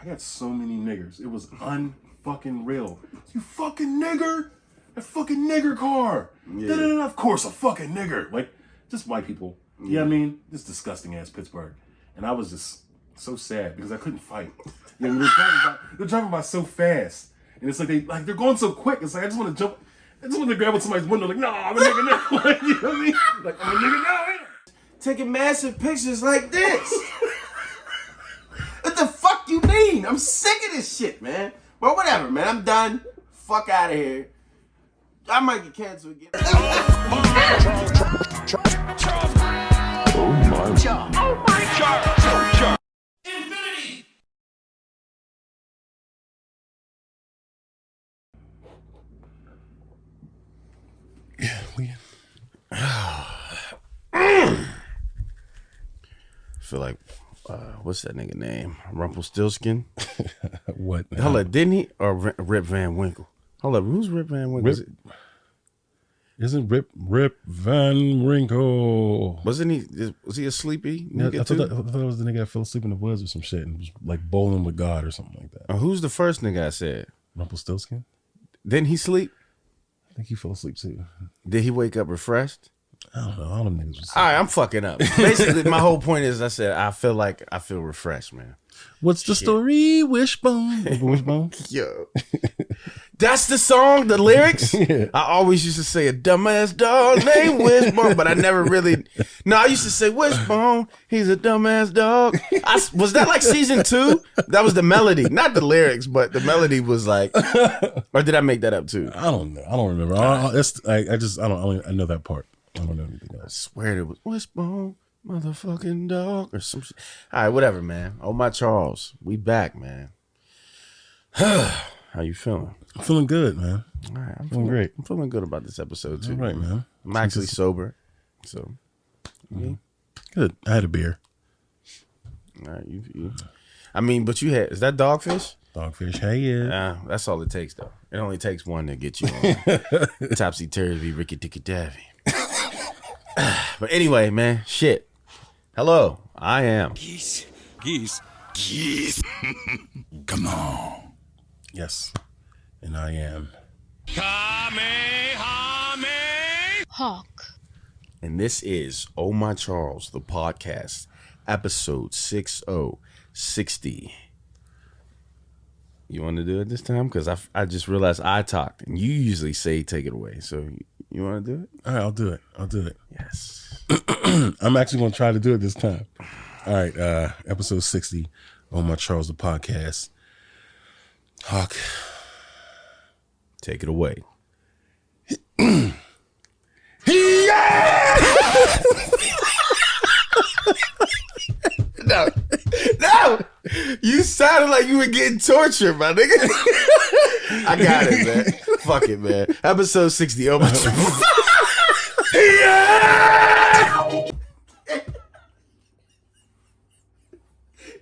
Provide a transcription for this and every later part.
I got so many niggers. It was unfucking real. You fucking nigger? A fucking nigger car. Yeah. Of course, a fucking nigger. Like, just white people. You know what I mean? Just disgusting ass Pittsburgh. And I was just so sad because I couldn't fight. You know, they're driving by so fast. And it's like they're going so quick. It's like I just want to jump. I just want to grab on somebody's window like, no, I'm a nigga now. Like, you know what I mean? Like, I'm a nigga now. Taking massive pictures like this. What the fuck you mean? I'm sick of this shit, man. But whatever, man. I'm done. Fuck out of here. I might get canceled again. Oh my God. Infinity. Yeah, we. Feel like, what's that nigga name? Rumpelstiltskin? What? Hold up, didn't he? Or Rip Van Winkle? Hold up, who's Rip Van Winkle? Isn't Rip Van Winkle? Wasn't he? Was he a sleepy Yeah, nigga I thought too? that was the nigga that fell asleep in the woods or some shit and was like bowling with God or something like that. Who's the first nigga I said? Rumpelstiltskin? Didn't he sleep? I think he fell asleep too. Did he wake up refreshed? I don't know. All them niggas was. All right, I'm fucking up. Basically, my whole point is I said I feel refreshed, man. What's the story? Wishbone. Wishbone? Yo. That's the song, the lyrics? Yeah. I always used to say a dumbass dog named Wishbone, but I never really. No, I used to say Wishbone, he's a dumbass dog. Was that like season 2? That was the melody, not the lyrics, but the melody was like. Or did I make that up too? I don't know. I don't remember. I know that part. I don't know anything I else. swear it was Wishbone, motherfucking dog, or some shit. All right, whatever, man. Oh, my Charles. We back, man. How you feeling? I'm feeling good, man. All right, I'm feeling great. I'm feeling good about this episode too. All right, man. I'm actually sober, so Good. I had a beer. all right. You, I mean, but you had, is that Dogfish? Dogfish. Hey, yeah. That's all it takes, though. It only takes one to get you on topsy turvy, Ricky Ticky Davy. But anyway, man, shit. Hello, I am Geese. Come on. Yes. And I am. Hawk. and this is Oh My Charles, the podcast, episode 6060. You want to do it this time? Because I just realized I talked, and you usually say take it away. So you want to do it? All right, I'll do it. Yes. I'm actually going to try to do it this time. All right, episode 60, Oh My Charles, the podcast. Hawk. Take it away. No, you sounded like you were getting tortured, my nigga. I got it, man. Fuck it, man. Episode 60. Oh my Charles.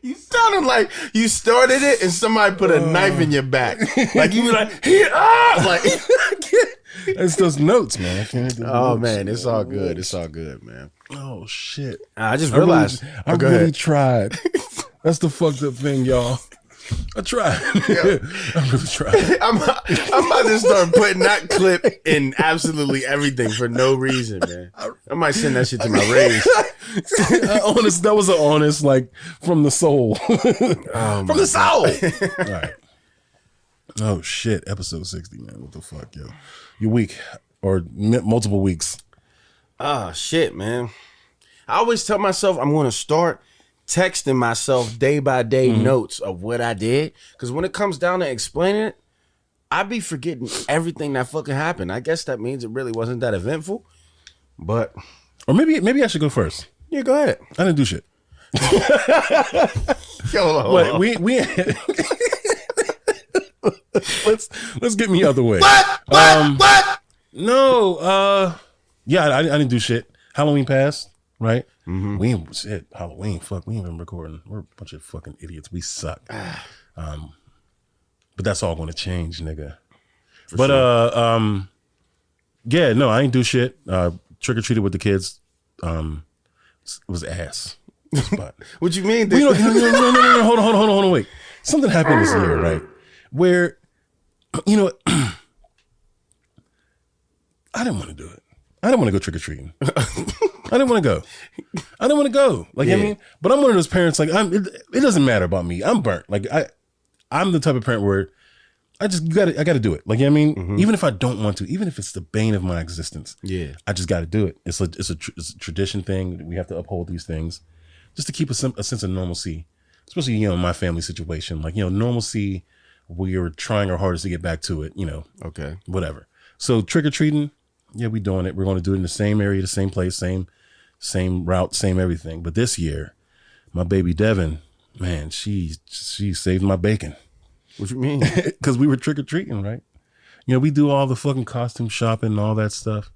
You sounded like you started it and somebody put a knife in your back. Like you were like, like It's those notes, man. I can't do oh notes. man, it's all good. It's all good, man. Oh, shit. I just realized. I Go really ahead. tried. That's the fucked up thing, y'all. I tried. I really tried. I'm about to start putting that clip in absolutely everything for no reason, man. I might send that shit to my raise. Honest, that was an honest, like, from the soul. From the soul. All right. Oh, shit. Episode 60, man. What the fuck, yo? Your week, or multiple weeks. Ah, shit, man. I always tell myself I'm going to start texting myself day by day notes of what I did. Because when it comes down to explaining it, I be forgetting everything that fucking happened. I guess that means it really wasn't that eventful. But Or maybe I should go first. yeah, go ahead. I didn't do shit. But We let's get me other way. What? No, yeah, I didn't do shit. Halloween passed, right? Mm-hmm. We ain't shit. Halloween, fuck, we ain't even recording. We're a bunch of fucking idiots. We suck. But that's all going to change, nigga. But yeah, no, I ain't do shit. Trick or treated with the kids. It was ass. But What you mean? no, hold on, wait. something happened this year, right? Where, you know, I didn't want to do it. I didn't want to go trick or treating. I didn't want to go. I didn't want to go. Like, I mean, but I'm one of those parents. Like, it doesn't matter about me. I'm burnt. Like, I'm the type of parent where I got to do it. Like, I mean, even if I don't want to, even if it's the bane of my existence, I just got to do it. It's a tradition thing. We have to uphold these things just to keep a sense of normalcy, especially, you know, in my family situation. Like, you know, normalcy, we are trying our hardest to get back to it, you know. Okay. Whatever. So trick or treating, yeah, we doing it. We're going to do it in the same area, the same place, same route, same everything. But this year, my baby Devin, man, she saved my bacon. What you mean? Because we were trick or treating, right? You know, we do all the fucking costume shopping and all that stuff.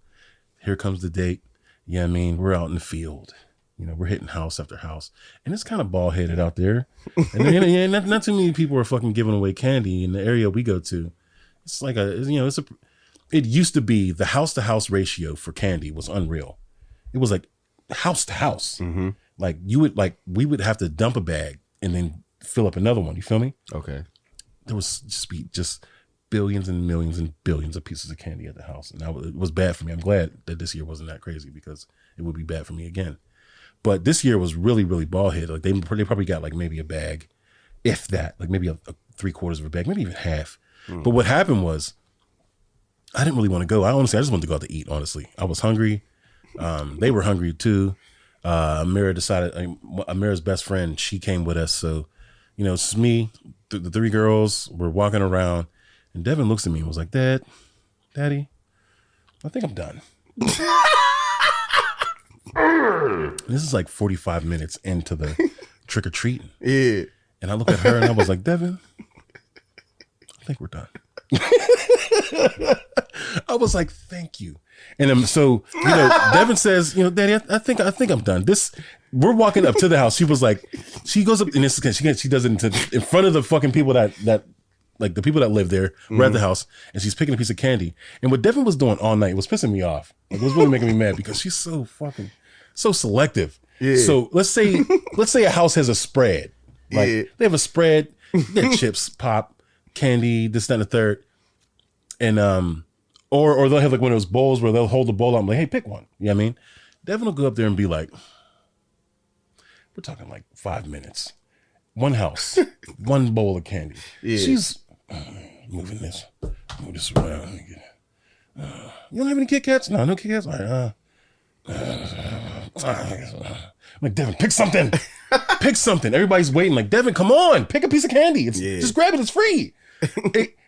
Here comes the date. Yeah, I mean, we're out in the field. You know, we're hitting house after house, and it's kind of bald headed out there. And then, you know, not too many people are fucking giving away candy in the area we go to. It's like it used to be the house to house ratio for candy was unreal. It was like house to house. Mm-hmm. Like we would have to dump a bag and then fill up another one. You feel me? Okay. There was just billions and millions and billions of pieces of candy at the house. And it was bad for me. I'm glad that this year wasn't that crazy because it would be bad for me again. But this year was really, really ball head. Like they probably got like maybe a bag, if that, like maybe a 3/4 of a bag, maybe even half. But what happened was I didn't really want to go. I just wanted to go out to eat, honestly. I was hungry. They were hungry too. Amira's best friend, she came with us. So, you know, it's me, the 3 girls were walking around, and Devin looks at me and was like, Daddy, I think I'm done. This is like 45 minutes into the trick-or-treating. Yeah. And I looked at her and I was like, Devin, I think we're done. I was like, thank you. And so, you know, Devin says, you know, Daddy, I think I'm done. We're walking up to the house. She was like, she goes up and she does it in front of the fucking people that like the people that live there were at the house, and she's picking a piece of candy. And what Devin was doing all night was pissing me off. Like, it was really making me mad because she's so selective. Yeah. So let's say a house has a spread. Like they have a spread, they have chips, pop, candy, this, that, and the third. And or they'll have like one of those bowls where they'll hold the bowl out and be like, hey, pick one. You know what I mean? Devin will go up there and be like, we're talking like 5 minutes. One house, one bowl of candy. Yeah. She's moving this. Move this around. You don't have any Kit Kats? No Kit Kats? All right. I'm like, Devin, pick something. Pick something. Everybody's waiting. Like, Devin, come on. Pick a piece of candy. Just grab it. It's free.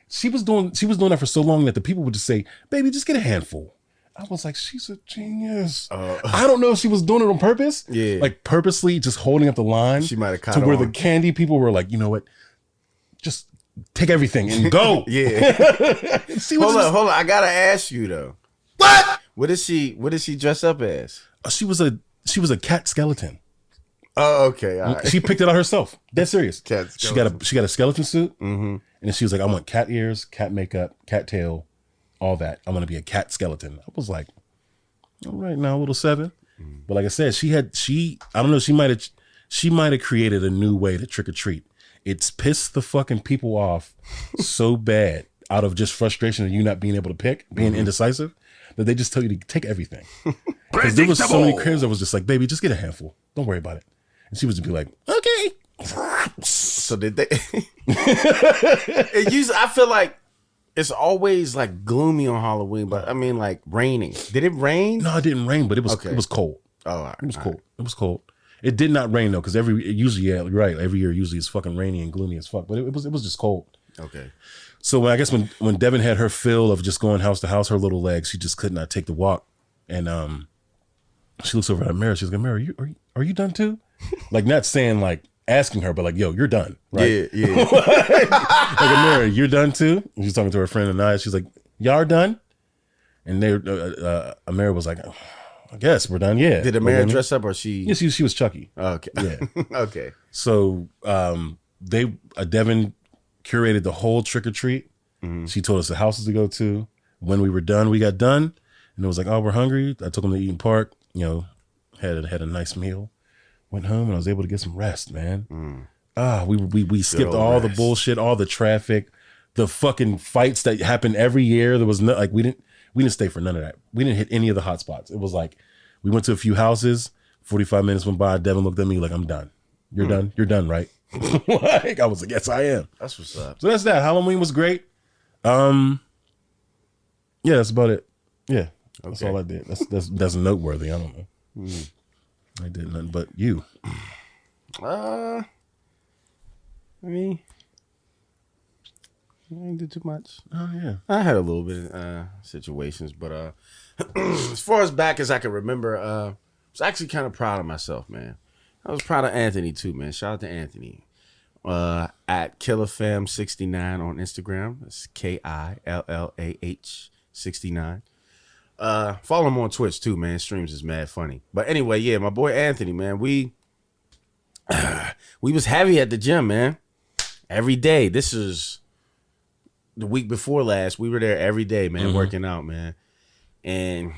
She was doing that for so long that the people would just say, baby, just get a handful. I was like, she's a genius. I don't know if she was doing it on purpose. Yeah. Like purposely just holding up the line. She might have caught to where the candy people were like, you know what? Just take everything and go. Yeah. Hold on. I gotta ask you though. What did she dress up as? She was a cat skeleton. Oh, okay. All right. She picked it out herself. Dead serious. Cat she got a skeleton suit. Mm-hmm. And then she was like, I want cat ears, cat makeup, cat tail, all that. I'm gonna be a cat skeleton. I was like, all right, now little 7. Mm-hmm. But like I said, I don't know, she might have created a new way to trick or treat. It's pissed the fucking people off so bad out of just frustration of you not being able to pick, being indecisive, that they just tell you to take everything. Because there was so many cribs that was just like, baby, just get a handful. Don't worry about it. And she would just be like, okay. So did they? I feel like it's always like gloomy on Halloween, but I mean like raining. Did it rain? No, it didn't rain, but it was cold. Oh, all right, it was cold. Right. It was cold. It did not rain though, because every year usually it's fucking rainy and gloomy as fuck. But it was just cold. Okay. So I guess when Devin had her fill of just going house to house, her little legs, she just could not take the walk. And she looks over at Amira. She's like, Amira, are you done too? Like, not saying like asking her, but like, yo, you're done, right? Yeah. Like, Amira, you're done too? And she's talking to her friend Anaya. She's like, y'all are done? And Amira was like, I guess we're done. Yeah. Did Amira dress up or she? Yeah, she was Chucky. Okay. Yeah. Okay. So Devin curated the whole trick or treat. Mm-hmm. She told us the houses to go to. When we were done, we got done, and it was like, oh, we're hungry. I took them to Eaton Park. You know, had a nice meal. Went home and I was able to get some rest, man. We skipped old all the rest. bullshit, all the traffic, the fucking fights that happen every year. There was no like we didn't stay for none of that. We didn't hit any of the hot spots. It was like we went to a few houses. 45 minutes went by. Devin looked at me like, I'm done. You're done. You're done, right? Like, I was like, yes, I am. That's what's up. So that's that. Halloween was great. Yeah, that's about it. Yeah, that's all I did. That's noteworthy. I don't know. I did nothing but you. I mean, I didn't do too much. Oh yeah. I had a little bit of situations, but as far as back as I can remember, I was actually kind of proud of myself, man. I was proud of Anthony too, man. Shout out to Anthony. At KillerFam69 on Instagram. That's KILLAH 69. Follow him on Twitch too, man. Streams is mad funny. But anyway, yeah, my boy Anthony, man. We was heavy at the gym, man. Every day. This is the week before last. We were there every day, man, working out, man. And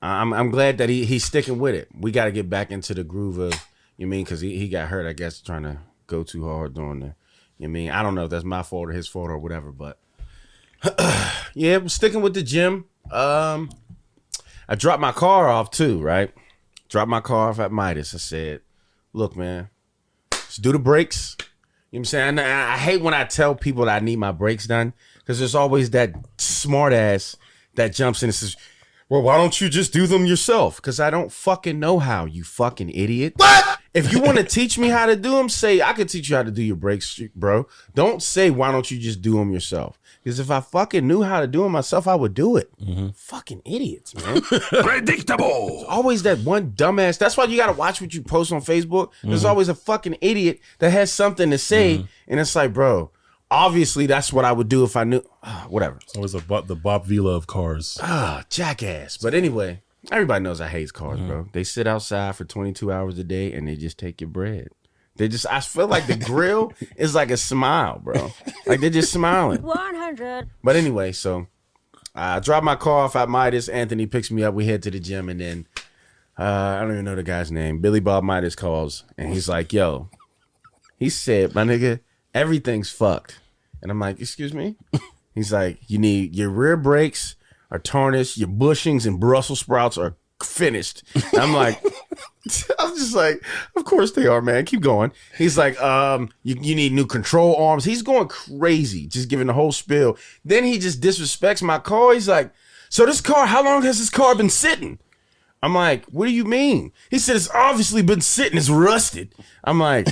I'm glad that he's sticking with it. We got to get back into the groove of, you mean, because he got hurt, I guess, trying to go too hard during the, you mean, I don't know if that's my fault or his fault or whatever, but yeah, I'm sticking with the gym. I dropped my car off too, right? Dropped my car off at Midas. I said, look, man, let's do the brakes. You know what I'm saying? I hate when I tell people that I need my brakes done because there's always that smart ass that jumps in and says, well, why don't you just do them yourself? Because I don't fucking know how, you fucking idiot. What? If you want to teach me how to do them, say, I could teach you how to do your brakes, bro. Don't say, why don't you just do them yourself? Because if I fucking knew how to do them myself, I would do it. Fucking idiots, man. Predictable. Always that one dumbass. That's why you got to watch what you post on Facebook. There's always a fucking idiot that has something to say. And it's like, bro, obviously that's what I would do if I knew. Whatever. It's always the Bob Vila of cars. Jackass. But anyway, everybody knows I hate cars, bro. They sit outside for 22 hours a day and they just take your bread. I feel like the grill is like a smile, bro. Like they're just smiling. 100. But anyway, so I drop my car off at Midas. Anthony picks me up. We head to the gym, and then I don't even know the guy's name. Billy Bob Midas calls, and he's like, yo, he said, my nigga, everything's fucked. And I'm like, excuse me? He's like, you need your rear brakes are tarnished, your bushings and Brussels sprouts are finished. And I'm like, I'm just like, of course they are, man. Keep going. He's like, you need new control arms. He's going crazy, just giving the whole spiel. Then he just disrespects my car. He's like, so this car, how long has this car been sitting? I'm like, what do you mean? He said, it's obviously been sitting. It's rusted. I'm like,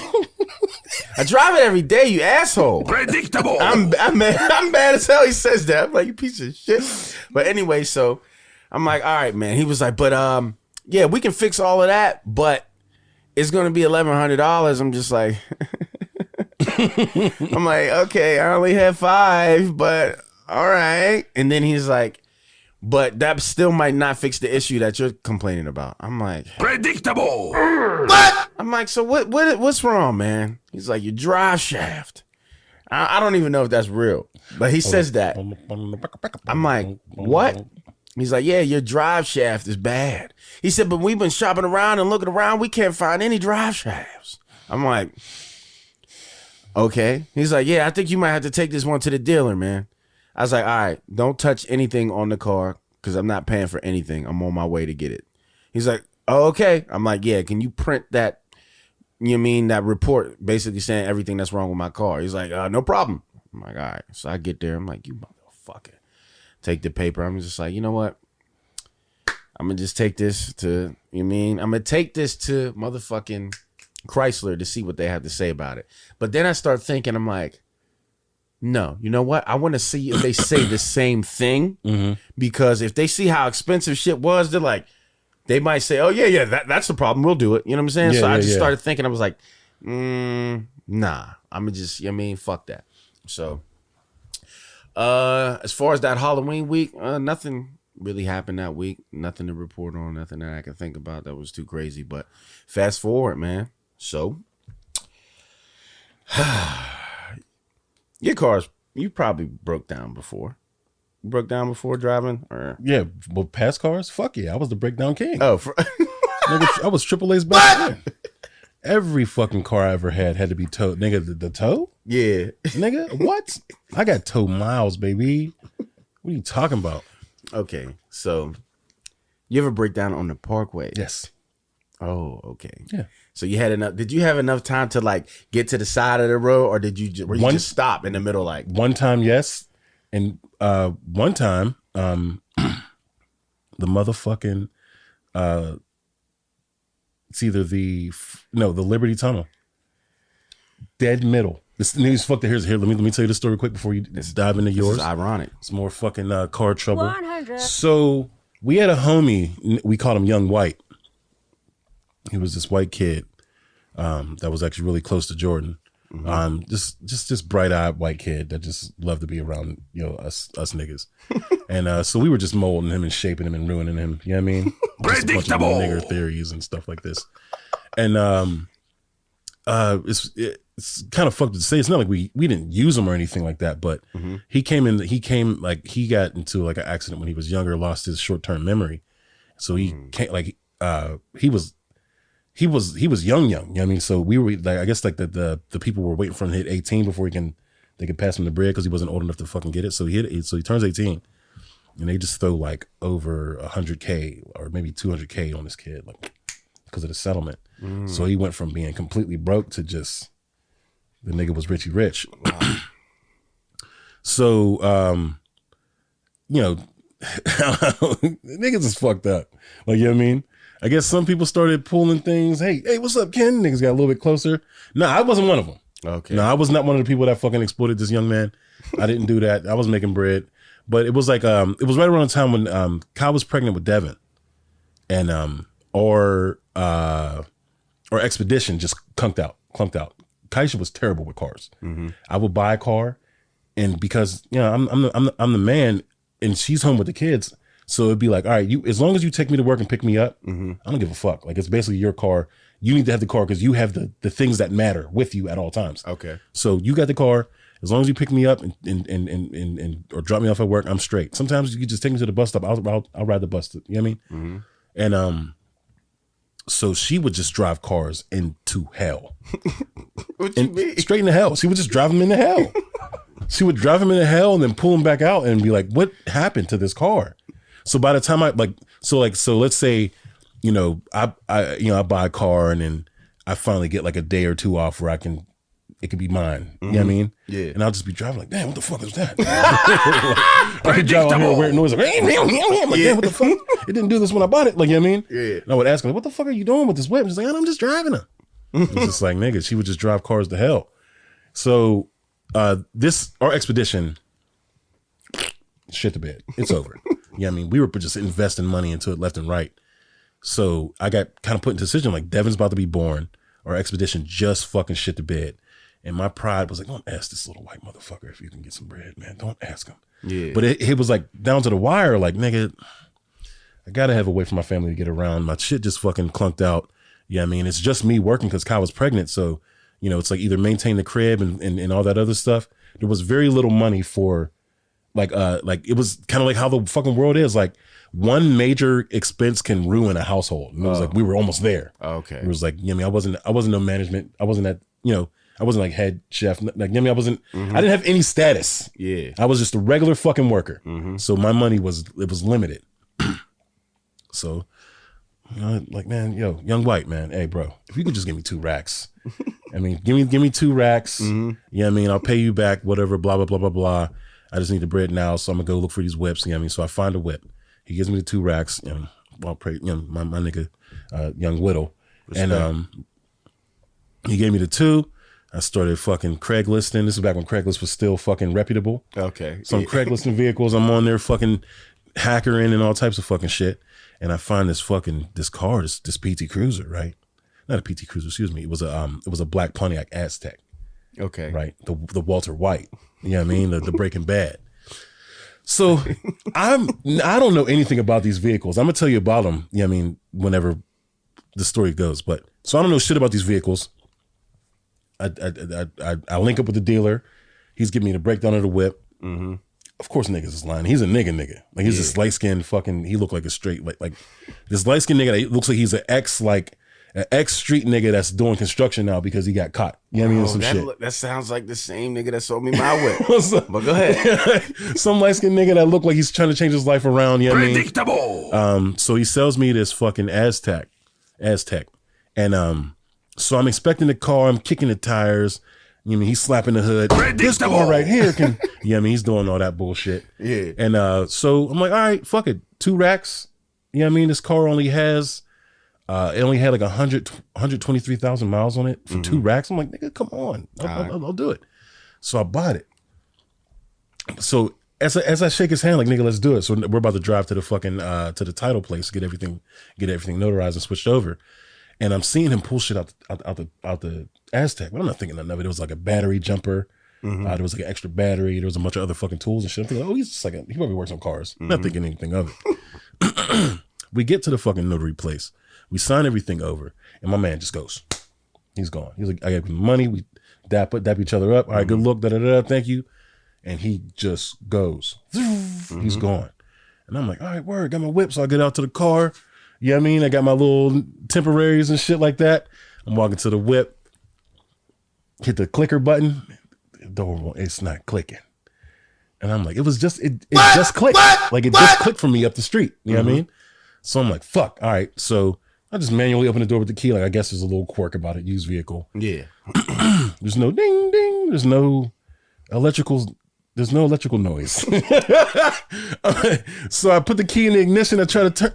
I drive it every day, you asshole. Predictable. I'm mad as hell he says that. I'm like, you piece of shit. But anyway, so I'm like, all right, man. He was like, but yeah, we can fix all of that, but it's gonna be $1,100. I'm just like, I'm like, okay, I only have 5, but all right. And then he's like, but that still might not fix the issue that you're complaining about. I'm like, Predictable. what? I'm like, so what's wrong, man? He's like, your drive shaft. I don't even know if that's real, but he says that. I'm like, what? He's like, yeah, your drive shaft is bad. He said, but we've been shopping around and looking around. We can't find any drive shafts. I'm like, okay. He's like, yeah, I think you might have to take this one to the dealer, man. I was like, all right, don't touch anything on the car because I'm not paying for anything. I'm on my way to get it. He's like, oh, okay. I'm like, yeah, can you print that, you mean that report basically saying everything that's wrong with my car? He's like, no problem. I'm like, all right. So I get there. I'm like, you motherfucker. Take the paper. I'm just like, you know what? I'm going to just take this to, I'm going to take this to motherfucking Chrysler to see what they have to say about it. But then I start thinking, I'm like, no, you know what? I want to see if they say the same thing because if they see how expensive shit was, they're like, they might say, oh, yeah, that's the problem. We'll do it. You know what I'm saying? Yeah, so I yeah, just yeah. started thinking, I was like, nah, I'm going to just, fuck that. So as far as that Halloween week, nothing really happened that week. Nothing to report on, nothing that I can think about that was too crazy. But fast forward, man. So your cars, you probably broke down before. You broke down before driving? Or Yeah, well, past cars, fuck yeah, I was the breakdown king. oh, Nigga, I was Triple A's best friend. Every fucking car I ever had to be towed. Nigga, the tow? Yeah. Nigga, what? I got tow miles, baby. What are you talking about? Okay, so you ever break down on the parkway? Yes. Oh, okay. Yeah. So you had enough. Did you have enough time to like get to the side of the road, or did you were you just stop in the middle? Like one time, yes, and one time, the motherfucking it's either the Liberty Tunnel, dead middle. This news fucked. Here. Let me tell you the story quick before you dive into yours. This is ironic. It's more fucking car trouble. 100. So we had a homie. We called him Young White. He was this white kid that was actually really close to Jordan. Just bright-eyed white kid that just loved to be around, us niggas. And so we were just molding him and shaping him and ruining him. You know what I mean? Just a bunch of Predictable. nigger theories and stuff like this. And it's kind of fucked to say. It's not like we didn't use him or anything like that, but he got into like an accident when he was younger, lost his short-term memory. So he can't he was young. You know what I mean? So we were like, I guess like the people were waiting for him to hit 18 before they could pass him the bread because he wasn't old enough to fucking get it. So he turns 18 and they just throw like over 100K or maybe 200K on this kid, like because of the settlement. So he went from being completely broke to just the nigga was Richie Rich. Wow. So, niggas is fucked up. Like, you know what I mean? I guess some people started pulling things. Hey, what's up, Ken? Niggas got a little bit closer. No, I wasn't one of them. Okay. No, I was not one of the people that fucking exploited this young man. I didn't do that. I was making bread. But it was like, it was right around the time when Kyle was pregnant with Devin. And, or Expedition just clunked out. Kaisha was terrible with cars. I would buy a car, and because I'm the man, and she's home with the kids, so it'd be like, all right, as long as you take me to work and pick me up, I don't give a fuck. Like it's basically your car. You need to have the car because you have the things that matter with you at all times. Okay. So you got the car. As long as you pick me up and or drop me off at work, I'm straight. Sometimes you can just take me to the bus stop. I'll ride the bus. You know what I mean? And so she would just drive cars into hell. What you mean? Straight into hell. She would just drive them into hell. She would drive them into hell and then pull them back out and be like, "What happened to this car?" So by the time so let's say, I buy a car and then I finally get like a day or two off where it could be mine. You know what I mean? Yeah. And I'll just be driving like, damn, what the fuck is that? I could drive out here and wear noise like, I'm like, damn, what the fuck? It didn't do this when I bought it. Like, you know what I mean? Yeah. And I would ask her, what the fuck are you doing with this whip? She's like, I'm just driving her. It's just like, nigga, she would just drive cars to hell. So our Expedition, shit the bed. It's over. Yeah, I mean, we were just investing money into it left and right. So I got kind of put into a decision like Devin's about to be born. Our Expedition just fucking shit the bed. And my pride was like, don't ask this little white motherfucker if you can get some bread, man. Don't ask him. Yeah. But it was like down to the wire, like, nigga, I gotta have a way for my family to get around. My shit just fucking clunked out. Yeah, I mean, it's just me working because Kyle was pregnant. So, it's like either maintain the crib and all that other stuff. There was very little money for like it was kind of like how the fucking world is. Like one major expense can ruin a household. And it was like we were almost there. Okay. It was like, I wasn't no management. I wasn't I wasn't like head chef. Like, I wasn't, I didn't have any status. Yeah. I was just a regular fucking worker. So my money was limited. So, like, man, Young White, man. Hey, bro, if you could just give me 2 racks. I mean, give me 2 racks. Yeah, I mean, I'll pay you back, whatever, blah, blah, blah, blah, blah. I just need the bread now. So I'm gonna go look for these whips. You know what I mean? So I find a whip. He gives me the 2 racks. I'll pray, my nigga, Young Whittle. Respect. And he gave me the 2. I started fucking Craigslisting. This is back when Craigslist was still fucking reputable. Okay. So I'm Craigslisting vehicles. I'm on there fucking hackering and all types of fucking shit. And I find this car, this PT Cruiser, right? Not a PT Cruiser, excuse me. It was a black Pontiac Aztec. Okay. Right. The Walter White. You know what I mean? The Breaking Bad. So I don't know anything about these vehicles. I'm gonna tell you about them. Yeah, I mean, whenever the story goes. But so I don't know shit about these vehicles. I link up with the dealer. He's giving me the breakdown of the whip. Of course, niggas is lying. He's a nigga. Like he's this light skinned fucking. He looked like a straight like this light skinned nigga. That looks like he's an ex an ex-street nigga that's doing construction now because he got caught. You know what I mean? Some shit. That sounds like the same nigga that sold me my whip. But go ahead. Some light-skinned nigga that looked like he's trying to change his life around. You know what I mean? Predictable. So he sells me this fucking Aztec. And so I'm expecting the car. I'm kicking the tires. You know what I mean? He's slapping the hood. This car right here can. Yeah, I mean, he's doing all that bullshit. Yeah. And so I'm like, all right, fuck it. 2 racks. You know what I mean? This car only has, it only had like 123,000 miles on it for 2 racks. I'm like, nigga, come on. I'll do it. So I bought it. So as I shake his hand, like, nigga, let's do it. So we're about to drive to the fucking, to the title place, get everything notarized and switched over. And I'm seeing him pull shit out the Aztec. But I'm not thinking nothing of it. It was like a battery jumper. There was like an extra battery. There was a bunch of other fucking tools and shit. I'm thinking, oh, he's just like, he probably works on cars. Not thinking anything of it. We get to the fucking notary place. We sign everything over. And my man just goes. He's gone. He's like, I got money. We dap each other up. All right, good look. Thank you. And he just goes. He's gone. And I'm like, all right, word. Got my whip. So I get out to the car. You know what I mean? I got my little temporaries and shit like that. I'm walking to the whip. Hit the clicker button. The door, it's not clicking. And I'm like, it just clicked. Like, it just clicked for me up the street. You know what I mean? So I'm like, fuck. All right. So I just manually open the door with the key. Like, I guess there's a little quirk about it. Used vehicle. Yeah. There's no ding ding. There's no electrical noise. So I put the key in the ignition. I try to turn.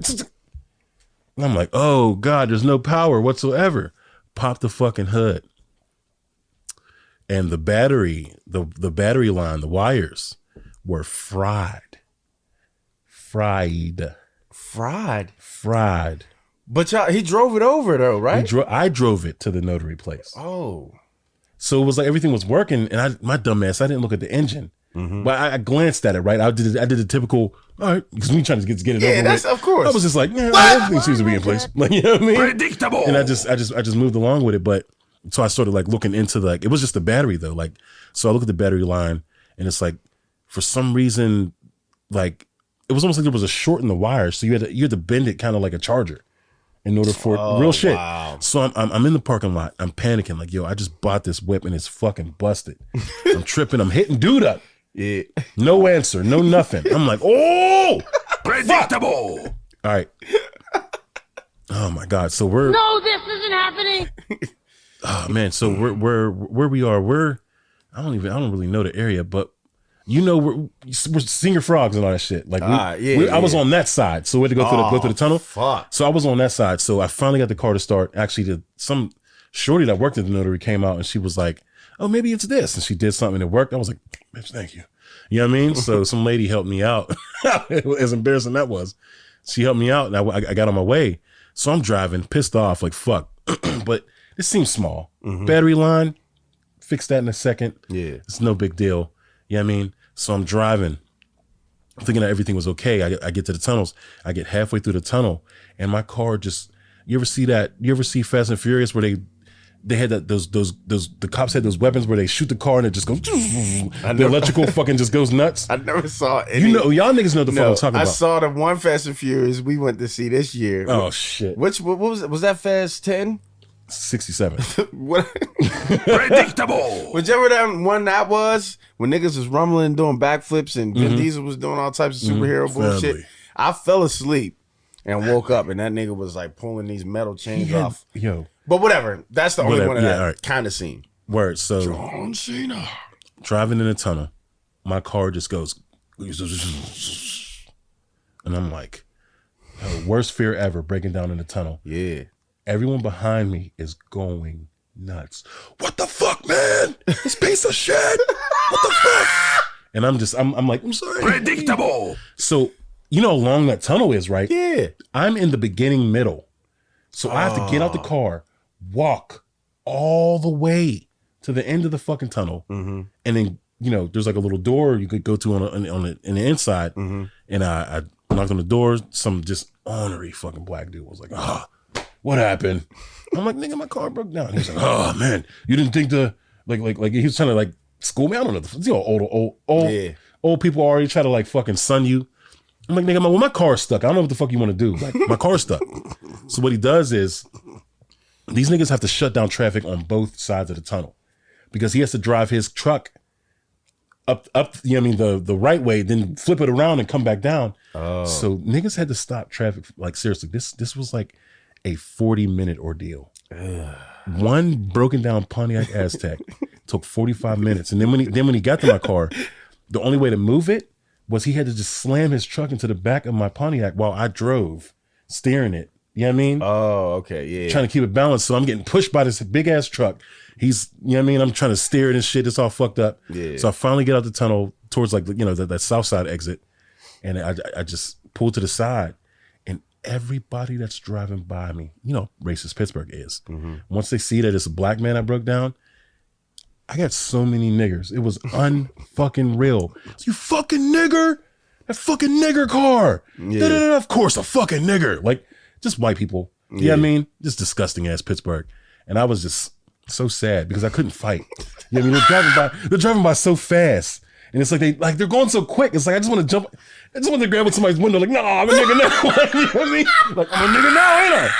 And I'm like, oh God, there's no power whatsoever. Pop the fucking hood. And the battery, the battery line, the wires were fried. But he drove it over though, right? I drove it to the notary place. Oh. So it was like everything was working, and my dumb ass, I didn't look at the engine. But I glanced at it, right? I did the typical, all right, because we trying to get it over. Yeah, that's of course. I was just like, yeah, everything seems to be in place. Like, you know what I mean? Predictable. And I just moved along with it, but so I started like looking into it was just the battery though. Like, so I look at the battery line, and it's like, for some reason, like, it was almost like there was a short in the wire, so you had to bend it kind of like a charger in order for real shit. Wow. So I'm in the parking lot, I'm panicking, like, yo, I just bought this whip and it's fucking busted. I'm tripping, I'm hitting dude up. Yeah. No answer, no nothing. I'm like, oh, Predictable. all right. Oh my God. So we're No, this isn't happening. oh man. So we're where we are. I don't really know the area, but you know we're Senior Frogs and all that shit. Like I was on that side, so we had to go through the tunnel. Fuck. So I was on that side. So I finally got the car to start. Actually, some shorty that worked at the notary came out and she was like, oh, maybe it's this. And she did something that worked. I was like, bitch, thank you. You know what I mean? So some lady helped me out. As embarrassing that was. She helped me out and I got on my way. So I'm driving, pissed off, like, fuck. But it seems small. Battery line, fix that in a second. Yeah. It's no big deal. You know what I mean? So I'm driving, thinking that everything was okay. I get to the tunnels. I get halfway through the tunnel and my car just, you ever see Fast and Furious where they had the cops had those weapons where they shoot the car and it just goes, the electrical fucking just goes nuts. I never saw any. You know, y'all niggas know what the fuck I'm talking about. I saw the one Fast and Furious we went to see this year. Oh shit. What was it? Was that Fast 10? 67. What? Predictable. Whichever that one that was, when niggas was rumbling and doing backflips and Vin Diesel was doing all types of superhero bullshit. Family. I fell asleep and woke up and that nigga was like pulling these metal chains off. Yo. But whatever. That's the only one that I right. kind of seen. Word. So John Cena. driving in the tunnel, my car just goes, and I'm like, worst fear ever, breaking down in the tunnel. Yeah. Everyone behind me is going nuts. What the fuck, man? This piece of shit. What the fuck? And I'm like, I'm sorry. Predictable. So, you know how long that tunnel is, right? Yeah. I'm in the beginning middle. So I have to get out the car, walk all the way to the end of the fucking tunnel. And then, you know, there's like a little door you could go to on the inside. And I knocked on the door. Some just ornery fucking black dude was like, what happened? I'm like, nigga, my car broke down. He's like, oh man, you didn't think to like he was trying to like school me. I don't know. You know, old people already try to like fucking sun you. I'm like, nigga, my car's stuck. I don't know what the fuck you want to do. Like, my car's stuck. So what he does is these niggas have to shut down traffic on both sides of the tunnel because he has to drive his truck up, you know what I mean, the right way, then flip it around and come back down. Oh. So niggas had to stop traffic. Like seriously, this was like a 40-minute ordeal. Ugh. One broken down Pontiac Aztek took 45 minutes. And then when he got to my car, the only way to move it was he had to just slam his truck into the back of my Pontiac while I drove, steering it. You know what I mean? Oh, okay, yeah. Trying to keep it balanced. So I'm getting pushed by this big ass truck. He's, you know what I mean? I'm trying to steer it and shit. It's all fucked up. Yeah. So I finally get out the tunnel towards like, you know, that south side exit. And I just pull to the side. And everybody that's driving by me, you know, racist Pittsburgh is. Mm-hmm. Once they see that it's a black man I broke down, I got so many niggers. It was unfucking real. You fucking nigger. That fucking nigger car. Yeah. Of course, a fucking nigger. Like, just white people. Yeah. You know what I mean? Just disgusting ass Pittsburgh. And I was just so sad because I couldn't fight. You know what I mean? They're driving by so fast. And it's like they're going so quick. It's like I just want to jump. I just want to grab at somebody's window. Like, no, I'm a nigger now. Like, you know what I mean? Like, I'm a nigger now, ain't I?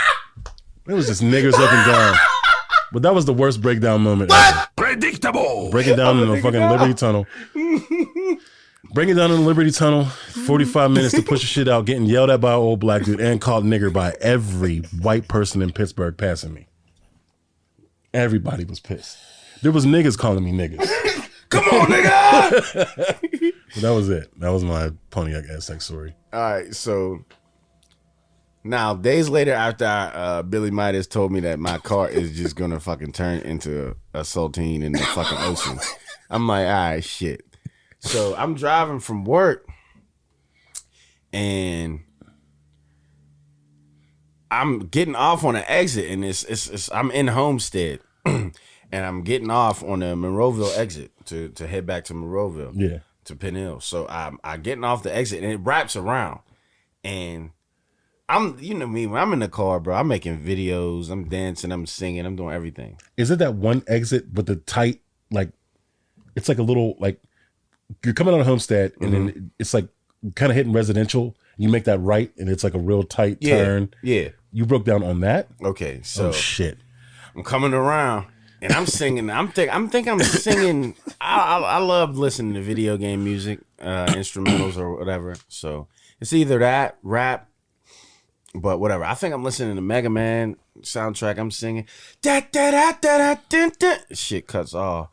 It was just niggers up and down. But that was the worst breakdown moment ever. Predictable. Breaking down in the fucking Liberty Tunnel. Breaking down in the Liberty Tunnel, 45 minutes to push the shit out, getting yelled at by an old black dude and called nigger by every white person in Pittsburgh passing me. Everybody was pissed. There was niggas calling me niggas. Come on, nigga! But that was it. That was my Pontiac Aztek story. All right, so now days later after Billy Midas told me that my car is just gonna fucking turn into a saltine in the fucking ocean, I'm like, all right, shit. So I'm driving from work and I'm getting off on an exit, and it's I'm in Homestead, and I'm getting off on the Monroeville exit to head back to Monroeville, yeah, to Penn Hill. So I'm getting off the exit, and it wraps around, and you know me, when I'm in the car, bro, I'm making videos, I'm dancing, I'm singing, I'm doing everything. Is it that one exit with the tight, like, it's like a little, like, you're coming out of Homestead, and then it's like kind of hitting residential. You make that right, and it's like a real tight turn. Yeah. You broke down on that? Okay, so oh shit. I'm coming around and I'm singing. I'm singing. I love listening to video game music, instrumentals or whatever. So it's either that, rap, but whatever. I think I'm listening to Mega Man soundtrack. I'm singing. Da da da da da da. Shit cuts off.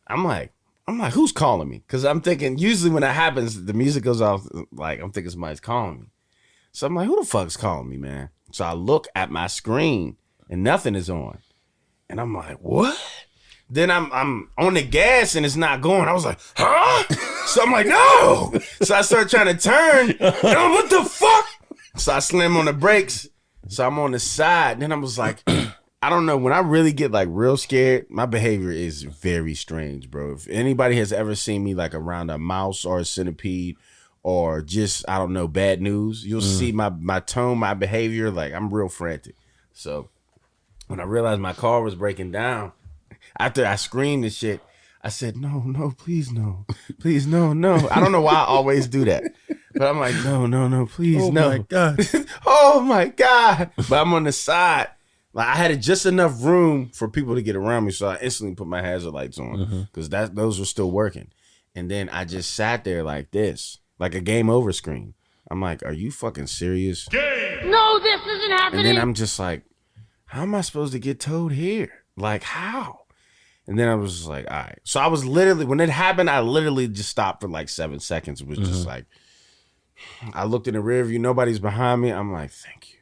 I'm like, who's calling me? Because I'm thinking, usually when that happens, the music goes off, like, I'm thinking somebody's calling me. So I'm like, who the fuck's calling me, man? So I look at my screen, and nothing is on. And I'm like, what? Then I'm on the gas, and it's not going. I was like, huh? So I'm like, no! So I start trying to turn, and I'm, what the fuck? So I slam on the brakes, so I'm on the side. Then I was like, I don't know. When I really get like real scared, my behavior is very strange, bro. If anybody has ever seen me like around a mouse or a centipede or just, I don't know, bad news, you'll see my tone, my behavior. Like, I'm real frantic. So when I realized my car was breaking down, after I screamed and shit, I said, no, please, no. Please, no. I don't know why I always do that. But I'm like, no, please, oh no. My God. Oh my God. But I'm on the side. Like, I had just enough room for people to get around me, so I instantly put my hazard lights on because those were still working. And then I just sat there like this, like a game over screen. I'm like, are you fucking serious? No, this isn't happening. And then I'm just like, how am I supposed to get towed here? Like, how? And then I was just like, all right. So I was literally, when it happened, I literally just stopped for like 7 seconds. It was just like, I looked in the rear view, nobody's behind me. I'm like, thank you.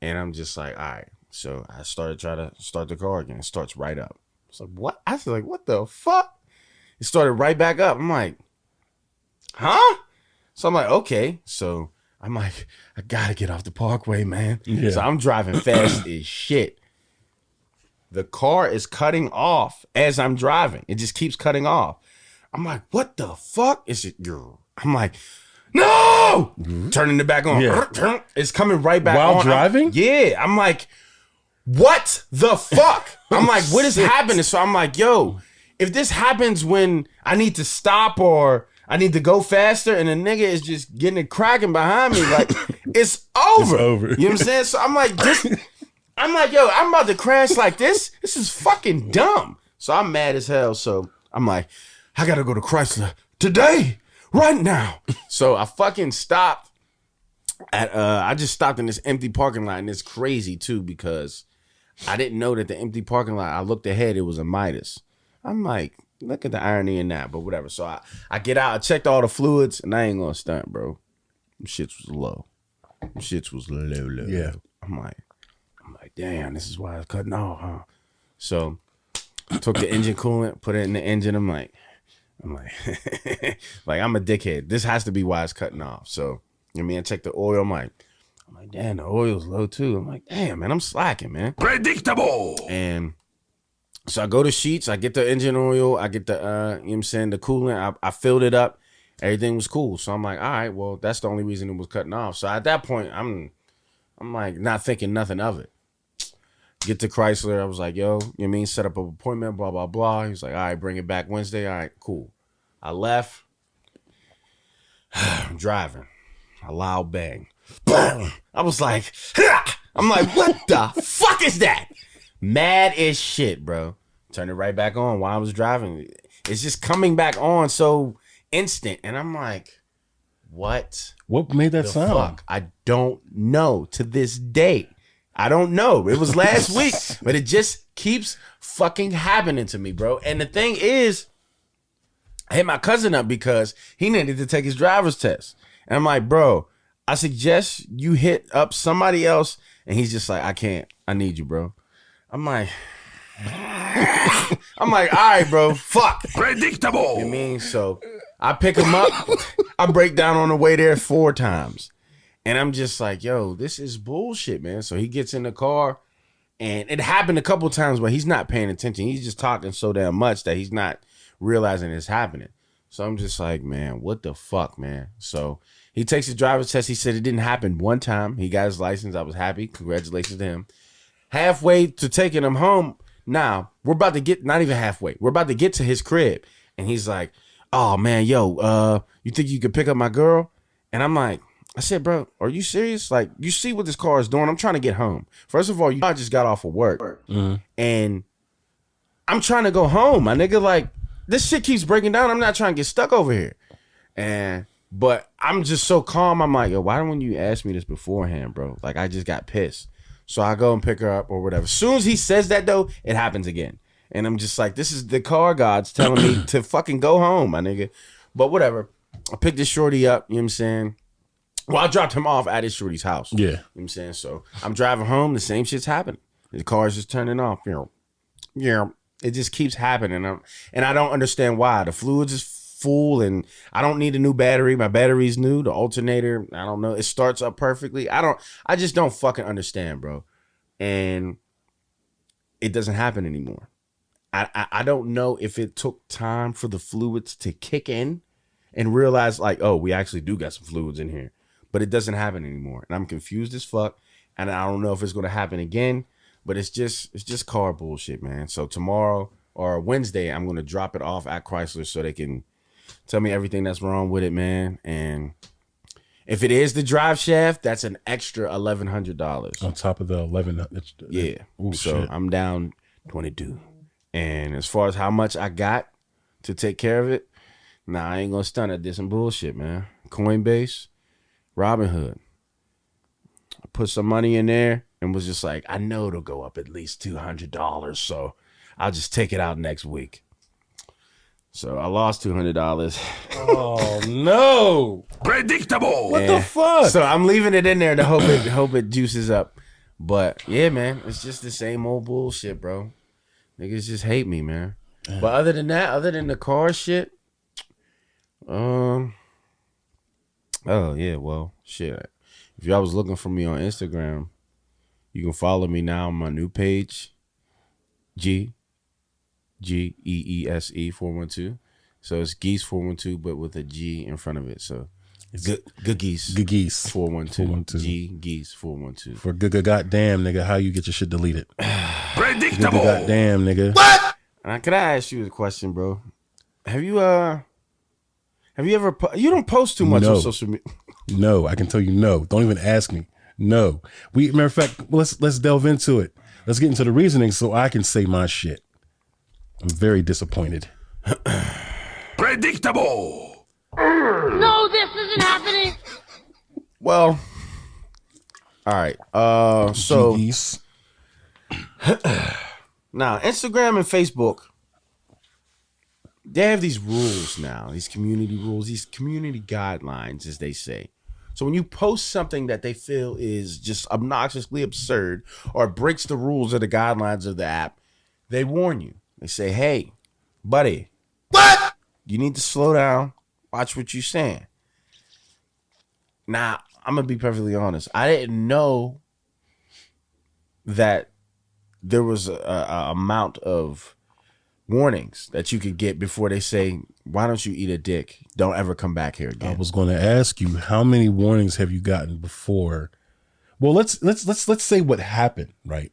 And I'm just like, all right. So I started trying to start the car again. It starts right up. It's like, what? I was like, what the fuck? It started right back up. I'm like, huh? So I'm like, okay. So I'm like, I gotta get off the parkway, man. Yeah. So I'm driving fast as shit. The car is cutting off as I'm driving. It just keeps cutting off. I'm like, what the fuck? I'm like, no! Turning it back on. Yeah. It's coming right back on. While driving? Yeah. I'm like, what the fuck? I'm like, what is happening? So I'm like, yo, if this happens when I need to stop or I need to go faster and the nigga is just getting it cracking behind me, like, it's over. It's over. You know what I'm saying? So I'm like, I'm like, yo, I'm about to crash like this. This is fucking dumb. So I'm mad as hell. So I'm like, I gotta go to Chrysler today, right now. So I fucking stopped at I just stopped in this empty parking lot, and it's crazy too because I didn't know that the empty parking lot. I looked ahead, it was a Midas. I'm like, look at the irony in that, but whatever. So I get out, I checked all the fluids, and I ain't gonna stunt, bro. Them shits was low. Them shits was low. Yeah. I'm like, damn, this is why it's cutting off, huh? So I took the engine coolant, put it in the engine. I'm like, like I'm a dickhead. This has to be why it's cutting off. So you know what I mean, I check the oil. I'm like, damn, the oil's low too. I'm like, damn, man, I'm slacking, man. Predictable. And so I go to Sheets, I get the engine oil, I get the, you know what I'm saying, the coolant, I filled it up, everything was cool. So I'm like, all right, well, that's the only reason it was cutting off. So at that point, I'm like not thinking nothing of it. Get to Chrysler, I was like, yo, you know what I mean, set up an appointment, blah, blah, blah. He was like, all right, bring it back Wednesday. All right, cool. I left. I'm driving. A loud bang. Boom. I was like, I'm like, what the fuck is that? Mad as shit, bro. Turn it right back on while I was driving. It's just coming back on so instant. And I'm like, what? What made that The sound? fuck? I don't know to this day. I don't know. It was last week, but it just keeps fucking happening to me, bro. And the thing is, I hit my cousin up because he needed to take his driver's test. And I'm like, bro, I suggest you hit up somebody else. And he's just like, I can't. I need you, bro. I'm like, all right, bro, fuck. Predictable. You know what I mean? So I pick him up. I break down on the way there 4 times. And I'm just like, yo, this is bullshit, man. So he gets in the car, and it happened a couple times where he's not paying attention. He's just talking so damn much that he's not realizing it's happening. So I'm just like, man, what the fuck, man? So he takes his driver's test. He said it didn't happen one time. He got his license. I was happy. Congratulations to him. Halfway to taking him home. Now, we're about to get, not even halfway. We're about to get to his crib. And he's like, oh, man, yo, you think you could pick up my girl? And I'm like, I said, bro, are you serious? Like, you see what this car is doing? I'm trying to get home. First of all, I just got off of work. And I'm trying to go home. My nigga, like, this shit keeps breaking down. I'm not trying to get stuck over here. But I'm just so calm. I'm like, yo, why don't you ask me this beforehand, bro? Like, I just got pissed. So I go and pick her up or whatever. As soon as he says that, though, it happens again. And I'm just like, this is the car gods telling me to fucking go home, my nigga. But whatever. I picked this shorty up, you know what I'm saying? Well, I dropped him off at his shorty's house. Yeah. You know what I'm saying? So I'm driving home, the same shit's happening. The car's just turning off. Yeah. It just keeps happening. And I don't understand why. The fluids is full and I don't need a new battery. My battery's new. The alternator, I don't know. It starts up perfectly. I just don't fucking understand, bro. And it doesn't happen anymore. I don't know if it took time for the fluids to kick in and realize like, oh, we actually do got some fluids in here. But it doesn't happen anymore. And I'm confused as fuck. And I don't know if it's going to happen again. But it's just car bullshit, man. So tomorrow or Wednesday, I'm going to drop it off at Chrysler so they can tell me everything that's wrong with it, man. And if it is the drive shaft, that's an extra $1,100. On top of the 11. Yeah. Ooh, so shit. I'm down 22. And as far as how much I got to take care of it, nah, I ain't going to stunt. I did some bullshit, man. Coinbase, Robinhood. I put some money in there and was just like, I know it'll go up at least $200, so I'll just take it out next week. So I lost $200. Oh no! Predictable. What the fuck? So I'm leaving it in there to hope it juices up. But yeah, man, it's just the same old bullshit, bro. Niggas just hate me, man. But other than that, other than the car shit, oh yeah, well, shit. If y'all was looking for me on Instagram, you can follow me now on my new page, Geese 412. So it's Geese 412, but with a G in front of it. So Geese 412. Geese 412. For good goddamn nigga, how you get your shit deleted? Predictable. Good goddamn nigga. What? Could I ask you a question, bro? Have you ever? You don't post too much No. on social media. No, I can tell you no. Don't even ask me. No. Matter of fact, let's delve into it. Let's get into the reasoning so I can say my shit. I'm very disappointed. Predictable. No, this isn't happening. Well, all right. So Jeez. now Instagram and Facebook, they have these rules now, these community rules, these community guidelines, as they say. So when you post something that they feel is just obnoxiously absurd or breaks the rules or the guidelines of the app, they warn you. They say, hey, buddy, what? You need to slow down. Watch what you're saying. Now, I'm going to be perfectly honest. I didn't know that there was a amount of warnings that you could get before they say, why don't you eat a dick? Don't ever come back here again. I was going to ask you, how many warnings have you gotten before? Well, let's say what happened, right?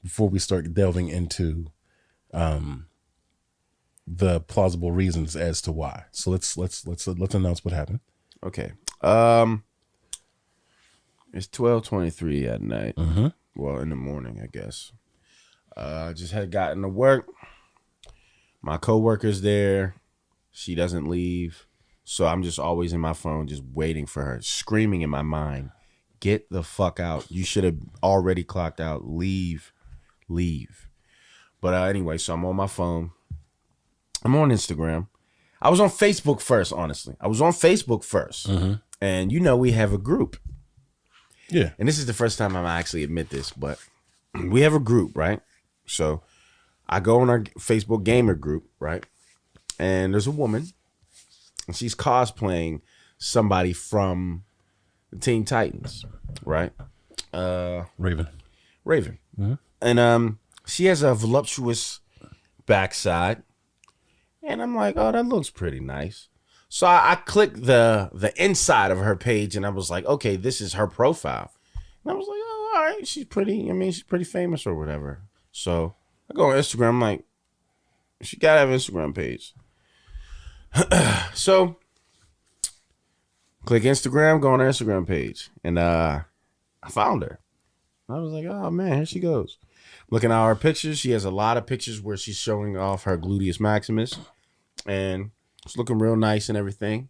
Before we start delving into the plausible reasons as to why. So let's announce what happened. Okay. It's 12:23 at night. Mm-hmm. Well, in the morning, I guess. I just had gotten to work. My coworker's there. She doesn't leave. So I'm just always in my phone, just waiting for her, screaming in my mind, get the fuck out. You should have already clocked out. Leave. But anyway, so I'm on my phone. I'm on Instagram. I was on Facebook first, honestly. Mm-hmm. And you know we have a group. Yeah. And this is the first time I'm actually admit this, but we have a group, right? So I go on our Facebook gamer group, right? And there's a woman, and she's cosplaying somebody from the Teen Titans, right? Raven. Mm-hmm. And she has a voluptuous backside. And I'm like, oh, that looks pretty nice. So I clicked the inside of her page, and I was like, okay, this is her profile. And I was like, oh, all right, she's pretty. I mean, she's pretty famous or whatever. So I go on Instagram. I'm like, she gotta have an Instagram page. So click Instagram, go on her Instagram page, and I found her. I was like, oh man, here she goes. Looking at her pictures, she has a lot of pictures where she's showing off her gluteus maximus, and it's looking real nice and everything.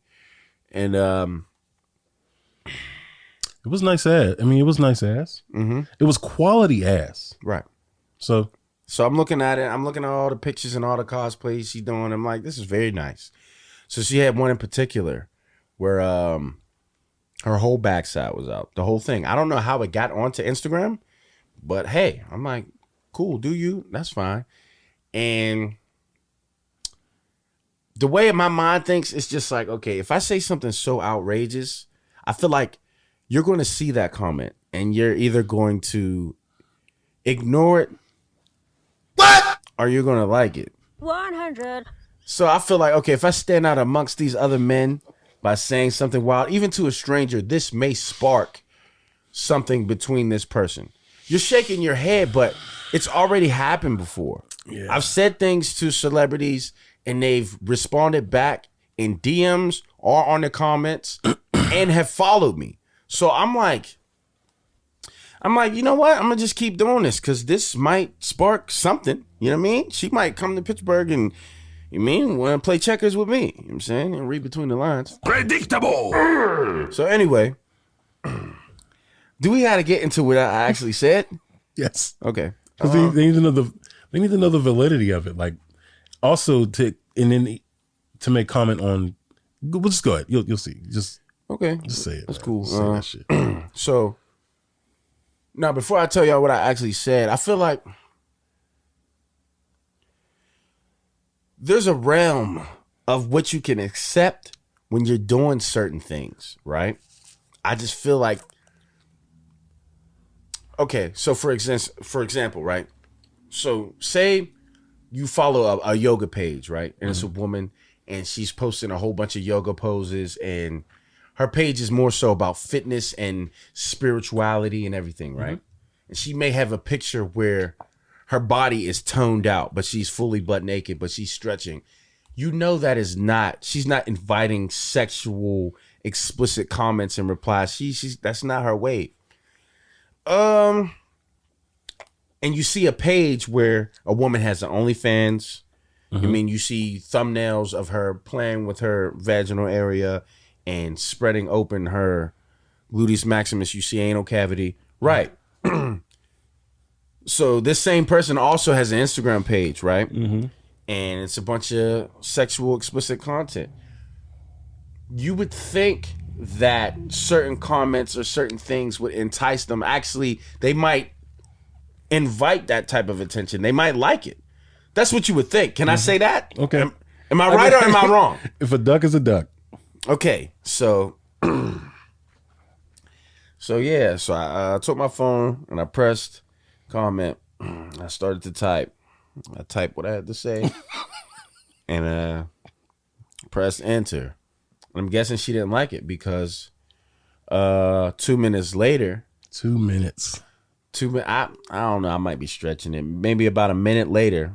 And it was nice ass. I mean, it was nice ass. Mm-hmm. It was quality ass. Right. So I'm looking at it. I'm looking at all the pictures and all the cosplays she's doing. I'm like, this is very nice. So she had one in particular where her whole backside was out. The whole thing. I don't know how it got onto Instagram, but hey, I'm like, cool, do you? That's fine. And the way my mind thinks, it's just like, okay, if I say something so outrageous, I feel like you're going to see that comment and you're either going to ignore it, or you're going to like it. 100. So I feel like, okay, if I stand out amongst these other men by saying something wild, even to a stranger, this may spark something between this person. You're shaking your head, but it's already happened before. Yeah. I've said things to celebrities and they've responded back in DMs or on the comments and have followed me. So I'm like, you know what? I'm going to just keep doing this because this might spark something. You know what I mean? She might come to Pittsburgh and, want to play checkers with me. You know what I'm saying? And read between the lines. Predictable. So anyway, do we have to get into what I actually said? yes. Okay. Because they need to know the validity of it. Like, also to make comment on. We'll just go ahead. You'll see. Just okay. Just say it. That's man. cool. Just say that shit. So now, before I tell y'all what I actually said, I feel like there's a realm of what you can accept when you're doing certain things, right? I just feel like, okay, so for example, right? So say you follow a yoga page, right? And it's a woman and she's posting a whole bunch of yoga poses and her page is more so about fitness and spirituality and everything, right? And she may have a picture where her body is toned out, but she's fully butt naked, but she's stretching. You know that is not, she's not inviting sexual explicit comments and replies. She's that's not her wave. And you see a page where a woman has an OnlyFans. I mean, you see thumbnails of her playing with her vaginal area and spreading open her gluteus maximus. You see anal cavity. Right. So this same person also has an Instagram page, right? And it's a bunch of sexual explicit content. You would think that certain comments or certain things would entice them. Actually, they might invite that type of attention. They might like it. That's what you would think. Can I say that? Okay. Am I right or am I wrong? If a duck is a duck. Okay, so so I took my phone and I pressed comment. I started to type. I typed what I had to say and pressed enter. I'm guessing she didn't like it because 2 minutes later, 2 minutes. I don't know, I might be stretching it. Maybe about a minute later,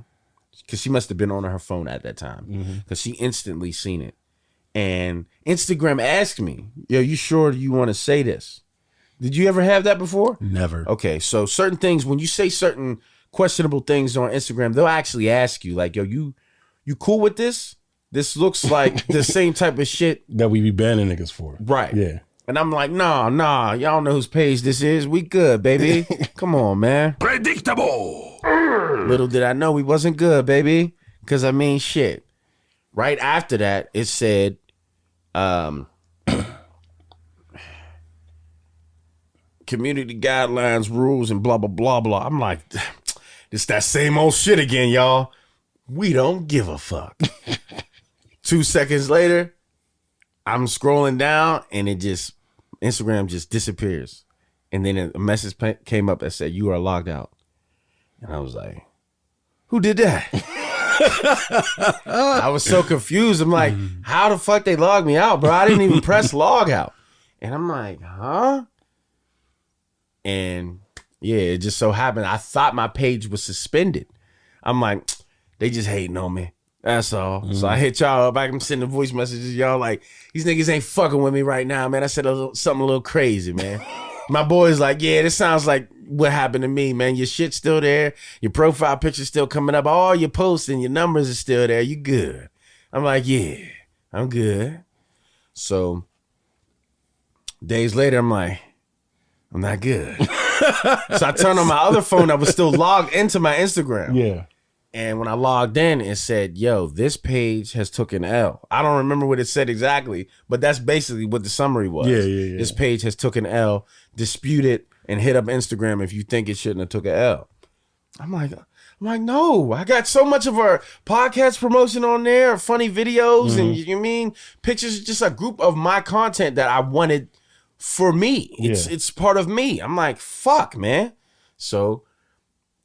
because she must have been on her phone at that time, because she instantly seen it. And Instagram asked me, yo, you sure you want to say this? Did you ever have that before? Never. Okay, so certain things, when you say certain questionable things on Instagram, they'll actually ask you, like, yo, you cool with this? This looks like the same type of shit. That we be banning niggas for. Right. Yeah. And I'm like, nah, y'all know whose page this is. We good, baby. Come on, man. Predictable. Little did I know we wasn't good, baby. Because, I mean, shit. Right after that, it said, community guidelines, rules, and blah, blah, blah, blah. I'm like, it's that same old shit again, y'all. We don't give a fuck. 2 seconds later, I'm scrolling down and Instagram just disappears. And then a message came up that said, you are logged out. And I was like, who did that? I was so confused. I'm like, how the fuck they logged me out, bro? I didn't even press log out. And I'm like, huh? And yeah, it just so happened. I thought my page was suspended. I'm like, they just hating on me. That's all. So I hit y'all up. I'm sending voice messages. Y'all like, these niggas ain't fucking with me right now, man. I said something a little crazy, man. My boy's like, yeah, this sounds like what happened to me, man. Your shit's still there. Your profile picture's still coming up. All your posts and your numbers are still there. You good. I'm like, yeah, I'm good. So days later, I'm like, I'm not good. So I turned on my other phone that was still logged into my Instagram. Yeah. And when I logged in, it said, yo, this page has took an L. I don't remember what it said exactly, but that's basically what the summary was. Yeah. This page has took an L. Dispute it and hit up Instagram if you think it shouldn't have took an L. I'm like, no, I got so much of our podcast promotion on there, funny videos, and you mean pictures, just a group of my content that I wanted for me. It's part of me. I'm like, fuck, man. So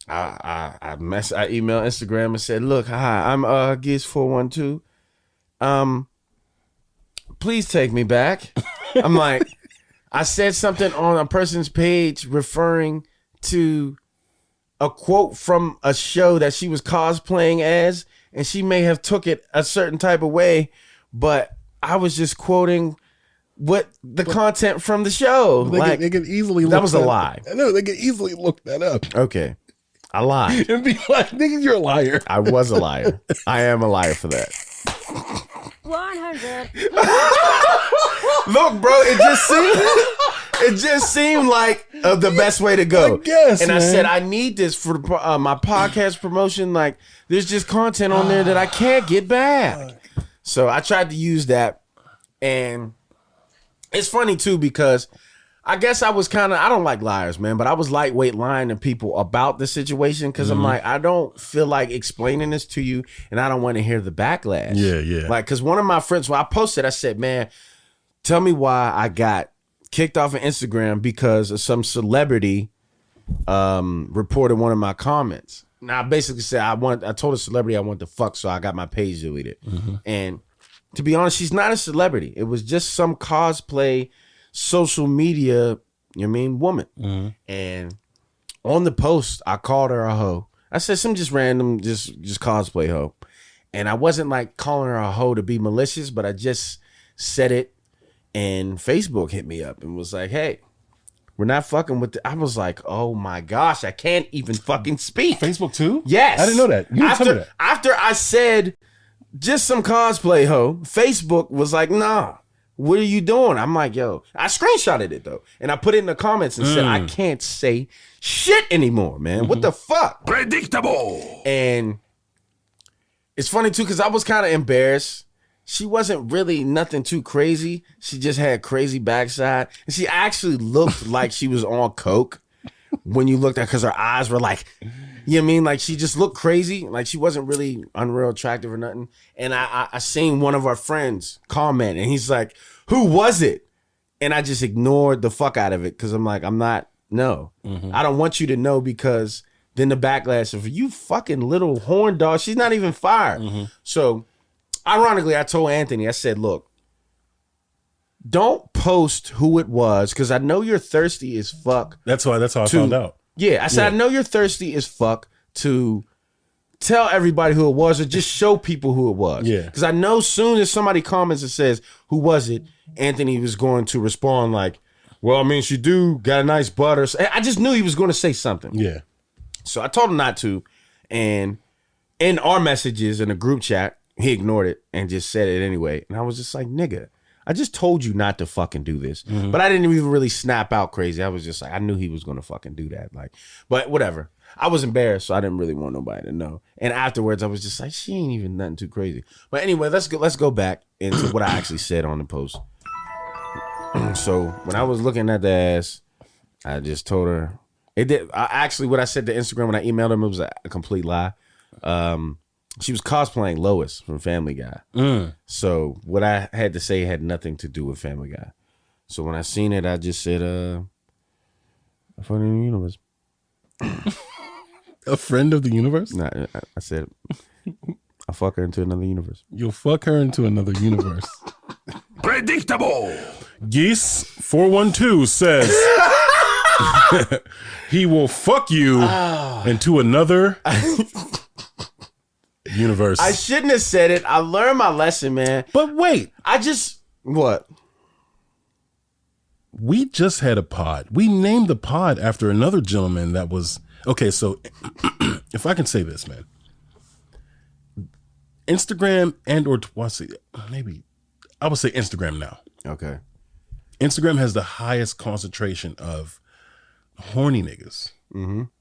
I emailed Instagram and said, look, hi, I'm Giz412. Please take me back. I'm like, I said something on a person's page referring to a quote from a show that she was cosplaying as, and she may have took it a certain type of way, but I was just quoting what the content from the show. They could easily look that was a lie. I know, they could easily look that up. Okay. I lied. And be like, nigga, you're a liar. I was a liar. I am a liar for that. 100. Look, bro, it just seemed like the best way to go. I guess, and man. I said, I need this for my podcast promotion. Like, there's just content on there that I can't get back. So I tried to use that. And it's funny, too, because I guess I was kind of, I don't like liars, man, but I was lightweight lying to people about the situation because I'm like, I don't feel like explaining this to you and I don't want to hear the backlash. Yeah. Like, because one of my friends, when I posted, I said, man, tell me why I got kicked off of Instagram because of some celebrity reported one of my comments. Now, I basically said, I told a celebrity I want to fuck, so I got my page deleted. And to be honest, she's not a celebrity. It was just some cosplay social media, woman. And on the post, I called her a hoe. I said some just random, just cosplay hoe. And I wasn't like calling her a hoe to be malicious, but I just said it And Facebook hit me up and was like, hey, we're not fucking with I was like, oh my gosh, I can't even fucking speak. Facebook too? Yes. I didn't know that. You didn't tell me that. After I said just some cosplay hoe, Facebook was like, nah, what are you doing? I'm like, yo, I screenshotted it though. And I put it in the comments and said, I can't say shit anymore, man. What the fuck? Predictable. And it's funny too, because I was kind of embarrassed. She wasn't really nothing too crazy. She just had crazy backside. And she actually looked like she was on coke when you looked at, because her eyes were like, you know what I mean? Like she just looked crazy. Like she wasn't really unreal attractive or nothing. And I seen one of our friends comment and he's like, who was it? And I just ignored the fuck out of it because I'm like, no. I don't want you to know, because then the backlash of you fucking little horn dog, she's not even fired. So ironically, I told Anthony, I said, look, don't post who it was, because I know you're thirsty as fuck. That's how I found out. Yeah, I said, I know you're thirsty as fuck to tell everybody who it was, or just show people who it was. Yeah. Because I know soon as somebody comments and says, who was it? Anthony was going to respond like, well, I mean, she got a nice butt. Or I just knew he was going to say something. Yeah. So I told him not to. And in our messages in the group chat, he ignored it and just said it anyway. And I was just like, nigga, I just told you not to fucking do this. But I didn't even really snap out crazy. I was just like, I knew he was going to fucking do that. Like, but whatever. I was embarrassed, so I didn't really want nobody to know. And afterwards, I was just like, she ain't even nothing too crazy. But anyway, let's go back into what I actually said on the post. So when I was looking at the ass, I just told her what I said to Instagram when I emailed him, it was a complete lie. She was cosplaying Lois from Family Guy. So what I had to say had nothing to do with Family Guy. So when I seen it, I just said, a friend of the universe. A friend of the universe? Nah, I said, I'll fuck her into another universe. You'll fuck her into another universe. Predictable. Geese 412 says he will fuck you into another universe. I shouldn't have said it. I learned my lesson, man. But wait, What? We just had a pod. We named the pod after another gentleman that was okay. So if I can say this, man, Instagram maybe I would say Instagram now. Okay. Instagram has the highest concentration of horny niggas.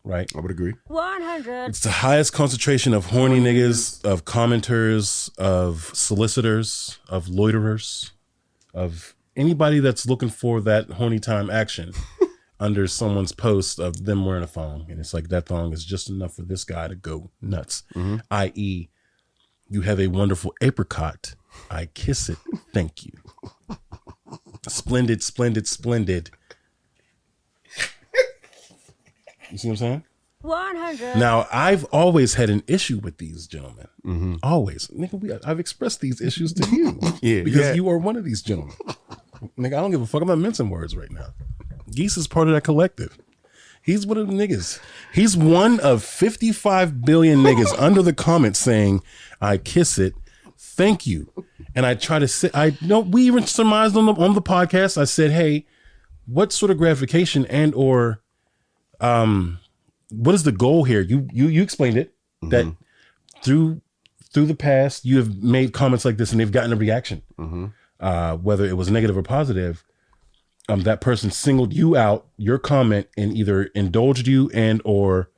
Right? I would agree. 100. It's the highest concentration of horny niggas, of commenters, of solicitors, of loiterers, of anybody that's looking for that horny time action under someone's post of them wearing a thong. And it's like, that thong is just enough for this guy to go nuts. I.e., you have a wonderful apricot. I kiss it. Thank you. Splendid, splendid, splendid. You see what I'm saying? 100. Now, I've always had an issue with these gentlemen. Always. Nigga, I've expressed these issues to you. Because you are one of these gentlemen. Nigga, I don't give a fuck. I'm not mincing words right now. Geese is part of that collective. He's one of the niggas. He's one of 55 billion niggas under the comments saying, I kiss it. Thank you. And I try to say, we even surmised on the podcast. I said, hey, what sort of gratification and or what is the goal here? You explained it, that through the past you have made comments like this and they've gotten a reaction, whether it was negative or positive. That person singled you out, your comment, and either indulged you and or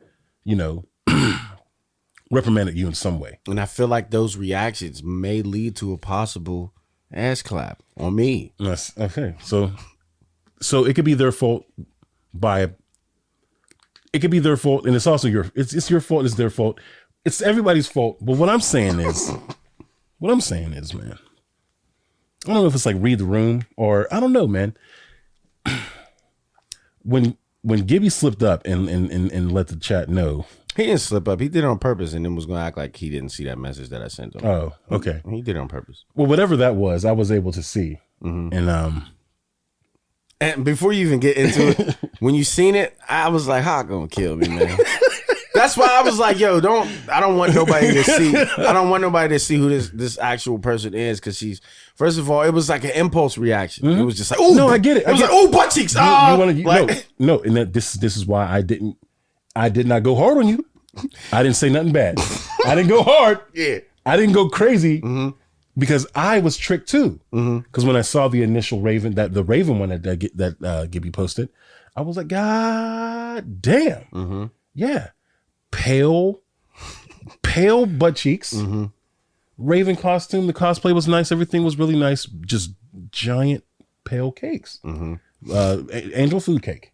reprimanded you in some way. And I feel like those reactions may lead to a possible ass clap on me. Yes. Okay. So it could be their fault it could be their fault, and it's also it's your fault, it's their fault. It's everybody's fault. But what I'm saying is, man, I don't know if it's like read the room or I don't know, man. When Gibby slipped up and let the chat know. He didn't slip up. He did it on purpose and then was going to act like he didn't see that message that I sent him. Oh, okay. He did it on purpose. Well, whatever that was, I was able to see. And before you even get into it, when you seen it, I was like, "How gonna kill me, man?" That's why I was like, yo, I don't want nobody to see. I don't want nobody to see who this actual person is, because she's, first of all, it was like an impulse reaction. It was just like, oh No, I get it. It was like, oh, butt cheeks. No, and this is why I did not go hard on you. I didn't say nothing bad. I didn't go hard. Yeah. I didn't go crazy because I was tricked too. Because when I saw the initial Raven, the Raven one that Gibby posted, I was like, God damn. Yeah. Pale butt cheeks. Raven costume. The cosplay was nice. Everything was really nice. Just giant pale cakes. Angel food cake.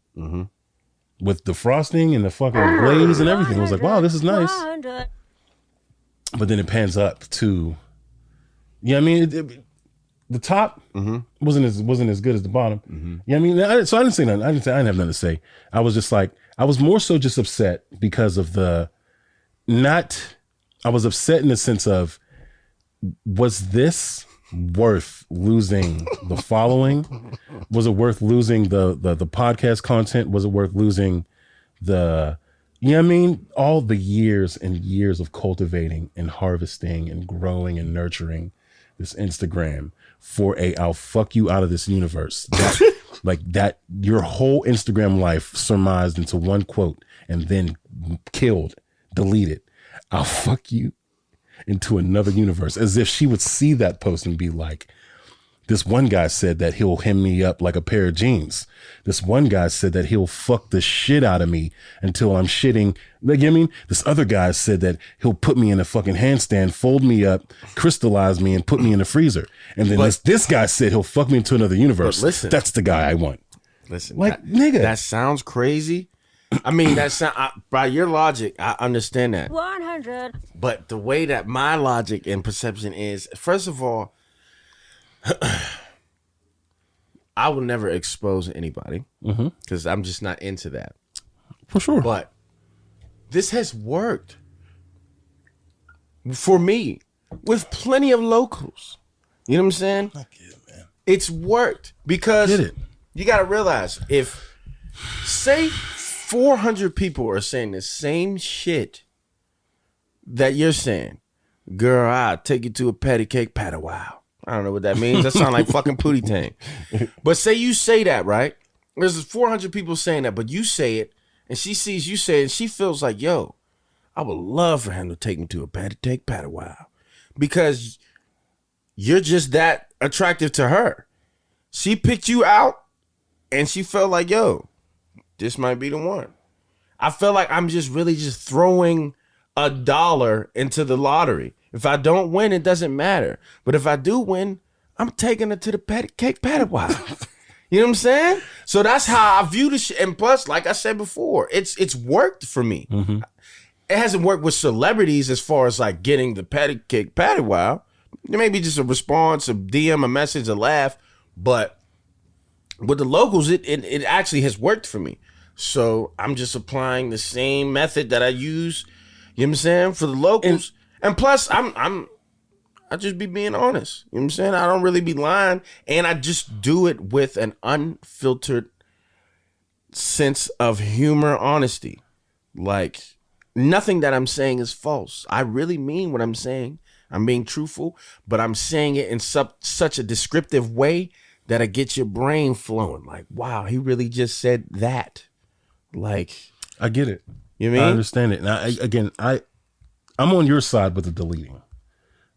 With the frosting and the fucking glaze and everything. I was like, wow, this is nice. 100. But then it pans up to, yeah, I mean, the top wasn't as good as the bottom. Yeah, I mean, so I didn't say nothing. I didn't have nothing to say. I was just like, I was more so just upset because of I was upset in the sense of, was this worth losing the following? Was it worth losing the podcast content? Was it worth losing I mean, all the years and years of cultivating and harvesting and growing and nurturing this Instagram for I'll fuck you out of this universe. That your whole Instagram life surmised into one quote and then killed, deleted. I'll fuck you into another universe, as if she would see that post and be like, this one guy said that he'll hem me up like a pair of jeans. This one guy said that he'll fuck the shit out of me until I'm shitting. Like, you know what I mean? This other guy said that he'll put me in a fucking handstand, fold me up, crystallize me, and put me in the freezer. And then this guy said he'll fuck me into another universe. Listen, that's the guy I want. Listen, nigga. That sounds crazy. I mean, by your logic, I understand that. 100. But the way that my logic and perception is, first of all, I will never expose anybody because I'm just not into that. For sure. But this has worked for me with plenty of locals. You know what I'm saying? I get it, man. It's worked because Get it. you got to realize, if, say, 400 people are saying the same shit that you're saying, girl, I'll take you to a patty cake patty wow. I don't know what that means. That sounds like fucking Pootie Tang. But say you say that, right? There's 400 people saying that, but you say it, and she sees you say it, and she feels like, yo, I would love for him to take me to a patty cake patty wow. Because you're just that attractive to her. She picked you out, and she felt like, yo, this might be the one. I feel like I'm just really just throwing $1 into the lottery. If I don't win, it doesn't matter. But if I do win, I'm taking it to the patty cake patty wow. You know what I'm saying? So that's how I view this shit. And plus, like I said before, it's worked for me. It hasn't worked with celebrities as far as like getting the patty cake patty wow. There may be just a response, a DM, a message, a laugh. But with the locals, it actually has worked for me. So I'm just applying the same method that I use, you know what I'm saying, for the locals. And plus, I just be being honest. You know what I'm saying? I don't really be lying. And I just do it with an unfiltered sense of humor, honesty. Like, nothing that I'm saying is false. I really mean what I'm saying. I'm being truthful, but I'm saying it in such a descriptive way that it gets your brain flowing. Like, wow, he really just said that. Like, I get it. You know what I I mean? understand it. Now, I'm on your side with the deleting.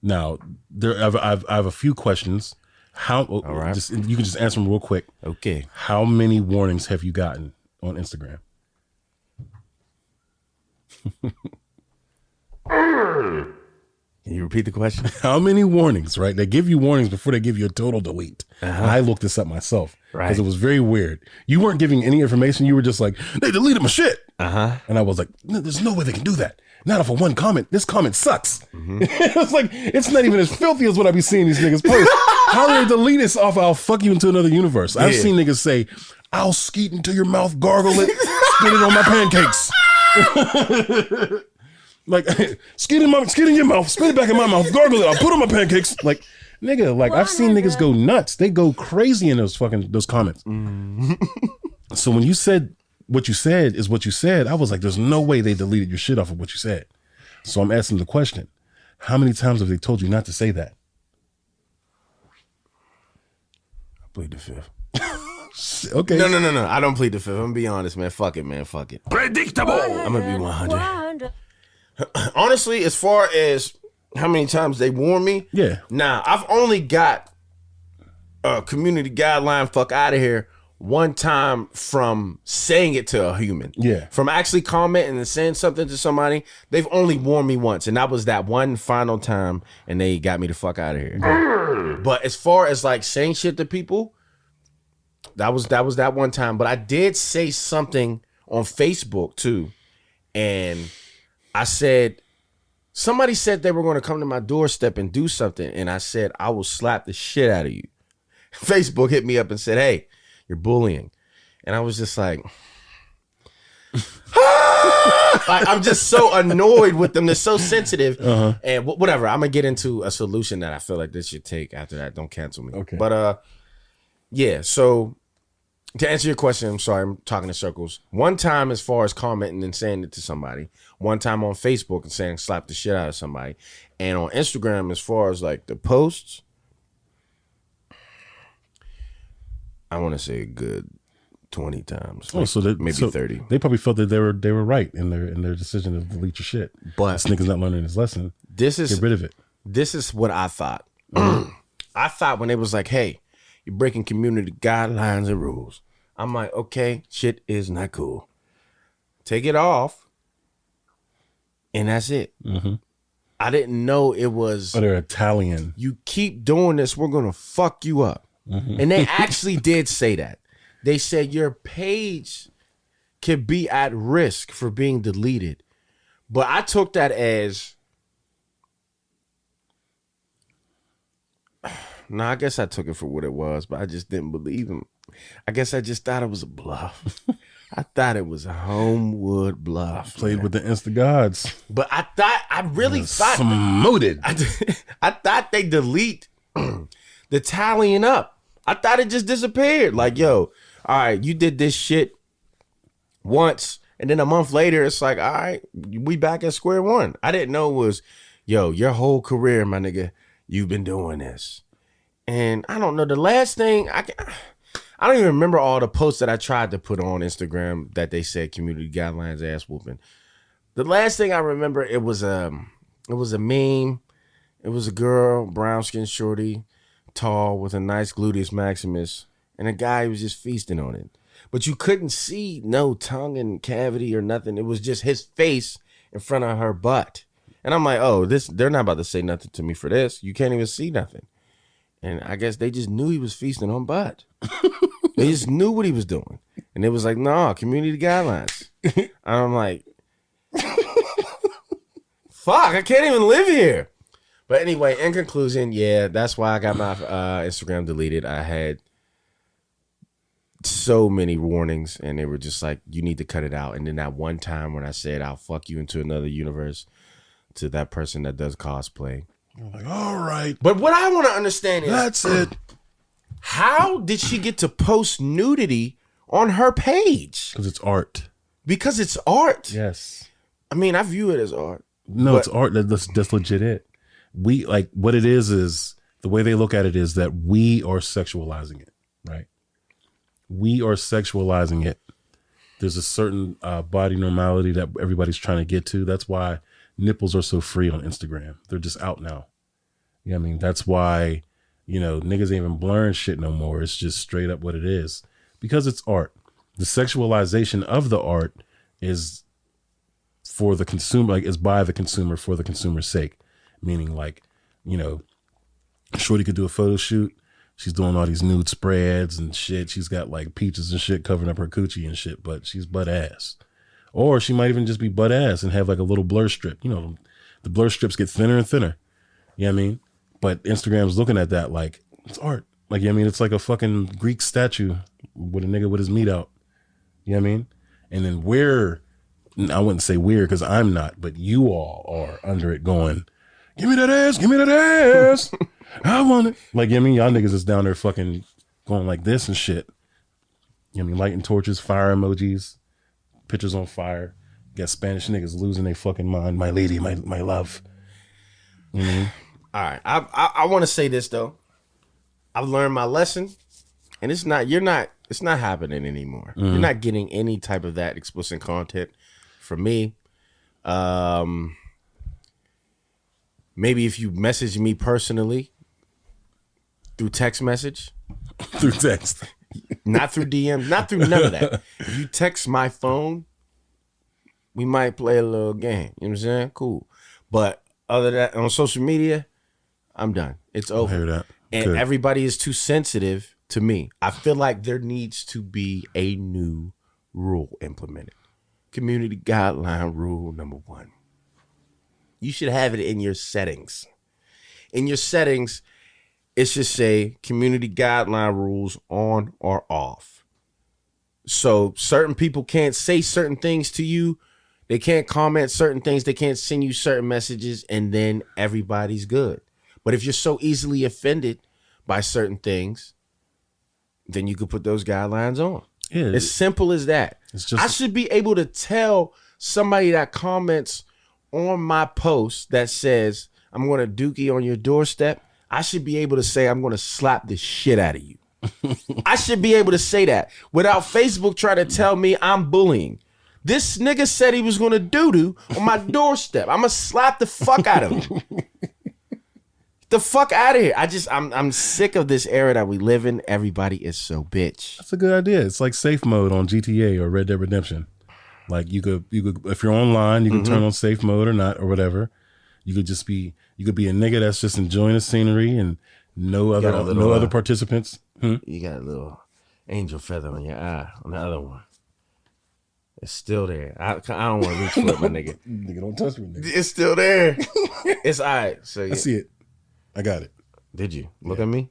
Now, I have a few questions. All right. You can just answer them real quick. Okay. How many warnings have you gotten on Instagram? Can you repeat the question? How many warnings, right? They give you warnings before they give you a total delete. I looked this up myself because it was very weird. You weren't giving any information. You were just like, they deleted my shit. And I was like, no, there's no way they can do that. Not off of one comment. This comment sucks. It's like, it's not even as filthy as what I be seeing these niggas post. How do they delete this off? I'll fuck you into another universe. I've seen niggas say, I'll skeet into your mouth, gargle it, spit it on my pancakes. Like, skeet in your mouth, spit it back in my mouth, gargle it, I'll put it on my pancakes. Like, nigga, like, I've seen niggas go nuts. They go crazy in those comments. So when you said what you said is what you said. I was like, there's no way they deleted your shit off of what you said. So I'm asking the question, how many times have they told you not to say that? I plead the fifth. Okay. No. I don't plead the fifth. I'm gonna be honest, man. Fuck it, man. Fuck it. Predictable. I'm gonna be 100. 100. Honestly, as far as how many times they warn me, Yeah. nah, I've only got a community guideline fuck out of here one time from saying it to a human. Yeah. From actually commenting and saying something to somebody, they've only warned me once, and that was that one final time, and they got me the fuck out of here. But as far as like saying shit to people, that was that one time. But I did say something on Facebook too, and I said, somebody said they were going to come to my doorstep and do something, and I said, I will slap the shit out of you. Facebook hit me up and said, hey, you're bullying. And I was just like, I'm just so annoyed with them. They're so sensitive. And whatever, I'm going to get into a solution that I feel like this should take after that. Don't cancel me. Okay. But yeah, so to answer your question, I'm sorry, I'm talking in circles. One time as far as commenting and saying it to somebody. One time on Facebook and saying slap the shit out of somebody. And on Instagram as far as like the posts, I want to say a good 20 times. Oh, so that, maybe so 30. They probably felt that they were right in their decision to delete your shit. But this nigga's not learning his lesson. This is Get rid of it. This is what I thought. I thought when they was like, hey, you're breaking community guidelines and rules. I'm like, okay, shit is not cool. Take it off. And that's it. I didn't know it was. Oh, they're Italian. You keep doing this, we're going to fuck you up. And they actually did say that. They said your page could be at risk for being deleted. But I took that as, no, I guess I took it for what it was, but I just didn't believe him. I guess I just thought it was a bluff. I thought it was a Homewood bluff. Played with the Insta gods. But I really thought. Smoted. I thought they delete the tallying up. I thought it just disappeared. Like, yo, all right, you did this shit once, and then a month later, it's like, all right, we back at square one. I didn't know it was, yo, your whole career, my nigga, you've been doing this. And I don't know, the last thing, I don't even remember all the posts that I tried to put on Instagram that they said community guidelines ass whooping. The last thing I remember, it was a meme. It was a girl, brown skin shorty, tall with a nice gluteus maximus, and a guy who was just feasting on it. But you couldn't see no tongue and cavity or nothing. It was just his face in front of her butt. And I'm like, oh, they're not about to say nothing to me for this. You can't even see nothing. And I guess they just knew he was feasting on butt. They just knew what he was doing. And it was like, nah, community guidelines. And I'm like, fuck, I can't even live here. But anyway, in conclusion, yeah, that's why I got my Instagram deleted. I had so many warnings, and they were just like, you need to cut it out. And then that one time when I said, I'll fuck you into another universe to that person that does cosplay. I'm like, all right. But what I want to understand is, That's it. how did she get to post nudity on her page? Because it's art. Because it's art. Yes. I mean, I view it as art. No, But- it's art. That's legit it. We, like, what it is the way they look at it is that we are sexualizing it, right? We are sexualizing it. There's a certain body normality that everybody's trying to get to. That's why nipples are so free on Instagram. They're just out now. You know what I mean? That's why, you know, niggas ain't even blurring shit no more. It's just straight up what it is. Because it's art. The sexualization of the art is for the consumer, like, is by the consumer for the consumer's sake. Meaning, like, you know, Shorty could do a photo shoot. She's doing all these nude spreads and shit. She's got like peaches and shit covering up her coochie and shit, but she's butt ass. Or she might even just be butt ass and have like a little blur strip. You know, the blur strips get thinner and thinner. You know what I mean? But Instagram's looking at that like, it's art. Like, you know what I mean? It's like a fucking Greek statue with a nigga with his meat out. You know what I mean? And then I wouldn't say we're because I'm not, but you all are under it going, give me that ass, give me that ass. I want it. Like, you know what I mean? Y'all niggas is down there fucking going like this and shit. You know what I mean? Lighting torches, fire emojis, pictures on fire. Got Spanish niggas losing their fucking mind. My lady, my love. All right. I want to say this though. I've learned my lesson, and it's not happening anymore. You're not getting any type of that explicit content from me. Maybe if you message me personally through text message. Through text. Not through DM, not through none of that. If you text my phone, we might play a little game. You know what I'm saying? Cool. But other than that, on social media, I'm done. It's over. I hear that. And Good. everybody is too sensitive to me. I feel like there needs to be a new rule implemented. Community guideline rule number 1. You should have it in your settings. In your settings, it should say community guideline rules on or off. So certain people can't say certain things to you. They can't comment certain things. They can't send you certain messages, and then everybody's good. But if you're so easily offended by certain things, then you could put those guidelines on. Yeah, As simple as that. It's just- I should be able to tell somebody that comments on my post that says, I'm going to dookie on your doorstep. I should be able to say, I'm going to slap the shit out of you. I should be able to say that without Facebook trying to tell me I'm bullying. This nigga said he was going to doo-doo on my doorstep. I'm going to slap the fuck out of him. The fuck out of here. I'm sick of this era that we live in. Everybody is so bitch. That's a good idea. It's like safe mode on GTA or Red Dead Redemption. Like you could if you're online, you can turn on safe mode or not or whatever. You could be a nigga that's just enjoying the scenery and no other participants. You got a little angel feather on your eye on the other one. It's still there. I don't want to reach for it, my nigga. Nigga, don't touch me, nigga. It's still there. It's all right. So I see it. I got it. Did you look at me?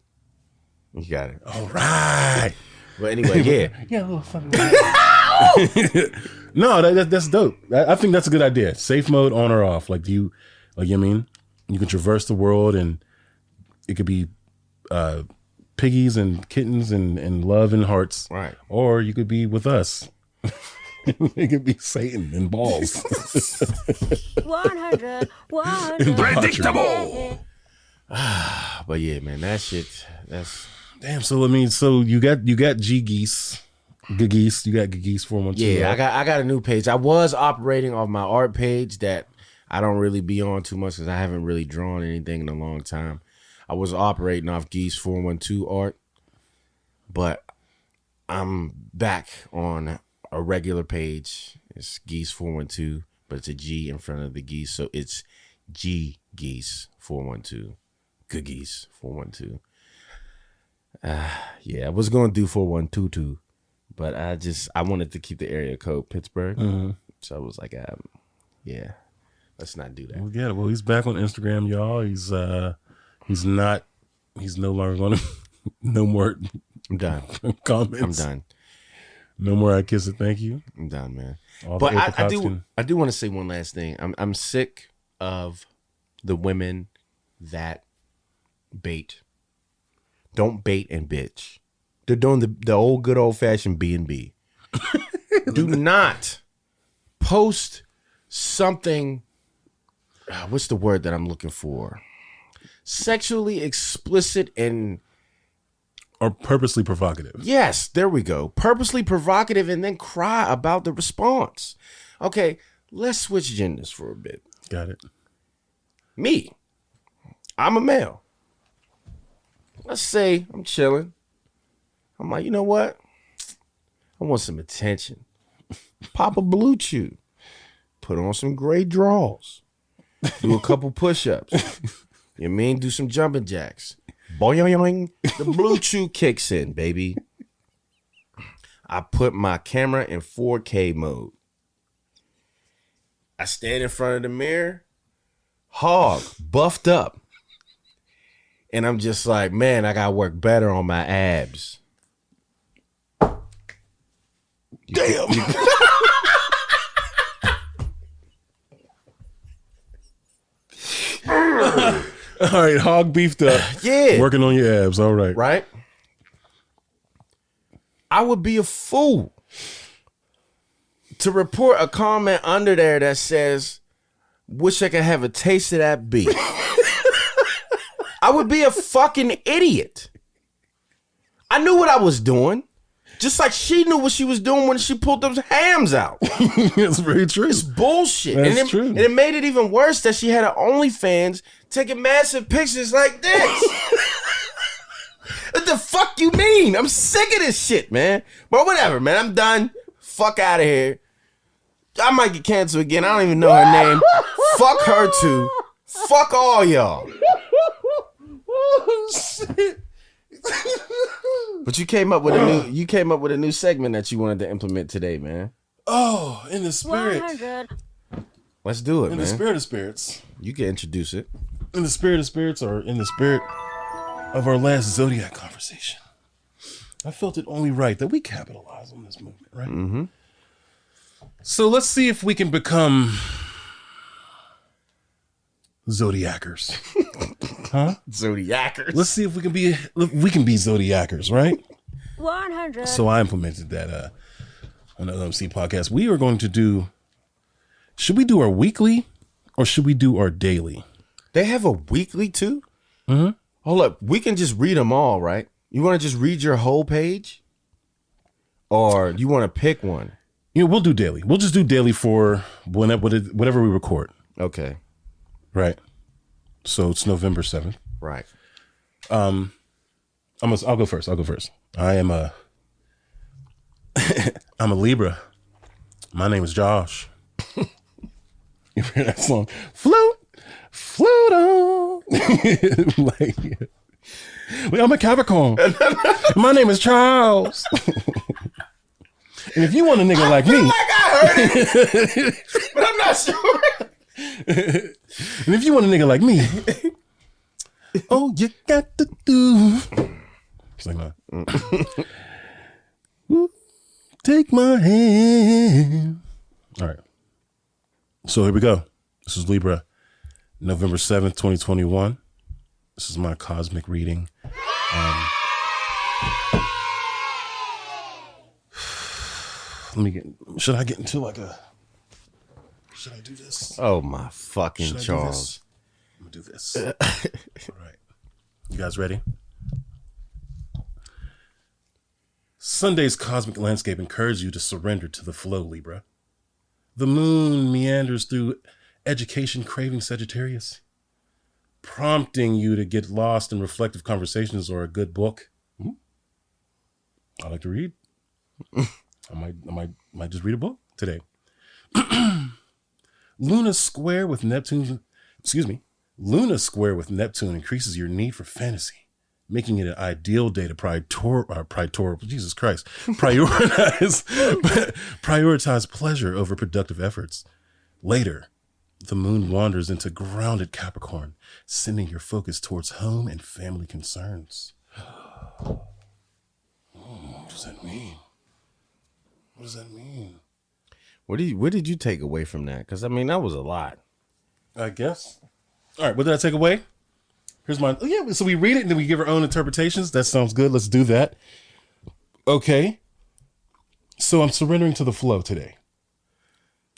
You got it. All right. But anyway, yeah. Yeah, little fucking. No, that's dope. I think that's a good idea. Safe mode on or off. Like you know what I mean? You can traverse the world and it could be piggies and kittens and love and hearts. Right. Or you could be with us. It could be Satan and balls. 100, 100. Predictable. But yeah, man, that's Damn. So I mean, so you got G Geese, Geese. You got Geese 412. yeah. I got a new page. I was operating off my art page that I don't really be on too much because I haven't really drawn anything in a long time. I was operating off Geese 412 art, but I'm back on a regular page. It's Geese 412, but it's a G in front of the Geese, so it's G Geese 412. Good Geese 412. Yeah, I was gonna do 4122, but I wanted to keep the area code Pittsburgh, so I was like, yeah, let's not do that. We get it. Well, he's back on Instagram, y'all. He's no longer going to no more I'm done. comments. I'm done. No more I kiss it. Thank you. I'm done, man. All But the I apricots do can- I do want to say one last thing. I'm sick of the women that bait. Don't bait and bitch. They're doing the old good old fashioned B&B. Do not post something. What's the word that I'm looking for? Sexually explicit and Or purposely provocative. yes, there we go. Purposely provocative and then cry about the response. Okay, let's switch genders for a bit. Got it. Me, I'm a male. Let's say I'm chilling. I'm like, you know what? I want some attention. Pop a blue chew. Put on some gray draws. Do a couple push-ups. You know what I mean? Do some jumping jacks. Boing. The blue chew kicks in, baby. I put my camera in 4K mode. I stand in front of the mirror, hog, buffed up. And I'm just like, man, I gotta work better on my abs. Damn. All right, hog beefed up. Yeah. Working on your abs. All right. Right? I would be a fool to report a comment under there that says, "Wish I could have a taste of that beef." I would be a fucking idiot. I knew what I was doing. Just like she knew what she was doing when she pulled those hams out. It's very true. It's bullshit. That's true. And it made it even worse that she had her OnlyFans taking massive pictures like this. What the fuck you mean? I'm sick of this shit, man. But whatever, man. I'm done. Fuck out of here. I might get canceled again. I don't even know her name. Fuck her too. Fuck all y'all. Oh, shit. But you came up with a new segment that you wanted to implement today, man. Oh, in the spirit. 100. Let's do it, In man. the spirit of spirits. You can introduce it. In the spirit of spirits, or in the spirit of our last Zodiac conversation, I felt it only right that we capitalize on this movement, right? Mm-hmm. So let's see if we can become Zodiacers. Zodiacers. Let's see if we can be Zodiacers, right? 100. So I implemented that on the OMC podcast. We are going to do. Should we do our weekly or should we do our daily? They have a weekly too? Mm-hmm. Hold up. We can just read them all, right? You want to just read your whole page? Or you want to pick one? You know, we'll do daily. We'll just do daily for whatever we record. Okay. Right. So it's November 7th. Right. I'll go first. I am I'm a Libra. My name is Josh. You hear that song? Float on. Like, I'm a Capricorn. My name is Charles. And if you want a nigga like me, Like I heard it, but I'm not sure. and if you want a nigga like me, all you got to do. It's like, no. Take my hand. All right. So here we go. This is Libra, November 7th, 2021. This is my cosmic reading. Should I get into should I do this? Oh my fucking Should I do Charles. this? I'm gonna do this. All right. You guys ready? Sunday's cosmic landscape encourages you to surrender to the flow, Libra. The moon meanders through education craving Sagittarius, prompting you to get lost in reflective conversations or a good book. I like to read. I might just read a book today. Luna square with Neptune increases your need for fantasy, making it an ideal day to prioritize pleasure over productive efforts. Later, the moon wanders into grounded Capricorn, sending your focus towards home and family concerns. What does that mean? What does that mean? What did you take away from that? Because I mean, that was a lot. I guess. All right, what did I take away? Here's mine. Oh, yeah, so we read it and then we give our own interpretations. That sounds good. Let's do that. Okay. So I'm surrendering to the flow today.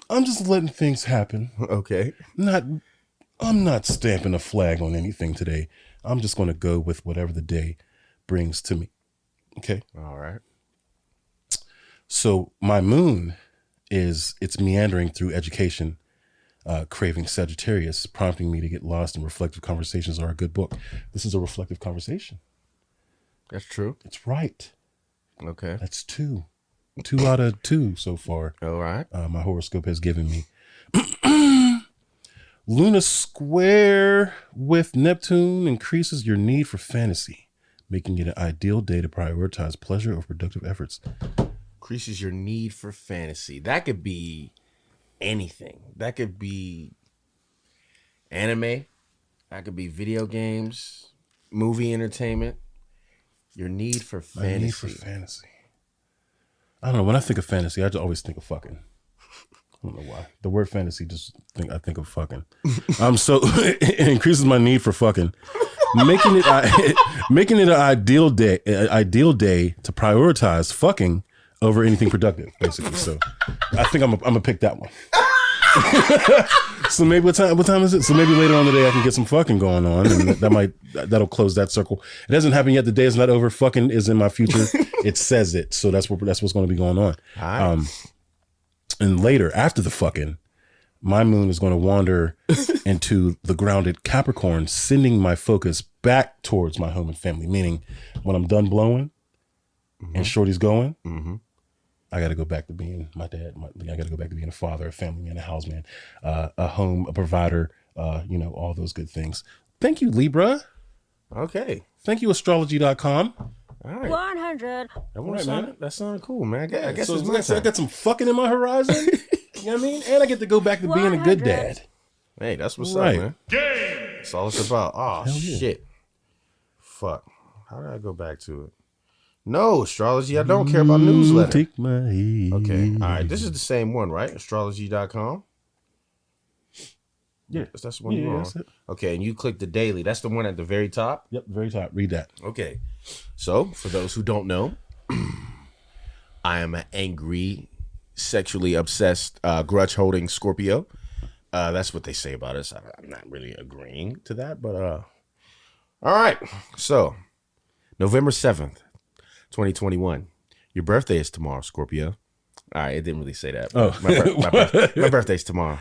I'm just letting things happen. Okay. I'm not stamping a flag on anything today. I'm just going to go with whatever the day brings to me. Okay. All right. So my moon it's meandering through education, craving Sagittarius, prompting me to get lost in reflective conversations or a good book. This is a reflective conversation. That's true. It's right. Okay. That's 2 out of 2 so far. All right. My horoscope has given me. Luna square with Neptune increases your need for fantasy, making it an ideal day to prioritize pleasure over productive efforts. Increases your need for fantasy. That could be anything. That could be anime. That could be video games, movie entertainment. Your need for fantasy. My need for fantasy. I don't know. When I think of fantasy, I just always think of fucking. I don't know why. The word fantasy I think of fucking. It increases my need for fucking, making it an ideal day to prioritize fucking over anything productive, basically. So I think I'm gonna pick that one. So maybe what time is it? So maybe later on today I can get some fucking going on, and that'll close that circle. It hasn't happened yet. The day is not over. Fucking is in my future. It says it. So that's what's going to be going on. All right. And later, after the fucking, my moon is going to wander into the grounded Capricorn, sending my focus back towards my home and family. Meaning, when I'm done blowing and Shorty's going, I got to go back to being my dad. I got to go back to being a father, a family man, a house man, a home, a provider, all those good things. Thank you, Libra. Okay. Thank you, astrology.com. All right. 100. That sounded cool, man. I guess So it's my I time. got some fucking in my horizon. You know what I mean? And I get to go back to being a good 100. dad. Hey, that's what's Right. up, man. That's all it's about. Oh, yeah. shit. Fuck. How did I go back to it? No, astrology. I don't care about newsletter. Take my hand. Okay. All right. This is the same one, right? Astrology.com. Yeah. That's the one you're on. That's it. Okay. And you click the daily. That's the one at the very top. Yep, very top. Read that. Okay. So, for those who don't know, I am an angry, sexually obsessed, grudge holding Scorpio. That's what they say about us. I'm not really agreeing to that, but all right. So, November 7th, 2021. Your birthday is tomorrow, Scorpio. All right, it didn't really say that. Oh. My birthday's tomorrow.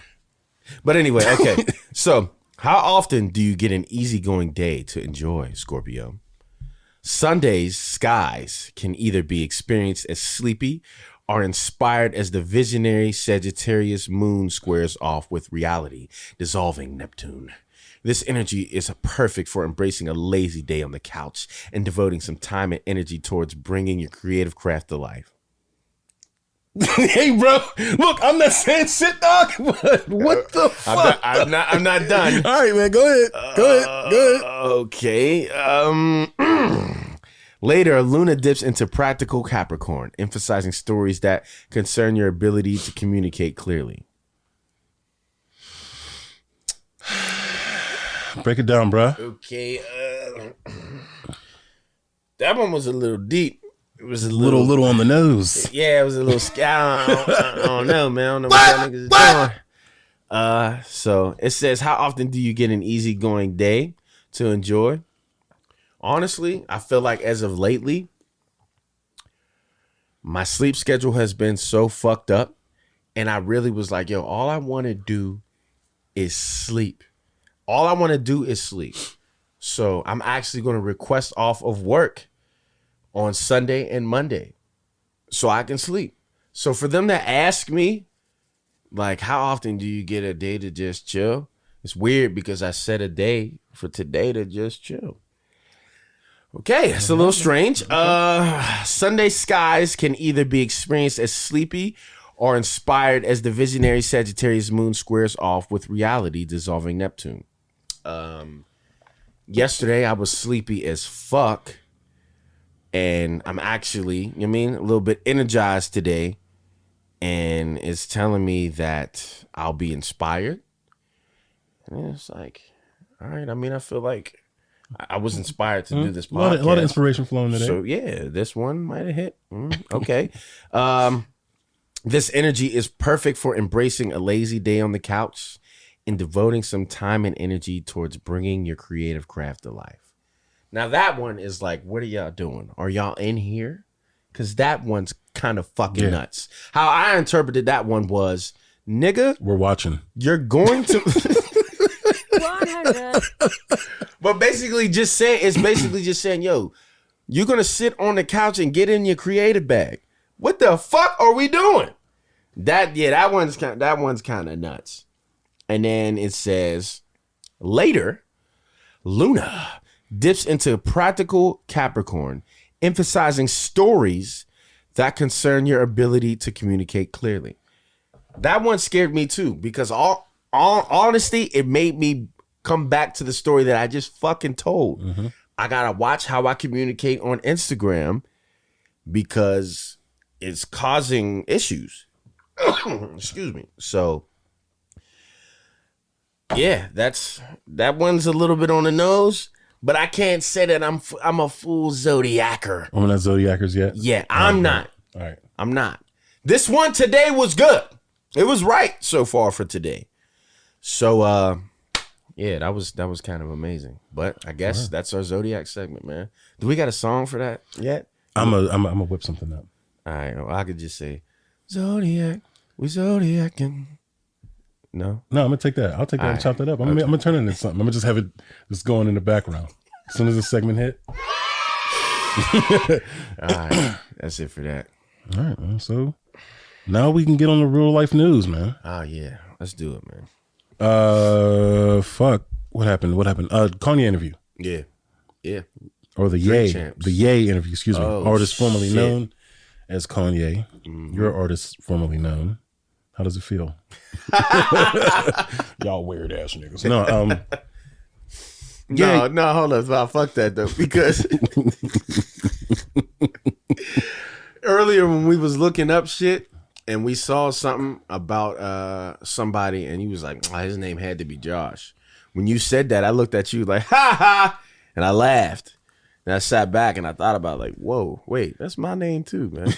But anyway, okay. So, how often do you get an easygoing day to enjoy, Scorpio? Sunday's skies can either be experienced as sleepy or inspired as the visionary Sagittarius moon squares off with reality, dissolving Neptune. This energy is perfect for embracing a lazy day on the couch and devoting some time and energy towards bringing your creative craft to life. Hey, bro. Look, I'm not saying shit, dog. What the fuck? I'm not done. All right, man. Go ahead. Go ahead. Okay. Later, Luna dips into practical Capricorn, emphasizing stories that concern your ability to communicate clearly. Break it down, bro. Okay. That one was a little deep. It was a Little on the nose. Yeah, it was a little. I don't know, man. I don't know what y'all niggas is doing. So it says, how often do you get an easygoing day to enjoy? Honestly, I feel like as of lately, my sleep schedule has been so fucked up, and I really was like, yo, all I want to do is sleep. All I want to do is sleep. So I'm actually going to request off of work on Sunday and Monday so I can sleep. So for them to ask me, like, how often do you get a day to just chill? It's weird because I set a day for today to just chill. Okay, it's a little strange. Sunday skies can either be experienced as sleepy or inspired as the visionary Sagittarius moon squares off with reality, dissolving Neptune. Yesterday, I was sleepy as fuck, and I'm actually, you know what I mean, a little bit energized today, and it's telling me that I'll be inspired. And it's like, all right, I mean, I feel like I was inspired to do this podcast. A lot of inspiration flowing today. So yeah, this one might have hit. Okay. This energy is perfect for embracing a lazy day on the couch and devoting some time and energy towards bringing your creative craft to life. Now that one is like, what are y'all doing? Are y'all in here? Because that one's kind of fucking nuts. How I interpreted that one was, nigga, We're watching. you're going to... 100. But basically just saying, yo, you're gonna sit on the couch and get in your creative bag. What the fuck are we doing? That one's kind of nuts. And then it says, later, Luna dips into practical Capricorn, emphasizing stories that concern your ability to communicate clearly. That one scared me too, because all honesty, it made me come back to the story that I just fucking told. Mm-hmm. I gotta watch how I communicate on Instagram because it's causing issues. Excuse me. So yeah, that one's a little bit on the nose, but I can't say that I'm a full zodiacer. I'm not zodiacers yet. Yeah, I'm not. All right. I'm not. This one today was good. It was right so far for today. So yeah, that was kind of amazing. But I guess that's our Zodiac segment, man. Do we got a song for that yet? I'm a whip something up. All right, well, I could just say Zodiac, we Zodiacing. No? No, I'm gonna take that. I'll take that and chop that up. I'm gonna turn it into something. I'm gonna just have it just going in the background. As soon as the segment hit. All right, that's it for that. All right, man. So now we can get on the real life news, man. Oh yeah, let's do it, man. Fuck. What happened? Kanye interview. Yeah. Or the Drink Ye. Champs. The Ye interview, excuse me. Oh, Artist formerly shit. known as Kanye. You're an artist formerly known. How does it feel? Y'all weird ass niggas. No, No, hold on. Nah, fuck that though. Because earlier when we was looking up shit and we saw something about somebody and you was like, oh, his name had to be Josh. When you said that, I looked at you like, ha ha, and I laughed. And I sat back and I thought about like, whoa, wait, that's my name too, man.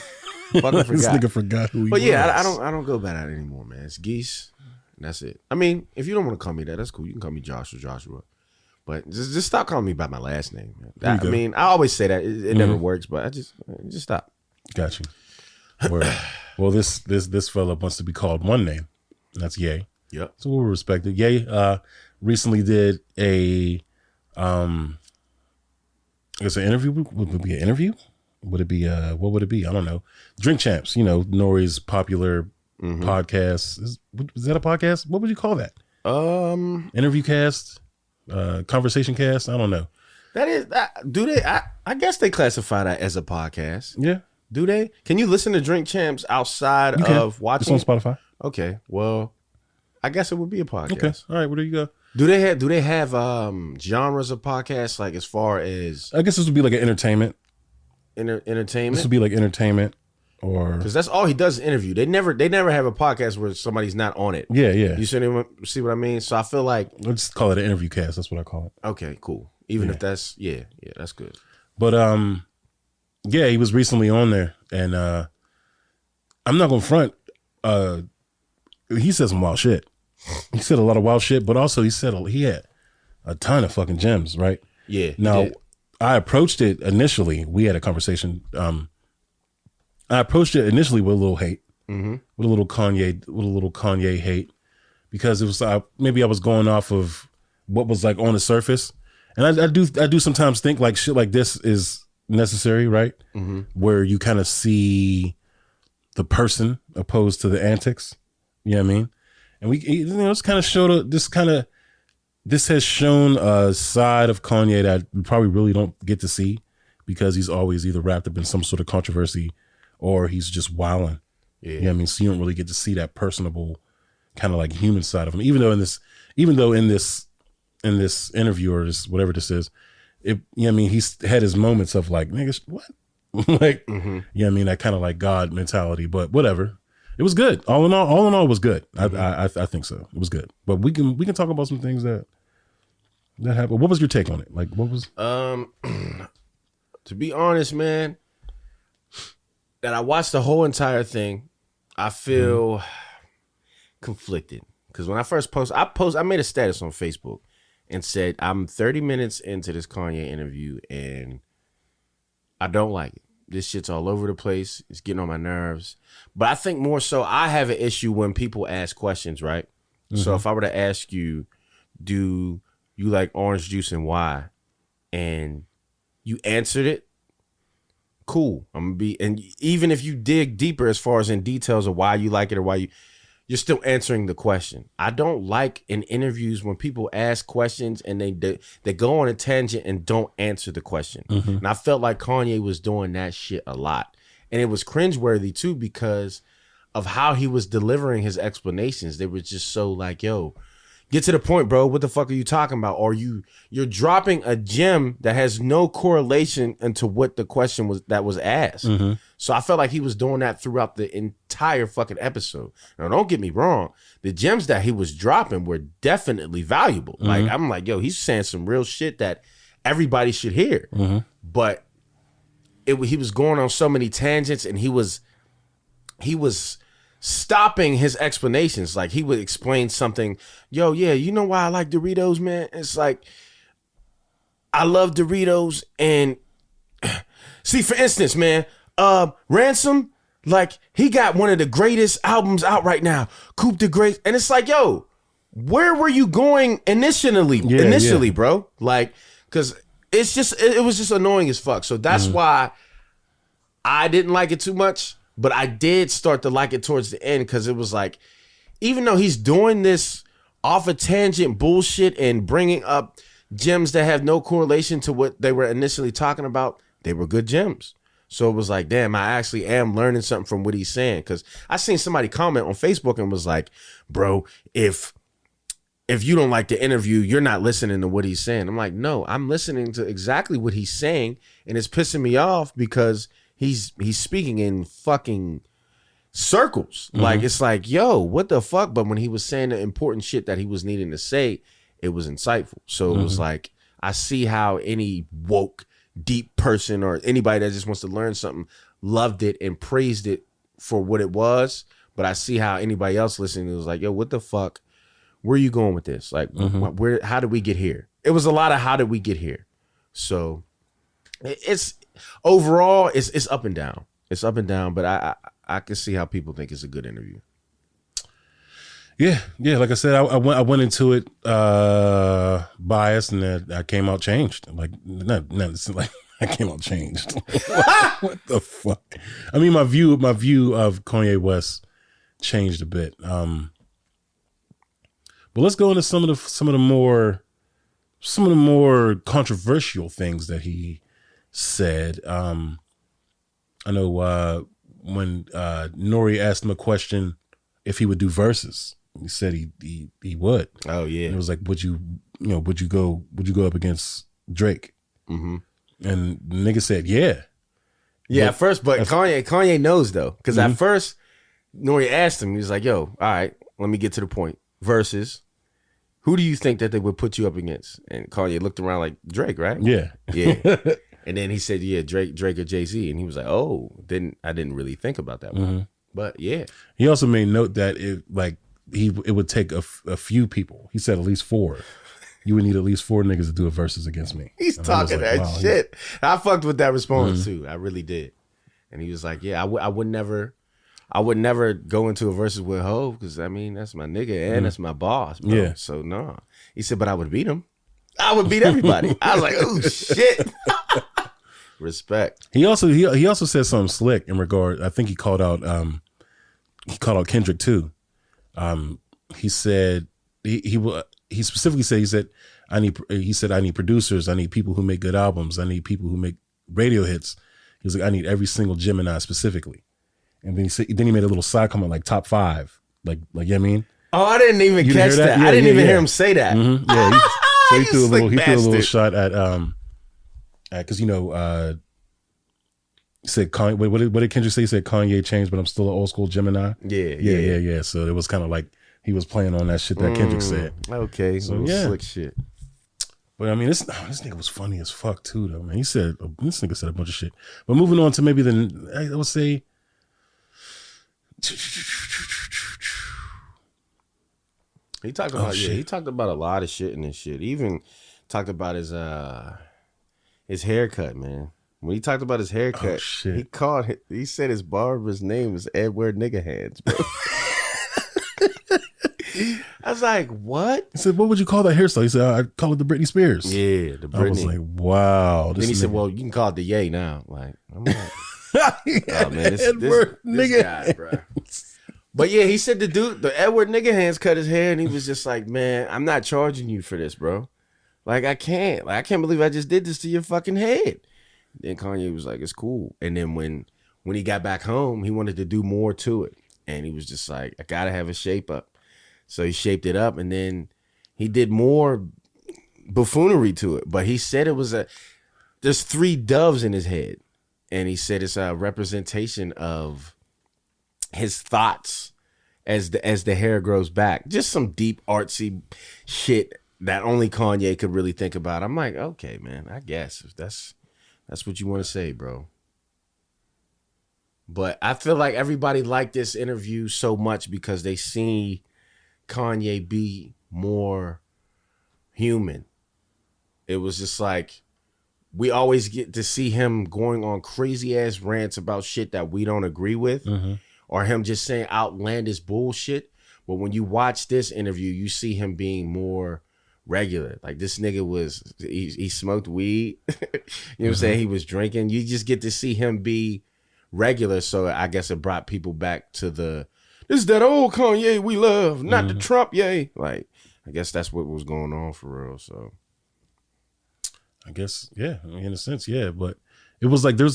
Fucking this forgot. nigga forgot who he But was. yeah, I don't go by that anymore, man. It's Geese. And that's it. I mean, if you don't want to call me that, that's cool. You can call me Josh or Joshua. But just stop calling me by my last name, man. I mean, I always say that. It never works, but I just stop. Got you. Word. Well, this fella wants to be called one name. And that's Ye. Yep. So we'll respect it. Ye recently did a I guess an interview. Would it be an interview? Would it be what would it be? I don't know. Drink Champs, Nori's popular podcast. Is that a podcast? What would you call that? Interview cast, conversation cast. I don't know. That is do they I guess they classify that as a podcast. Yeah. Do they? Can you listen to Drink Champs outside of watching? It's on Spotify. Okay. Well, I guess it would be a podcast. Okay. All right. Well, there you go. Do they have genres of podcasts like as far as I guess this would be like an entertainment. entertainment? This would be like entertainment, or Because that's all he does is interview. They never have a podcast where somebody's not on it. yeah. You see what I mean? So I feel like Let's call it an interview cast. That's what I call it. okay, cool. Even if that's that's good. But yeah, he was recently on there, and I'm not gonna front. He said some wild shit. He said a lot of wild shit, but also he had a ton of fucking gems, right? Yeah. Now, I approached it initially. We had a conversation. I approached it initially with a little hate, with a little Kanye hate, because it was maybe I was going off of what was like on the surface, and I do sometimes think like shit like this is necessary, right? Where you kind of see the person opposed to the antics. You know what I mean? And it's kind of showed this has shown a side of Kanye that we probably really don't get to see because he's always either wrapped up in some sort of controversy or he's just wilding. Yeah. You know what I mean? So you don't really get to see that personable kind of like human side of him. Even though in this interview or this, whatever this is, you know what I mean? He's had his moments of like, nigga, what? Like, you know what I mean? That kind of like God mentality, but whatever. It was good. All in all, it was good. I think so. It was good. But we can talk about some things that happened. What was your take on it? Like, what was? To be honest, man, that I watched the whole entire thing, I feel conflicted because when I first I made a status on Facebook and said I'm 30 minutes into this Kanye interview and I don't like it. This shit's all over the place. It's getting on my nerves. But I think more so I have an issue when people ask questions, right? So if I were to ask you, do you like orange juice and why? And you answered it, cool. And even if you dig deeper as far as in details of why you like it or you're still answering the question. I don't like in interviews when people ask questions and they go on a tangent and don't answer the question. And I felt like Kanye was doing that shit a lot. And it was cringeworthy too because of how he was delivering his explanations. They were just so like, yo, get to the point, bro. What the fuck are you talking about? Or you're dropping a gem that has no correlation into what the question was that was asked. So I felt like he was doing that throughout the entire fucking episode. Now, don't get me wrong. The gems that he was dropping were definitely valuable. Like, I'm like, yo, he's saying some real shit that everybody should hear. But he was going on so many tangents, and he was stopping his explanations. Like he would explain something, yo, yeah, you know why I like Doritos, man? It's like I love Doritos, and see, for instance, man, Ransom, like he got one of the greatest albums out right now, Coupe de Grace, and it's like, yo, where were you going initially, bro? Like, because it was just annoying as fuck. So that's why I didn't like it too much, but I did start to like it towards the end, because it was like, even though he's doing this off a tangent bullshit and bringing up gems that have no correlation to what they were initially talking about, they were good gems. So it was like, damn, I actually am learning something from what he's saying. Because I seen somebody comment on Facebook and was like, bro, if you don't like the interview, you're not listening to what he's saying. I'm like, no, I'm listening to exactly what he's saying, and it's pissing me off because he's speaking in fucking circles. Like, it's like, yo, what the fuck? But when he was saying the important shit that he was needing to say, it was insightful. So it was like, I see how any woke, deep person or anybody that just wants to learn something loved it and praised it for what it was. But I see how anybody else listening was like, yo, what the fuck? Where are you going with this? Like, how did we get here? It was a lot of how did we get here? So it's overall, it's up and down. It's up and down, but I can see how people think it's a good interview. Yeah. Like I said, I went into it biased, and I came out changed. Like, not it's like I came out changed. What the fuck? I mean, my view of Kanye West changed a bit. But let's go into some of the more controversial things that he said. I know when Nori asked him a question if he would do verses, he said he would. Oh yeah. And it was like, would you go up against Drake? Mm-hmm. And the nigga said, yeah. Yeah, at first, but Kanye knows though, because at first Nori asked him, he was like, yo, all right, let me get to the point. Versus, who do you think that they would put you up against? And Kanye looked around like, Drake, right? Yeah. Yeah. And then he said, yeah, Drake or Jay-Z. And he was like, oh, I didn't really think about that one. But yeah. He also made note that it would take a few people. He said at least 4. You would need at least 4 niggas to do a verses against me. He's talking that shit. I fucked with that response too. I really did. And he was like, yeah, I would never go into a versus with Hov, because I mean, that's my nigga and that's my boss, bro. Yeah. So no. He said, but I would beat him. I would beat everybody. I was like, oh shit. Respect. He also said something slick in regard. I think he called out Kendrick too. He said he specifically said I need producers, I need people who make good albums, I need people who make radio hits. He was like, I need every single Gemini specifically. And then he made a little side comment like top 5. Like you know what I mean? Oh, I didn't even catch that. Yeah, I didn't even hear him say that. Mm-hmm. Yeah. So he threw a little shot at because he said Kanye. What did Kendrick say? He said Kanye changed, but I'm still an old school Gemini. Yeah. So it was kind of like he was playing on that shit that Kendrick said. Okay, so slick shit. But I mean, this nigga was funny as fuck too, though, man. This nigga said a bunch of shit. But moving on to maybe I would say. He talked about he talked about a lot of shit in this shit. He even talked about his haircut, man. When he talked about his haircut, he said his barber's name is Edward Nigga Hands, bro. I was like, what? He said, what would you call that hairstyle? He said, I call it the Britney Spears. Yeah, the Britney. I was like, wow. Then he said, well, you can call it the Ye now. Like, I'm like, oh man, this guy, bro. But yeah, he said the Edward Nigga Hands cut his hair, and he was just like, man, I'm not charging you for this, bro. Like, I can't believe I just did this to your fucking head. Then Kanye was like, it's cool. And then when he got back home, he wanted to do more to it. And he was just like, I gotta have a shape up. So he shaped it up, and then he did more buffoonery to it. But he said there's 3 doves in his head. And he said it's a representation of his thoughts as the hair grows back. Just some deep artsy shit that only Kanye could really think about. I'm like, okay, man, I guess if that's what you want to say, bro. But I feel like everybody liked this interview so much because they see Kanye be more human. It was just like we always get to see him going on crazy ass rants about shit that we don't agree with, or him just saying outlandish bullshit. But when you watch this interview, you see him being more regular. Like this nigga was, he smoked weed. You know what I'm saying? He was drinking. You just get to see him be regular. So I guess it brought people back to this is that old Kanye we love, not the Trump yay. Like, I guess that's what was going on for real. So I guess, yeah, in a sense, yeah. But it was like there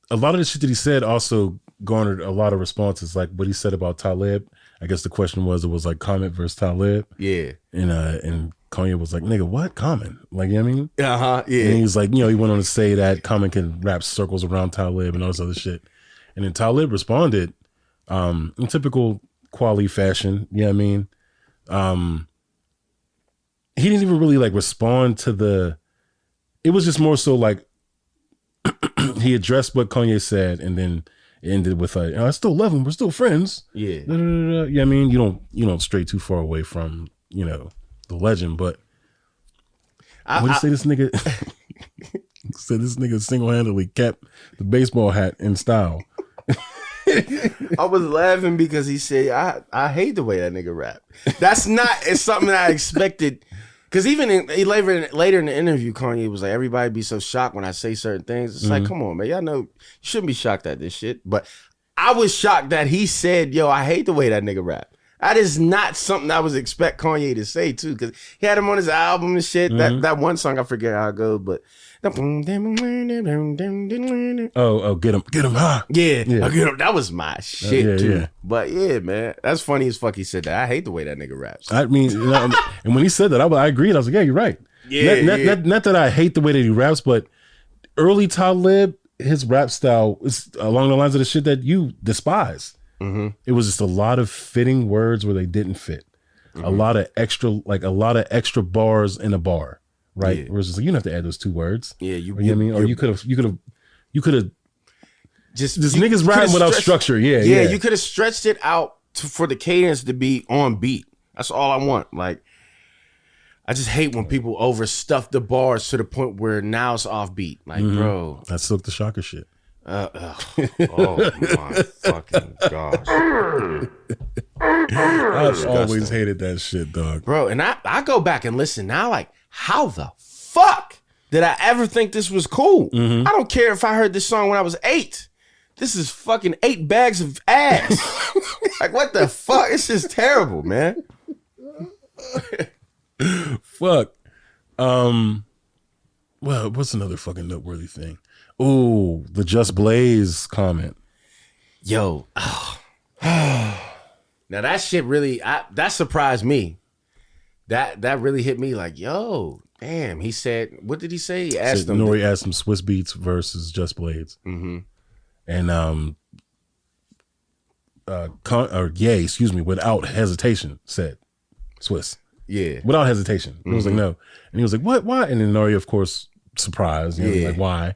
a lot of the shit that he said also garnered a lot of responses. Like what he said about Talib. I guess the question was, it was like Common versus Talib. yeah. And Kanye was like, nigga, what? Common? Like, you know what I mean? Yeah. And he's like, you know, he went on to say that Common can wrap circles around Talib and all this other shit. And then Talib responded in typical Quali fashion. You know what I mean? He didn't even really like respond to it was just more so like he addressed what Kanye said and then it ended with like, I still love him. We're still friends. Yeah. Yeah, you know what I mean? You don't stray too far away from, you know, the legend, but what did he say? This nigga said this nigga single-handedly kept the baseball hat in style. I was laughing because he said, I hate the way that nigga rap. It's something that I expected. Because even later in the interview, Kanye was like, everybody be so shocked when I say certain things. It's like, come on, man. Y'all know you shouldn't be shocked at this shit. But I was shocked that he said, yo, I hate the way that nigga rap. That is not something I was expect Kanye to say, too. Because he had him on his album and shit. That one song, I forget how it goes, but... Oh, get him high. Yeah, I get him. That was my shit, too. Yeah. But yeah, man, that's funny as fuck he said that. I hate the way that nigga raps. I mean, you know, and when he said that, I agreed. I was like, yeah, you're right. Yeah, Not that I hate the way that he raps, but early Talib, his rap style is along the lines of the shit that you despise. It was just a lot of fitting words where they didn't fit. A lot of extra bars in a bar. Right, Yeah. whereas it's like, you don't have to add those two words. Yeah, you know what I mean, or you could have just this niggas rapping without structure. Yeah, you could have stretched it out for the cadence to be on beat. That's all I want. Like, I just hate when people overstuff the bars to the point where now it's off beat. Like, bro, That's Silk the Shocker shit. oh my fucking gosh, I've always hated that shit, dog. bro. And I go back and listen now. Like, how the fuck did I ever think this was cool? I don't care if I heard this song when I was 8. This is fucking 8 bags of ass. Like, what the fuck? It's just terrible, man. Fuck. Well, what's another fucking noteworthy thing? Oh, the Just Blaze comment. Yo. Now that shit really, that surprised me. That really hit me like, yo, damn. He said, what did he say? He asked him. Nori asked him Swiss Beats versus Just Blades. And without hesitation said Swiss. Yeah. Without hesitation. He was like, no. And he was like, what? Why? And then Nori, of course, surprised. You know, like, why?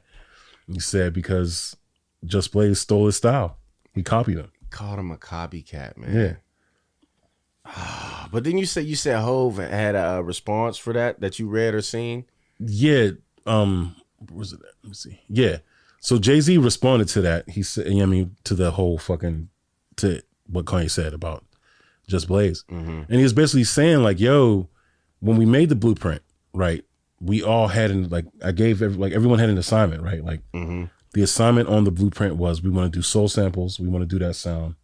And he said, because Just Blaze stole his style. He copied him. Called him a copycat, man. Yeah. But then you said Hove had a response for that you read or seen? Yeah. Where was it at? Let me see. Yeah. So Jay-Z responded to that. He said, to the whole to what Kanye said about Just Blaze. And he was basically saying like, yo, when we made the blueprint, right, we all had everyone had an assignment, right? Like the assignment on the blueprint was we want to do soul samples. We want to do that sound,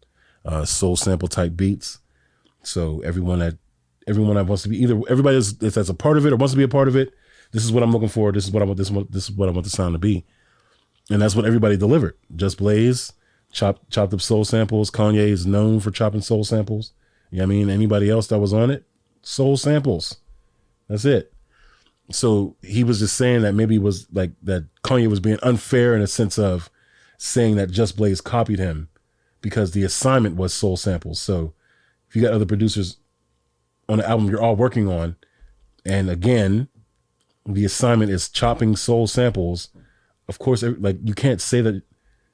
soul sample type beats. So everyone that wants to be everybody that's a part of it or wants to be a part of it, this is what I'm looking for. This is what I want. This is what I want the sound to be, and that's what everybody delivered. Just Blaze chopped up soul samples. Kanye is known for chopping soul samples. You know what I mean? Anybody else that was on it, soul samples. That's it. So he was just saying that maybe it was like that Kanye was being unfair in a sense of saying that Just Blaze copied him because the assignment was soul samples. So if you got other producers on the album you're all working on, and again, the assignment is chopping soul samples, of course, like you can't say that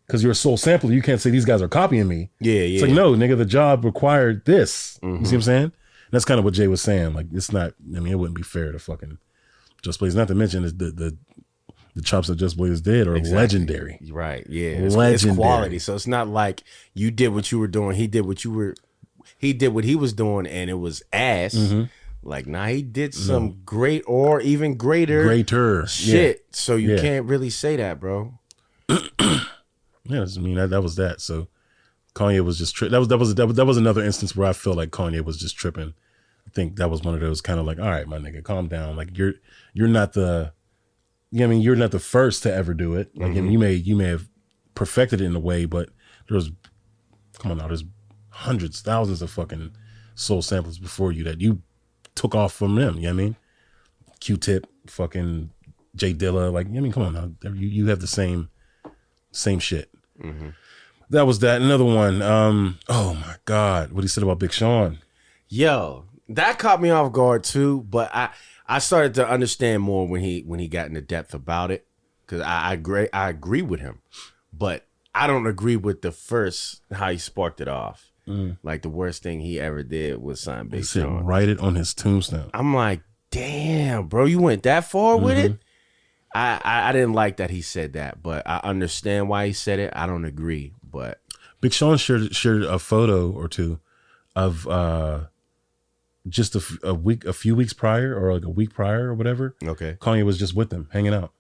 because you're a sole sampler, you can't say these guys are copying me. Yeah, It's like, no, nigga, the job required this. You see what I'm saying? And that's kind of what Jay was saying. Like, it's not, I mean, it wouldn't be fair to fucking Just Blaze. Not to mention is the chops that Just Blaze did are legendary. Right. Yeah. Legendary. It's quality. So it's not like you did what you were doing. He did what he was doing, and it was ass. Like, nah, he did some great or even greater shit. Yeah. So you can't really say that, bro. Yeah, I mean that was that. So Kanye was just that was another instance where I felt like Kanye was just tripping. I think that was one of those kind of like, all right, my nigga, calm down. Like you're not the, you know what I mean, you're not the first to ever do it. Like I mean, you may have perfected it in a way, but there's hundreds, thousands of fucking soul samples before you that you took off from them. You know what I mean? Q-Tip, fucking Jay Dilla, like, I mean, come on now, you have the same shit. That was that. Another one. Oh my God, what he said about Big Sean. Yo, that caught me off guard too. But I started to understand more when he got into depth about it, because I agree with him, but I don't agree with the first how he sparked it off. Like the worst thing he ever did was sign Big Sean. Write it on his tombstone. I'm like, damn, bro, you went that far with it? I didn't like that he said that, but I understand why he said it. I don't agree, but Big Sean shared a photo or two of just a few weeks prior, or like a week prior or whatever. Okay. Kanye was just with them hanging out.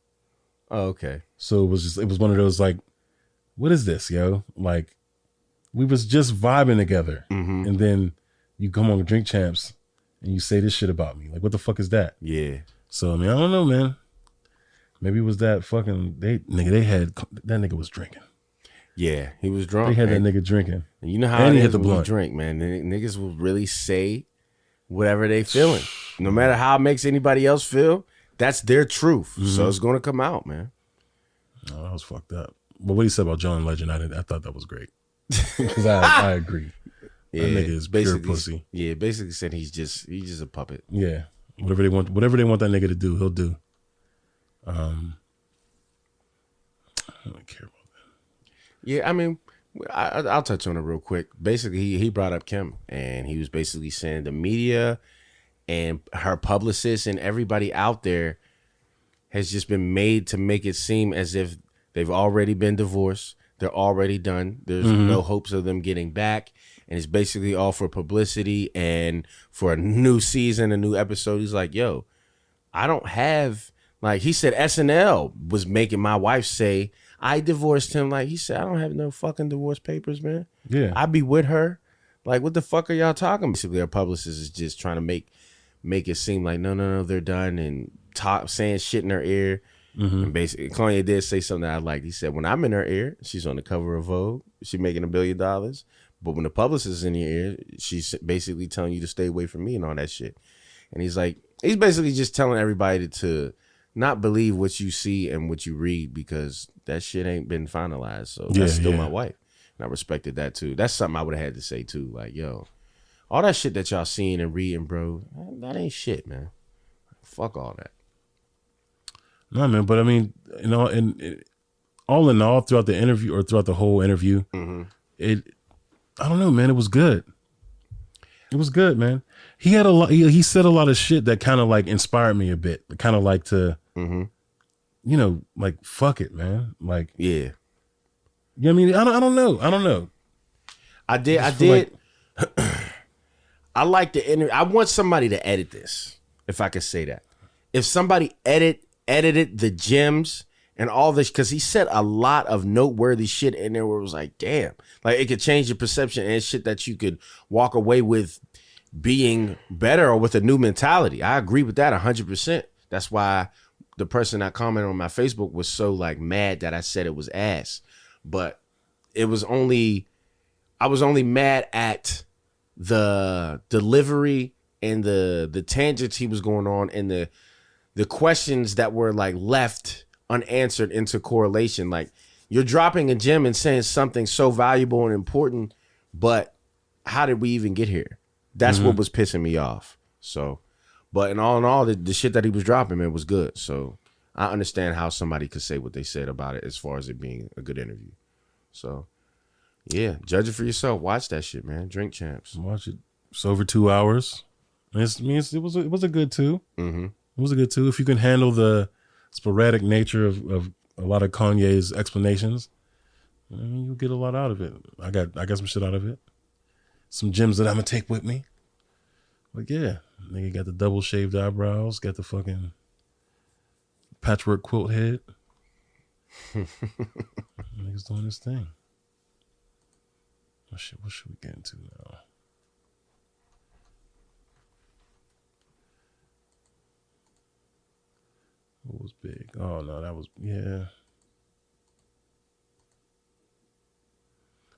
Oh, okay. So it was one of those like, what is this, yo? Like, we was just vibing together, and then you come on Drink Champs and you say this shit about me. Like, what the fuck is that? Yeah. So I mean, I don't know, man. Maybe it was that fucking that nigga was drinking. Yeah, he was drunk. They had man. that nigga drinking. And you know how And it he hit is the when you blunt. drink, man. Niggas will really say whatever they feeling. No matter how it makes anybody else feel, that's their truth. So it's gonna come out, man. Oh, that was fucked up. But what he said about John Legend, I thought that was great. Because I agree. Yeah, That nigga is pure pussy. Yeah, basically said he's just a puppet. Yeah. Whatever they want that nigga to do, he'll do. I don't care about that. Yeah, I mean, I'll touch on it real quick. Basically, he brought up Kim, and he was basically saying the media and her publicist and everybody out there has just been made to make it seem as if they've already been divorced. They're already done. There's no hopes of them getting back. And it's basically all for publicity and for a new season, a new episode. He's like, yo, I don't have, like, he said SNL was making my wife say, I divorced him. Like, he said, I don't have no fucking divorce papers, man. Yeah. I be with her. Like, what the fuck are y'all talking about? Basically, our publicist is just trying to make it seem like, no, they're done, and saying shit in her ear. And basically, Kanye did say something that I liked. He said, when I'm in her ear, she's on the cover of Vogue. She's making $1 billion. But when the publicist is in your ear, she's basically telling you to stay away from me and all that shit. And he's basically just telling everybody to not believe what you see and what you read, because that shit ain't been finalized. So that's still my wife. And I respected that too. That's something I would have had to say too. Like, yo, all that shit that y'all seeing and reading, bro, that ain't shit, man. Fuck all that. No, man, but I mean, you know, and all in all, throughout the interview or throughout the whole interview, I don't know, man, it was good. It was good, man. He had a lot. He said a lot of shit that kind of like inspired me a bit. Kind of like to, you know, like fuck it, man. Like, Yeah. you know what I mean? I don't know. I did. I like the interview. I want somebody to edit this, if I could say that. If somebody edited the gems and all this, because he said a lot of noteworthy shit in there where it was like, damn, like it could change your perception and shit that you could walk away with being better or with a new mentality. I agree with that 100%. That's why the person that commented on my Facebook was so like mad that I said it was ass. But I was only mad at the delivery and the tangents he was going on, and the questions that were like left unanswered into correlation. Like, you're dropping a gem and saying something so valuable and important, but how did we even get here? That's what was pissing me off. So, but in all, the shit that he was dropping, man, was good. So I understand how somebody could say what they said about it as far as it being a good interview. So, yeah, judge it for yourself. Watch that shit, man. Drink Champs. Watch it. It's over 2 hours. It was a good 2. Mm-hmm. It was a good 2. If you can handle the sporadic nature of a lot of Kanye's explanations, I mean, you'll get a lot out of it. I got some shit out of it. Some gems that I'm gonna take with me. But yeah, nigga got the double shaved eyebrows, got the fucking patchwork quilt head. Nigga's doing his thing. What should we get into now? What was big? Oh no, that was yeah.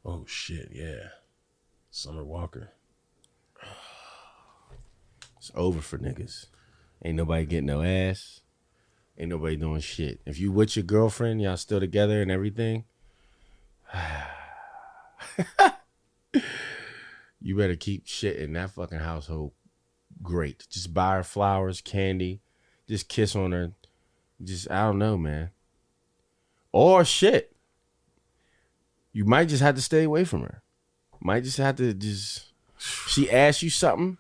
Oh shit, yeah. Summer Walker. It's over for niggas. Ain't nobody getting no ass. Ain't nobody doing shit. If you with your girlfriend, y'all still together and everything, you better keep shit in that fucking household great. Just buy her flowers, candy, just kiss on her. Just, I don't know, man. Or shit. You might just have to stay away from her. Might just have to she asks you something,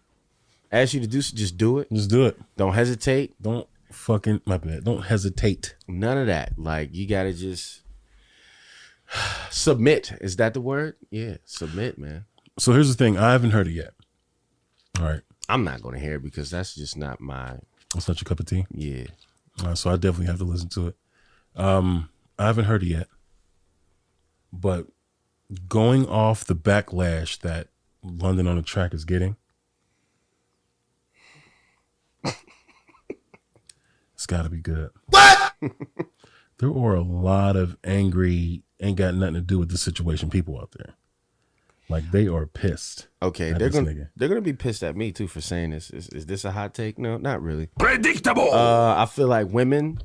asks you to do, just do it. Just do it. Don't hesitate. Don't fucking, my bad. Don't hesitate. None of that. Like, you gotta just submit. Is that the word? Yeah, submit, man. So here's the thing. I haven't heard it yet. All right. I'm not gonna hear it because that's just not my. That's not your cup of tea? Yeah. All right, so I definitely have to listen to it. I haven't heard it yet. But going off the backlash that London on the Track is getting, it's got to be good. What? There are a lot of angry, ain't got nothing to do with the situation people out there. Like, they are pissed. Okay, they're gonna be pissed at me too for saying this. Is this a hot take? No, not really. Predictable. I feel like women,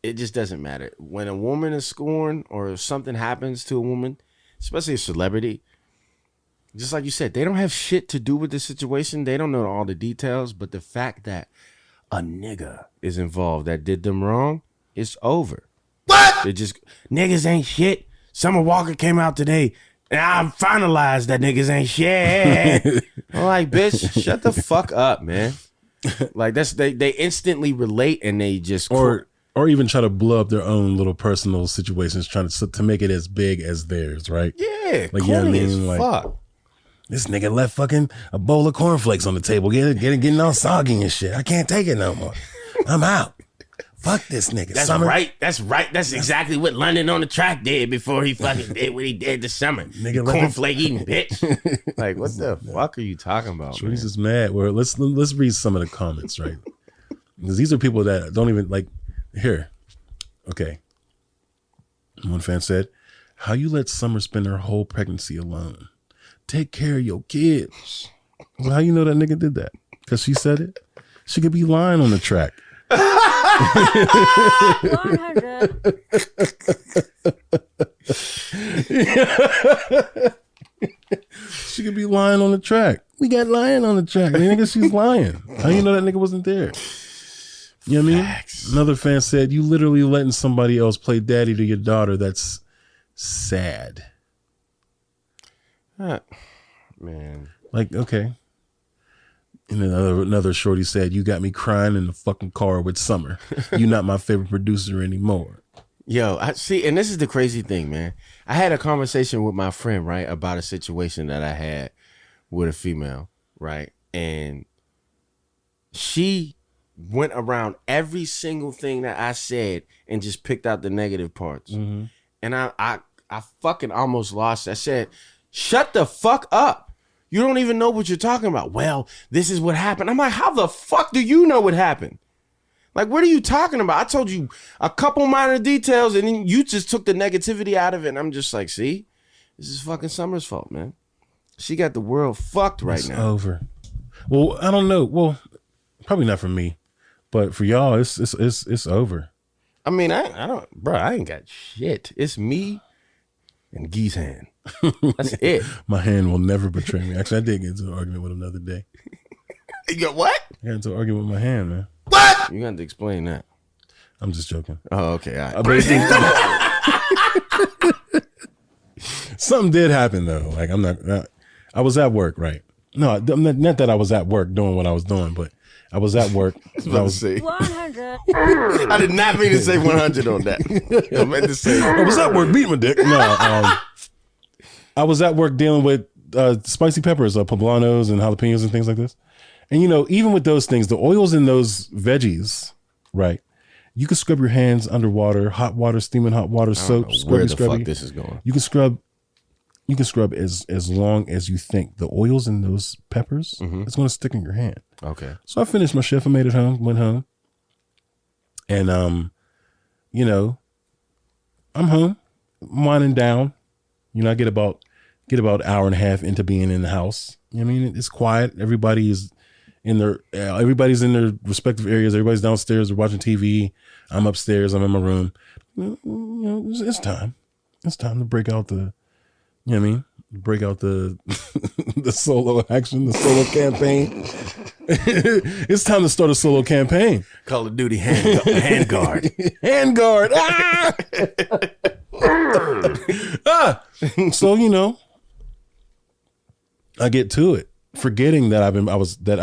it just doesn't matter. When a woman is scorned or if something happens to a woman, especially a celebrity, just like you said, they don't have shit to do with the situation. They don't know all the details, but the fact that a nigga is involved that did them wrong, it's over. What? They just, niggas ain't shit. Summer Walker came out today. And I finalized that niggas ain't shit. I'm like, bitch, shut the fuck up, man. Like, that's they instantly relate and they just or even try to blow up their own little personal situations, trying to make it as big as theirs, right? Yeah, like, corny, you know what I mean? as Like, fuck. This nigga left fucking a bowl of cornflakes on the table, getting all soggy and shit. I can't take it no more. I'm out. Fuck this nigga. That's Summer. right. That's right. That's exactly what London on the Track did before he fucking did what he did this summer. Nigga, cornflake eating bitch. Like, what the fuck are you talking about? Shorty's just mad. Well, let's read some of the comments, right? Because these are people that don't even like. Here, okay. One fan said, "How you let Summer spend her whole pregnancy alone? Take care of your kids." Well, how you know that nigga did that? Because she said it. She could be lying on the track. 100. She could be lying on the track. We got lying on the track. Nigga, she's lying. How you know that nigga wasn't there? You know what I mean? Another fan said, "You literally letting somebody else play daddy to your daughter. That's sad." Man. Like, okay. And then another shorty said, "You got me crying in the fucking car with Summer. You not my favorite producer anymore." Yo, I see, and this is the crazy thing, man. I had a conversation with my friend, right, about a situation that I had with a female, right? And she went around every single thing that I said and just picked out the negative parts. Mm-hmm. And I fucking almost lost it. I said, "Shut the fuck up. You don't even know what you're talking about." "Well, this is what happened." I'm like, how the fuck do you know what happened? Like, what are you talking about? I told you a couple minor details and then you just took the negativity out of it. And I'm just like, see, this is fucking Summer's fault, man. She got the world fucked right now. Over. Well, I don't know. Well, probably not for me, but for y'all, it's over. I mean, I don't, bro, I ain't got shit. It's me and Gee's hand. That's it. My hand will never betray me. Actually, I did get into an argument with him the other day. You got what? I got into an argument with my hand, man. What? You got to explain that. I'm just joking. Oh, okay. All right. Something did happen though. Like I was at work, right? No, not that I was at work doing what I was doing, but I was at work. I was say 100. I did not mean to say 100 on that. I meant to say I was at work beating my dick. No, I was at work dealing with spicy peppers, poblanos and jalapenos and things like this. And even with those things, the oils in those veggies, right? You can scrub your hands underwater, hot water, steaming hot water, soap, where scrubby, the fuck this is going. You can scrub. You can scrub as long as you think the oils in those peppers it's going to stick in your hand. Okay. So I finished my shift. I made it home. Went home, and I'm home, I'm winding down. I get about an hour and a half into being in the house. I mean, it's quiet. Everybody's in their respective areas. Everybody's downstairs. They're watching TV. I'm upstairs. I'm in my room. It's time. It's time to break out the. You know what I mean? Break out the the solo action, the solo campaign. It's time to start a solo campaign. Call of Duty hand guard. Hand guard. Ah! So I get to it, forgetting that I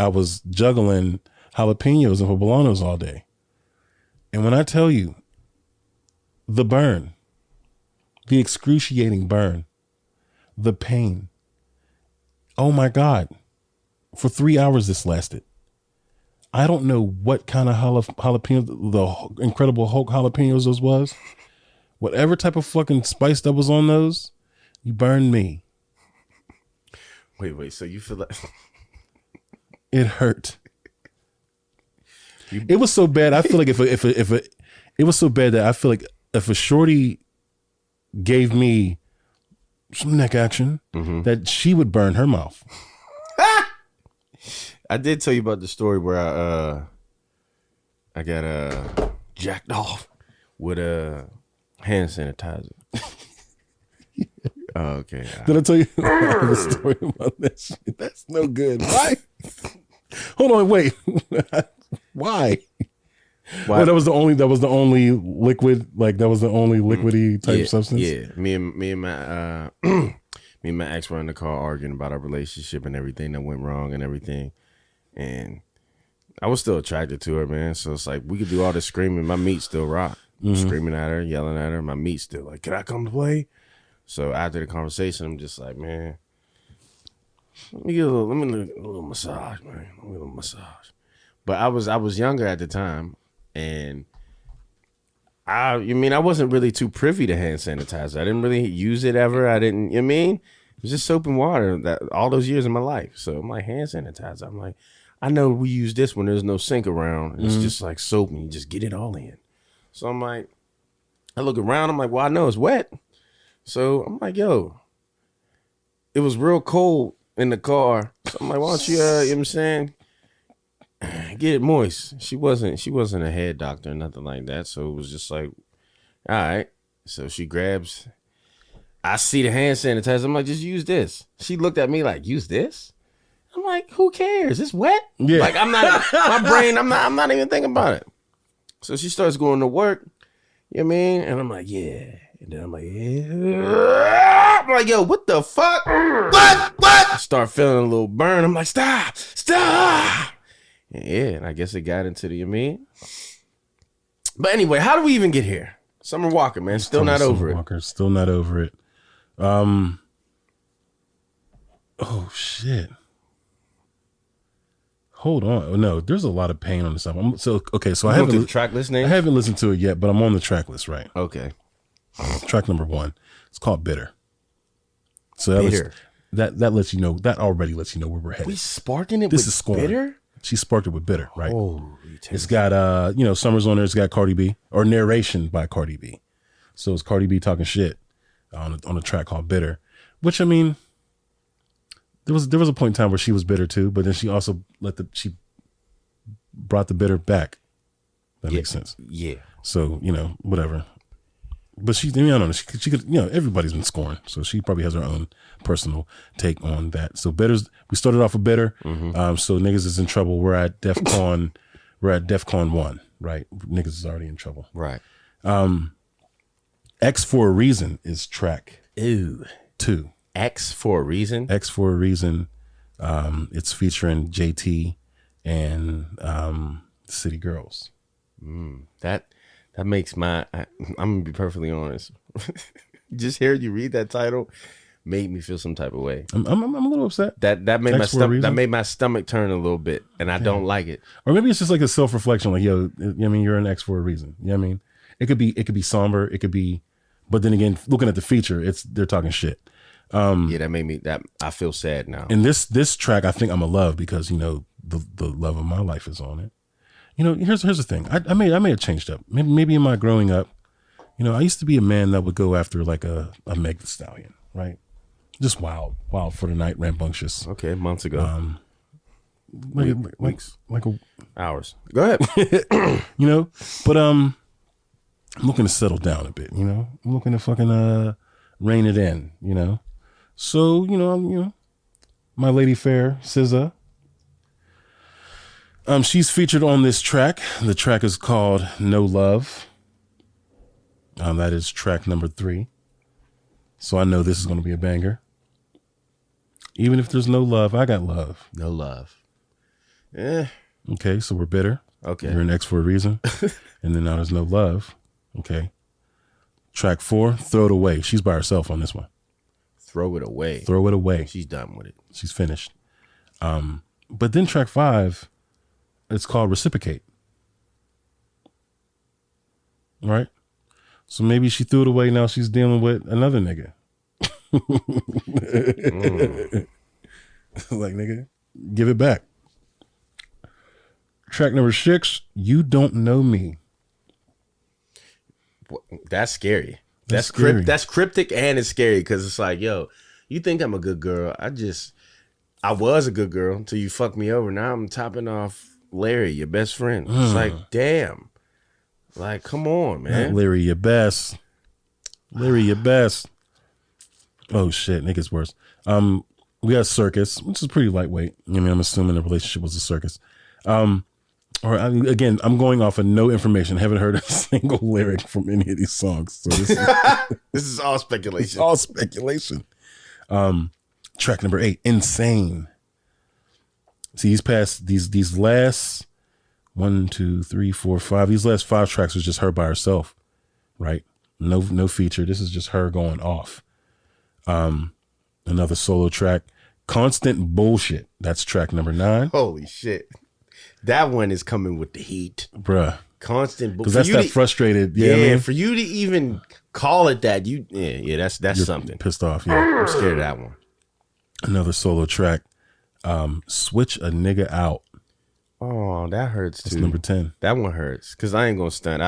was juggling jalapenos and poblanos all day. And when I tell you the burn, the excruciating burn, the pain. Oh my God. For 3 hours this lasted. I don't know what kind of jalapeno, the Incredible Hulk jalapenos those was. Whatever type of fucking spice that was on those, you burned me. Wait, so you feel like it hurt. It was so bad. I feel like if it was so bad that I feel like if a shorty gave me some neck action, that she would burn her mouth. I did tell you about the story where I got jacked off with a hand sanitizer. Oh, okay. Did I tell you I have a story about that shit? That's no good. Why? Hold on, wait. Why? Well, that was the only liquid, like that was the only liquidy type substance. Yeah, me and my me and my ex were in the car arguing about our relationship and everything that went wrong and everything, and I was still attracted to her, man. So it's like we could do all this screaming, my meat still rock, screaming at her, yelling at her, my meat still like, can I come to play? So after the conversation, I'm just like, man, let me get a little massage, man. Let me get a little massage. But I was younger at the time. And I wasn't really too privy to hand sanitizer. I didn't really use it ever. I didn't, it was just soap and water that all those years of my life. So I'm like, hand sanitizer. I'm like, I know we use this when there's no sink around. It's just like soap and you just get it all in. So I'm like, I look around. I'm like, well, I know it's wet. So I'm like, yo, it was real cold in the car. So I'm like, why don't you, you know what I'm saying? Get it moist. She wasn't a head doctor or nothing like that. So it was just like, all right. So she grabs, I see the hand sanitizer. I'm like, just use this. She looked at me like, use this? I'm like, who cares? It's wet. Yeah. Like I'm not, my brain, I'm not even thinking about it. So she starts going to work. You know what I mean? And I'm like, yeah. And then I'm like, yeah. I'm like, yo, what the fuck? What? I start feeling a little burn. I'm like, stop. Yeah, and I guess it got into the, But anyway, how do we even get here? Summer Walker, man, still not over it. Still not over it. Oh shit. Hold on. No, there's a lot of pain on this album. So I haven't the track list name. I haven't listened to it yet, but I'm on the track list, right? Okay. Track number 1. It's called Bitter. So Bitter. That lets you know. That already lets you know where we're headed. We sparking it This with is scoring. Bitter? She sparked it with Bitter, right? Oh, it's got Summer's on there. It's got Cardi B, or narration by Cardi B. So it's Cardi B talking shit on a track called Bitter, which there was a point in time where she was bitter too, but then she also she brought the bitter back. That makes sense. Yeah. So whatever. But I don't know. She could, everybody's been scoring, so she probably has her own personal take on that. So Bitter's, we started off with Bitter. So niggas is in trouble. We're at DEFCON 1, right? Niggas is already in trouble. Right. X for a Reason is track. Ooh. 2. X for a reason. X for a reason. It's featuring JT and City Girls. That makes I'm gonna be perfectly honest. Just hearing you read that title made me feel some type of way. I'm a little upset. That made X my for a reason? that made my stomach turn a little bit, and I don't like it. Or maybe it's just like a self-reflection, like, yo, I mean, you're an X for a reason. You know what I mean? It could be somber, it could be, but then again, looking at the feature, they're talking shit. Yeah, that made me I feel sad now. And this track, I think I'm gonna love because, you know, the love of my life is on it. You know, here's the thing. I may have changed up. Maybe in my growing up, you know, I used to be a man that would go after like a Meg Thee Stallion, right? Just wild for the night, rambunctious. Okay, months ago. Weeks. Like a, Hours. Go ahead. you know, but I'm looking to settle down a bit, you know. I'm looking to fucking rein it in, you know. So, you know, my lady fair, SZA. She's featured on this track. The track is called No Love. That is track number 3. So I know this is going to be a banger. Even if there's no love, I got love. No love. Yeah. Okay, so we're bitter. Okay. You're an X for a reason. And then now there's no love. Okay. Track 4, Throw It Away. She's by herself on this one. Throw it away. Throw It Away. She's done with it. She's finished. But then track 5, it's called Reciprocate. Right? So maybe she threw it away. Now she's dealing with another nigga. Like, nigga, give it back. Track number 6, You Don't Know Me. That's scary. That's scary. That's cryptic and it's scary because it's like, yo, you think I'm a good girl. I was a good girl until you fucked me over. Now I'm topping off Larry, your best friend. It's like, damn. Like, come on, man. Not Larry, your best. Larry, your best. Oh, shit. It gets worse. We got Circus, which is pretty lightweight. I mean, I'm assuming the relationship was a circus. Again, I'm going off of no information. Haven't heard a single lyric from any of these songs. So this is, This is all speculation. it's all speculation. Track number 8, Insane. See, he's passed these last 1, 2, 3, 4, 5. These last 5 tracks was just her by herself, right? No feature. This is just her going off. Another solo track, Constant Bullshit. That's track number 9. Holy shit. That one is coming with the heat. Bruh. Constant. Because that's that frustrated. Yeah, Yeah, man. for you to even call it that, that's You're something. pissed off. Yeah. I'm scared of that one. Another solo track, Switch a Nigga Out. Oh, that hurts too. That's number 10. That one hurts because I ain't gonna stunt.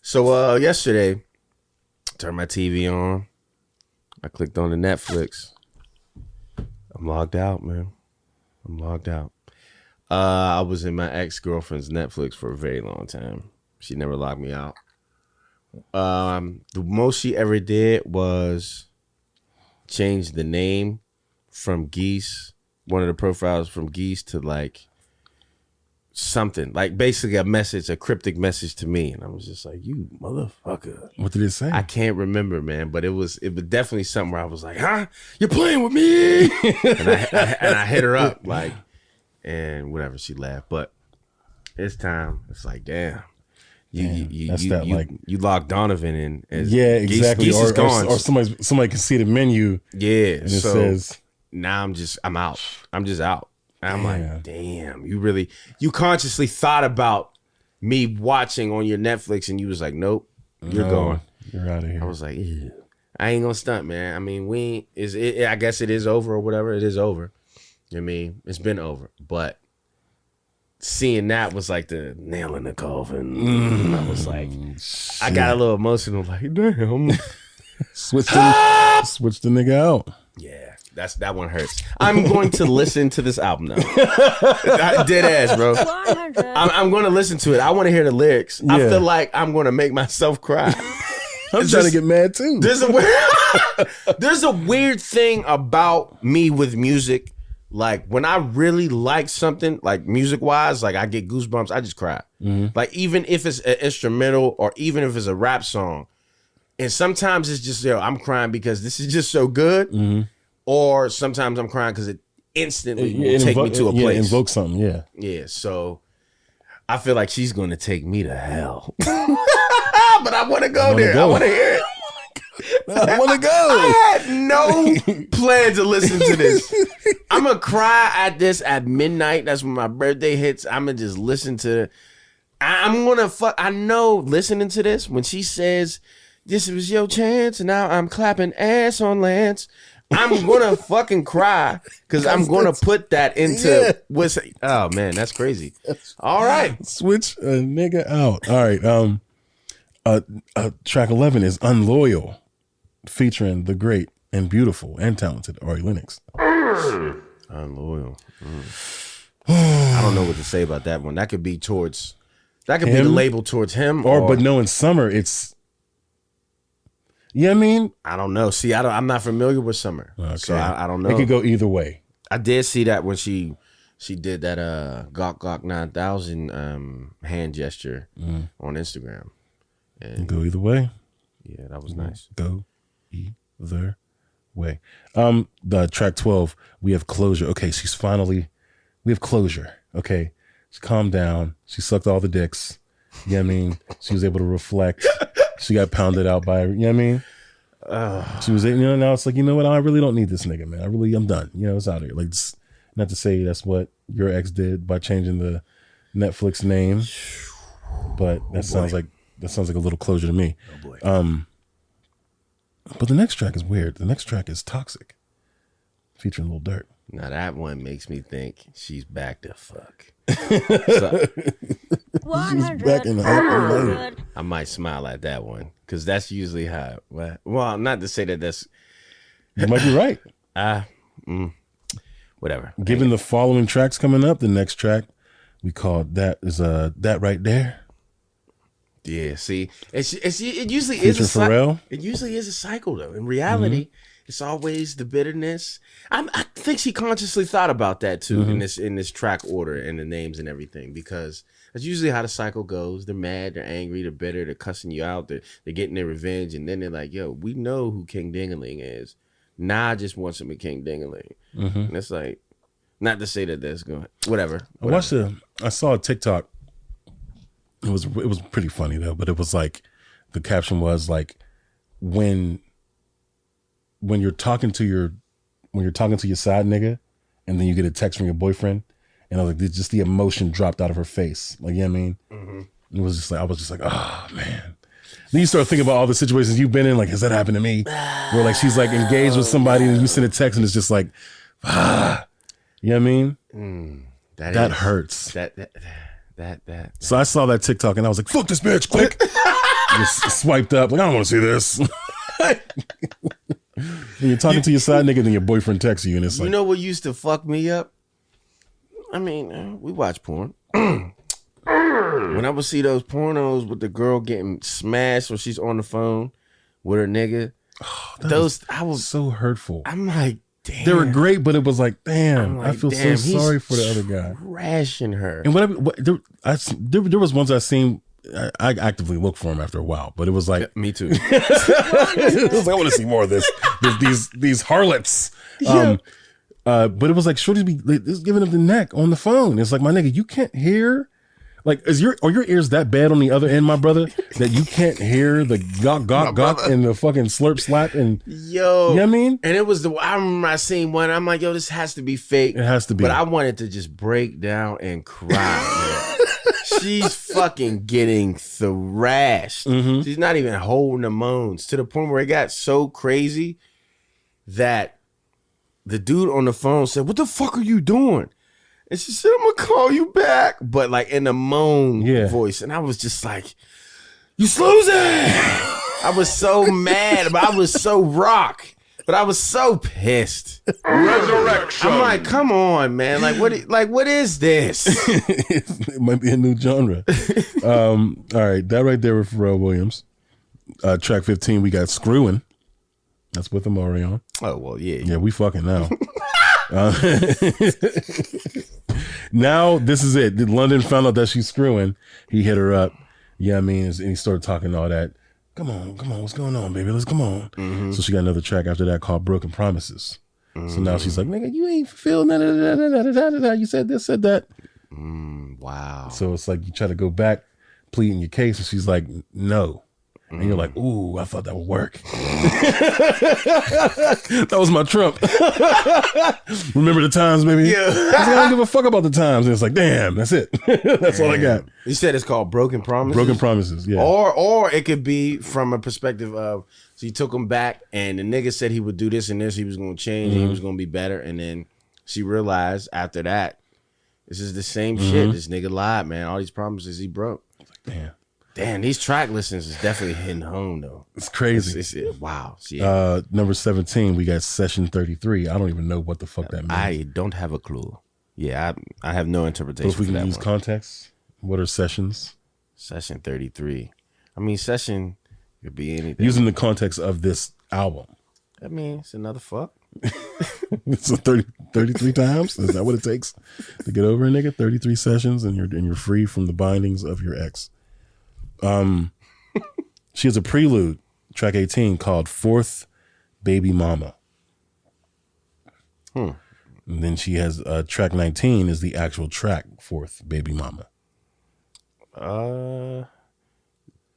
So yesterday, turned my TV on. I clicked on the Netflix. I'm logged out, man. I'm logged out. I was in my ex-girlfriend's Netflix for a very long time. She never logged me out. The most she ever did was change the name from Geese, one of the profiles from Geese, to like something, like basically a cryptic message to me. And I was just like, you motherfucker. What did it say? I can't remember, man, but it was definitely something where I was like, huh? You're playing with me? and I hit her up, like, and whatever, she laughed. But it's time. It's like, damn. You lock Donovan in. As yeah, exactly. Geese is gone. Or somebody can see the menu. Yeah. And it says, now I'm out. I'm just out. And I'm Yeah. like, damn, you consciously thought about me watching on your Netflix and you was like, nope, you're no, gone. You're out of here. I was like, ew. I ain't gonna stunt, man. I mean, I guess it is over or whatever. It is over. I mean, it's been over. But seeing that was like the nail in the coffin. I was like, I got a little emotional, like, damn. Switch the nigga out. Yeah, that one hurts. I'm going to listen to this album now. Dead ass, bro. 100. I'm going to listen to it. I want to hear the lyrics. I Yeah. feel like I'm going to make myself cry. I'm trying to get mad too. There's a weird thing about me with music. Like when I really like something, like music wise, like I get goosebumps. I just cry. Mm-hmm. Like even if it's an instrumental or even if it's a rap song, And sometimes it's just, I'm crying because this is just so good. Or sometimes I'm crying because it instantly will take me to a place. Invoke something, yeah. Yeah, so I feel like she's going to take me to hell. But I want to go there. I want to hear it. I want to go. I had no plan to listen to this. I'm going to cry at this at midnight. That's when my birthday hits. I'm going to just listen to it. I'm going to I know listening to this, when she says, this was your chance, and now I'm clapping ass on Lance, I'm going to fucking cry because I'm going to put that into what's. Oh, man, that's crazy. All right. Switch a nigga out. All right. Track 11 is Unloyal, featuring the great and beautiful and talented Ari Lennox. Unloyal. I don't know what to say about that one. That could be towards. That could be the label towards him, but no, in Summer, it's. Yeah, I mean, I don't know. See, I'm not familiar with Summer, so I don't know. It could go either way. I did see that when she did that Gawk 9000 hand gesture on Instagram. And Go either way. yeah, that was nice. Go either way. The track 12, we have closure. Okay, we have closure. Okay, she calmed down. She sucked all the dicks. You know what I mean? She was able to reflect. She got pounded out by, you know what I mean? She was, now it's like, you know what? I really don't need this nigga, man. I'm done. It's out of here. Like, it's not to say that's what your ex did by changing the Netflix name, but that sounds like a little closure to me. Oh boy. But the next track is weird. The next track is Toxic, featuring Lil Durk. Now that one makes me think she's back to fuck. 100. back in the hyper lane. I might smile at that one because that's usually how. Well, not to say that that's. You might be right. Whatever. Given the following tracks coming up, the next track we call That Right There. Yeah, see, it usually Featuring is a Pharrell. It usually is a cycle though. In reality, it's always the bitterness. I think she consciously thought about that too in this track order and the names and everything, because that's usually how the cycle goes. They're mad, they're angry, they're bitter, they're cussing you out, they're getting their revenge, and then they're like, "Yo, we know who King Dingaling is. Nah, I just want some of King Dingaling." And it's like, not to say that that's going, whatever. I saw a TikTok. It was pretty funny though, but it was like, the caption was like, when you're talking to your side nigga, and then you get a text from your boyfriend, and I was like, just the emotion dropped out of her face, like, you know what I mean? It was just like, I was just like, oh man. Then you start thinking about all the situations you've been in, like, has that happened to me? Where like she's like engaged with somebody, and you send a text, and it's just like, you know what I mean? That hurts. That. So I saw that TikTok and I was like, fuck this bitch, click. Just swiped up, like, I don't want to see this. When you're talking to your side nigga, then your boyfriend texts you, and it's like, You know what used to fuck me up? I mean, we watch porn. When I would see those pornos with the girl getting smashed or she's on the phone with her nigga, I was so hurtful. I'm like, damn. They were great, but it was like, damn, I feel damn, so sorry for the other guy. Trashing her. And there was ones I seen. I actively looked for him after a while, but it was like, Me too. it was like, I want to see more of this. These harlots. But it was like, shorty be just giving him the neck on the phone. It's like, my nigga, you can't hear. Like, are your ears that bad on the other end, my brother, that you can't hear the gawk and the fucking slurp slap and Yo, you know what I mean? And it was I remember I seen one. I'm like, yo, this has to be fake. It has to be. But I wanted to just break down and cry. Man. She's fucking getting thrashed. She's not even holding the moans, to the point where it got so crazy that the dude on the phone said, "What the fuck are you doing?" And she said, "I'm gonna call you back," but like in a moan voice. And I was just like, "You losing!" I was so mad, but I was so rock, but I was so pissed. Resurrection. I'm like, come on, man! What is this? It might be a new genre. All right, that right there with Pharrell Williams. Track 15, we got Screwin'. That's with Omarion. Oh well, yeah. Yeah, we fucking now. Now this is it. London found out that she's screwing. He hit her up. Yeah, I mean, and he started talking all that come on, what's going on, baby? Let's come on. So she got another track after that called Broken Promises. So now she's like, nigga, you ain't fulfilled none of that. You said this, said that. Wow. So it's like you try to go back, pleading your case, and she's like, no. And you're like, ooh, I thought that would work. That was my trump. Remember the times, baby? Yeah. I was like, I don't give a fuck about the times. And it's like, damn, that's it. That's all I got. You said it's called Broken Promises? Broken Promises, yeah. Or it could be from a perspective of, so you took him back and the nigga said he would do this and this, he was going to change and he was going to be better. And then she realized after that, this is the same shit. This nigga lied, man. All these promises he broke. Damn. Damn, these track listings is definitely hitting home though. It's crazy. Wow. Number 17, we got Session 33. I don't even know what the fuck that means. I don't have a clue. Yeah, I have no interpretation. But if we for can that use one. context, what are sessions? Session 33. I mean, session could be anything. Using the context of this album. I mean, it's another fuck. So 33 times? Is that what it takes to get over a nigga? 33 sessions and you're free from the bindings of your ex. She has a prelude, track 18, called Fourth Baby Mama. And then she has track 19 is the actual track, Fourth Baby Mama.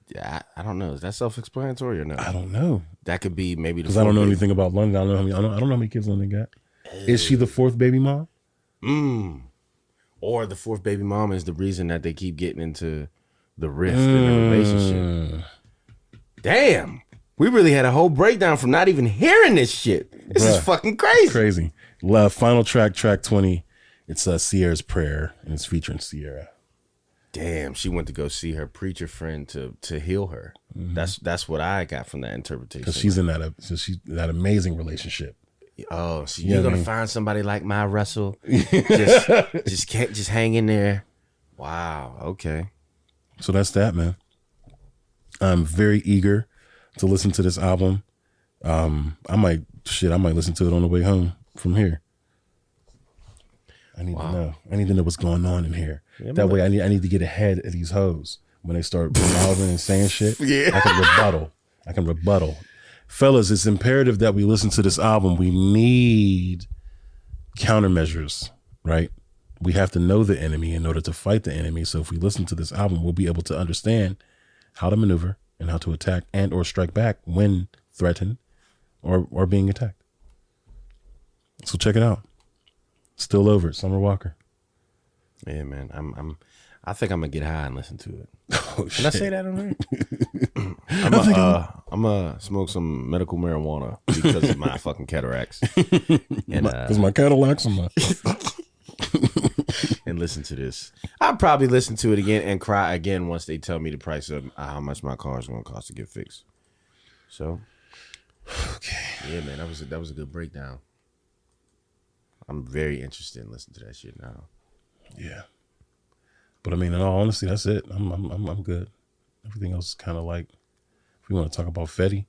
Yeah, I don't know. Is that self-explanatory or no? I don't know. That could be maybe the Because I don't know fourth anything about London. I don't know how many kids London got. Is she the fourth baby mom? Or the fourth baby mama is the reason that they keep getting into the rift in the relationship. Damn. We really had a whole breakdown from not even hearing this shit. This is fucking crazy. Crazy. Final track, track 20. It's Sierra's Prayer, and it's featuring Sierra. Damn, she went to go see her preacher friend to heal her. That's what I got from that interpretation. Because she's in that amazing relationship. Oh, so Yeah, you're gonna man. find somebody like my Russell? just hang in there. Wow. Okay. So that's that, man. I'm very eager to listen to this album. I might listen to it on the way home from here. I need to know. I need to know what's going on in here. Yeah, That way I need to get ahead of these hoes when they start mouthing and saying shit. Yeah. I can rebuttal. Fellas, it's imperative that we listen to this album. We need countermeasures, right? We have to know the enemy in order to fight the enemy. So if we listen to this album, we'll be able to understand how to maneuver and how to attack and or strike back when threatened or being attacked. So check it out. Still Over, Summer Walker. Yeah, man. I think I'm gonna get high and listen to it. Oh, Can I say that on here? I'm gonna smoke some medical marijuana because of my fucking cataracts. And Because my Cadillac's on my... and listen to this. I'll probably listen to it again and cry again once they tell me the price of how much my car is going to cost to get fixed. So, okay, yeah, man, that was a good breakdown. I'm very interested in listening to that shit now. Yeah. But I mean, in all honesty, that's it. I'm good. Everything else is kind of like, if we want to talk about Fetty,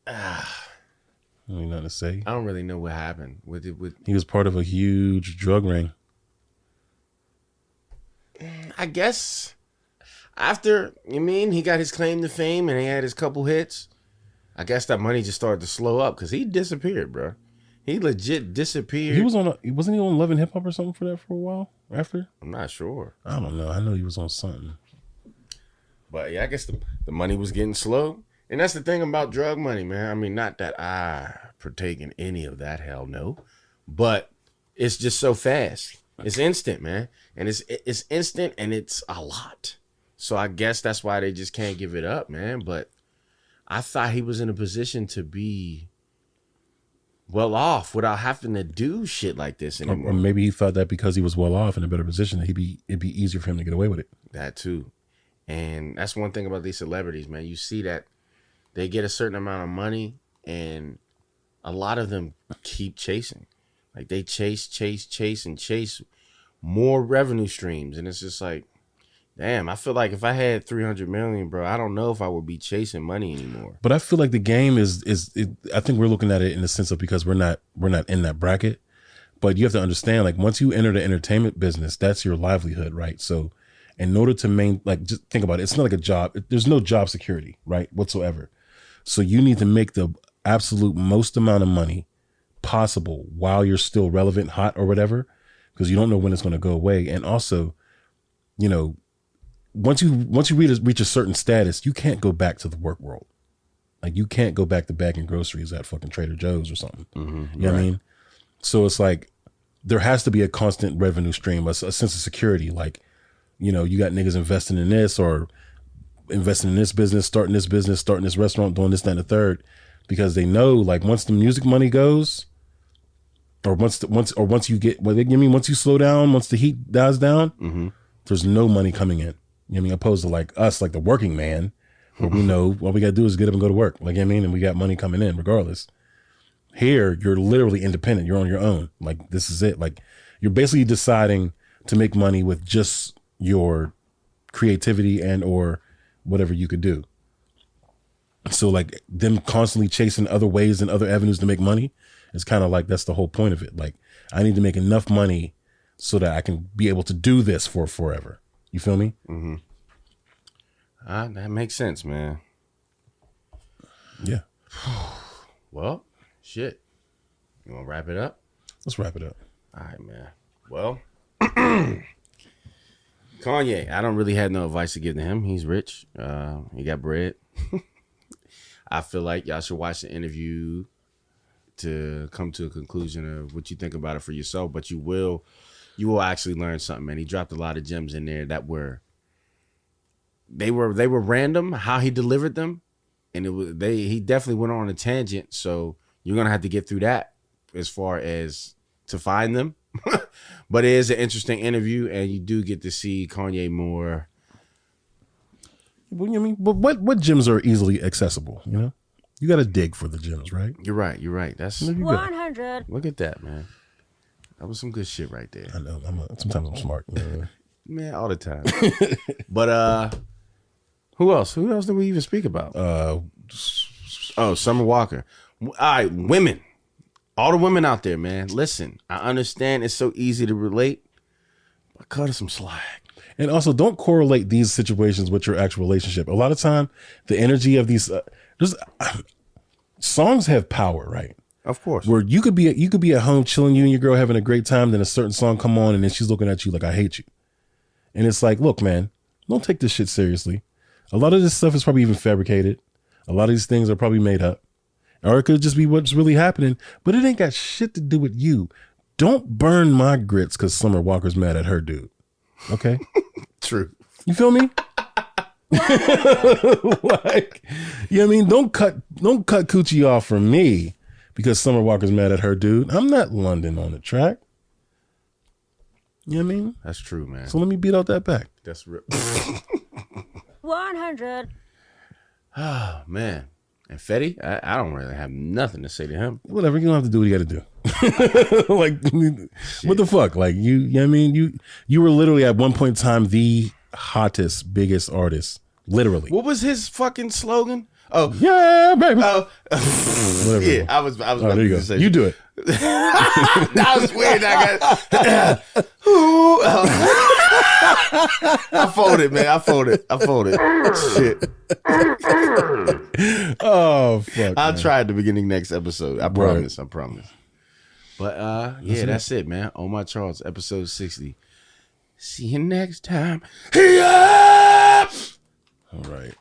ain't nothing to say. I don't really know what happened with it. He was part of a huge drug ring. I guess after, he got his claim to fame and he had his couple hits. I guess that money just started to slow up because he disappeared, bro. He legit disappeared. He was wasn't he on Love and Hip Hop or something for that for a while after? I'm not sure. I don't know. I know he was on something. But yeah, I guess the money was getting slow. And that's the thing about drug money, man. I mean, not that I partake in any of that, hell no. But it's just so fast. It's instant, man. And it's instant and it's a lot. So I guess that's why they just can't give it up, man. But I thought he was in a position to be well off without having to do shit like this anymore. Or maybe he thought that because he was well off in a better position, that it'd be easier for him to get away with it. That too. And that's one thing about these celebrities, man. You see that they get a certain amount of money and a lot of them keep chasing. Like they chase more revenue streams. And it's just like, damn, I feel like if I had 300 million, bro, I don't know if I would be chasing money anymore. But I feel like the game is I think we're looking at it in the sense of because we're not in that bracket. But you have to understand, like once you enter the entertainment business, that's your livelihood, right? So in order to just think about it, it's not like a job. There's no job security, right, whatsoever. So you need to make the absolute most amount of money possible while you're still relevant, hot, or whatever, because you don't know when it's going to go away. And also, once you reach a certain status, you can't go back to the work world. Like, you can't go back to bagging groceries at fucking Trader Joe's or something. You know what I mean? So it's like there has to be a constant revenue stream, a sense of security. Like, you got niggas investing in this or investing in this business, starting this restaurant, doing this, that, and the third, because they know, like, once the music money goes, or once you slow down, once the heat dies down, there's no money coming in. Opposed to like us, like the working man, where we know what we got to do is get up and go to work. Like, and we got money coming in regardless. Here, you're literally independent. You're on your own. Like, this is it. Like, you're basically deciding to make money with just your creativity and or whatever you could do. So like them constantly chasing other ways and other avenues to make money, it's kind of like that's the whole point of it. Like, I need to make enough money so that I can be able to do this for forever. You feel me? Mm-hmm. That makes sense, man. Yeah. Well, shit. You want to wrap it up? Let's wrap it up. All right, man. Well, Kanye, I don't really have no advice to give to him. He's rich. He got bread. I feel like y'all should watch the interview to come to a conclusion of what you think about it for yourself. But you will actually learn something, man. He dropped a lot of gems in there that were random, how he delivered them, and he definitely went on a tangent. So you're gonna have to get through that as far as to find them. But it is an interesting interview, and you do get to see Kanye more. Well, but what gems are easily accessible? You got to dig for the gems, right? You're right. That's 100. Look at that, man. That was some good shit right there. I know. Sometimes I'm smart. Man, all the time. But who else? Who else did we even speak about? Summer Walker. All right, women. All the women out there, man. Listen, I understand it's so easy to relate, but cut us some slack. And also, don't correlate these situations with your actual relationship. A lot of time, the energy of these songs have power, right? Of course. Where you could be at home chilling, you and your girl having a great time, then a certain song come on, and then she's looking at you like, I hate you. And it's like, look, man, don't take this shit seriously. A lot of this stuff is probably even fabricated. A lot of these things are probably made up. Or it could just be what's really happening, but it ain't got shit to do with you. Don't burn my grits because Summer Walker's mad at her dude. Okay? True. You feel me? Like, you know what I mean? Don't cut coochie off for me because Summer Walker's mad at her dude. I'm not London on the track. You know what I mean? That's true, man. So let me beat out that back. That's real. 100. Oh, man. And Fetty, I don't really have nothing to say to him. Whatever, you don't have to do what you got to do. Like, what the fuck? Like, you know what I mean? You were literally at one point in time the hottest, biggest artist. Literally. What was his fucking slogan? Oh, yeah, baby. Oh, Whatever. yeah. I was. Oh, there you go. You do it. That was weird. I folded, man. I folded. Shit. Oh fuck. I'll man. try at the beginning next episode. I promise. But yeah, that's it, man. On My Charts, episode 60. See you next time. All right.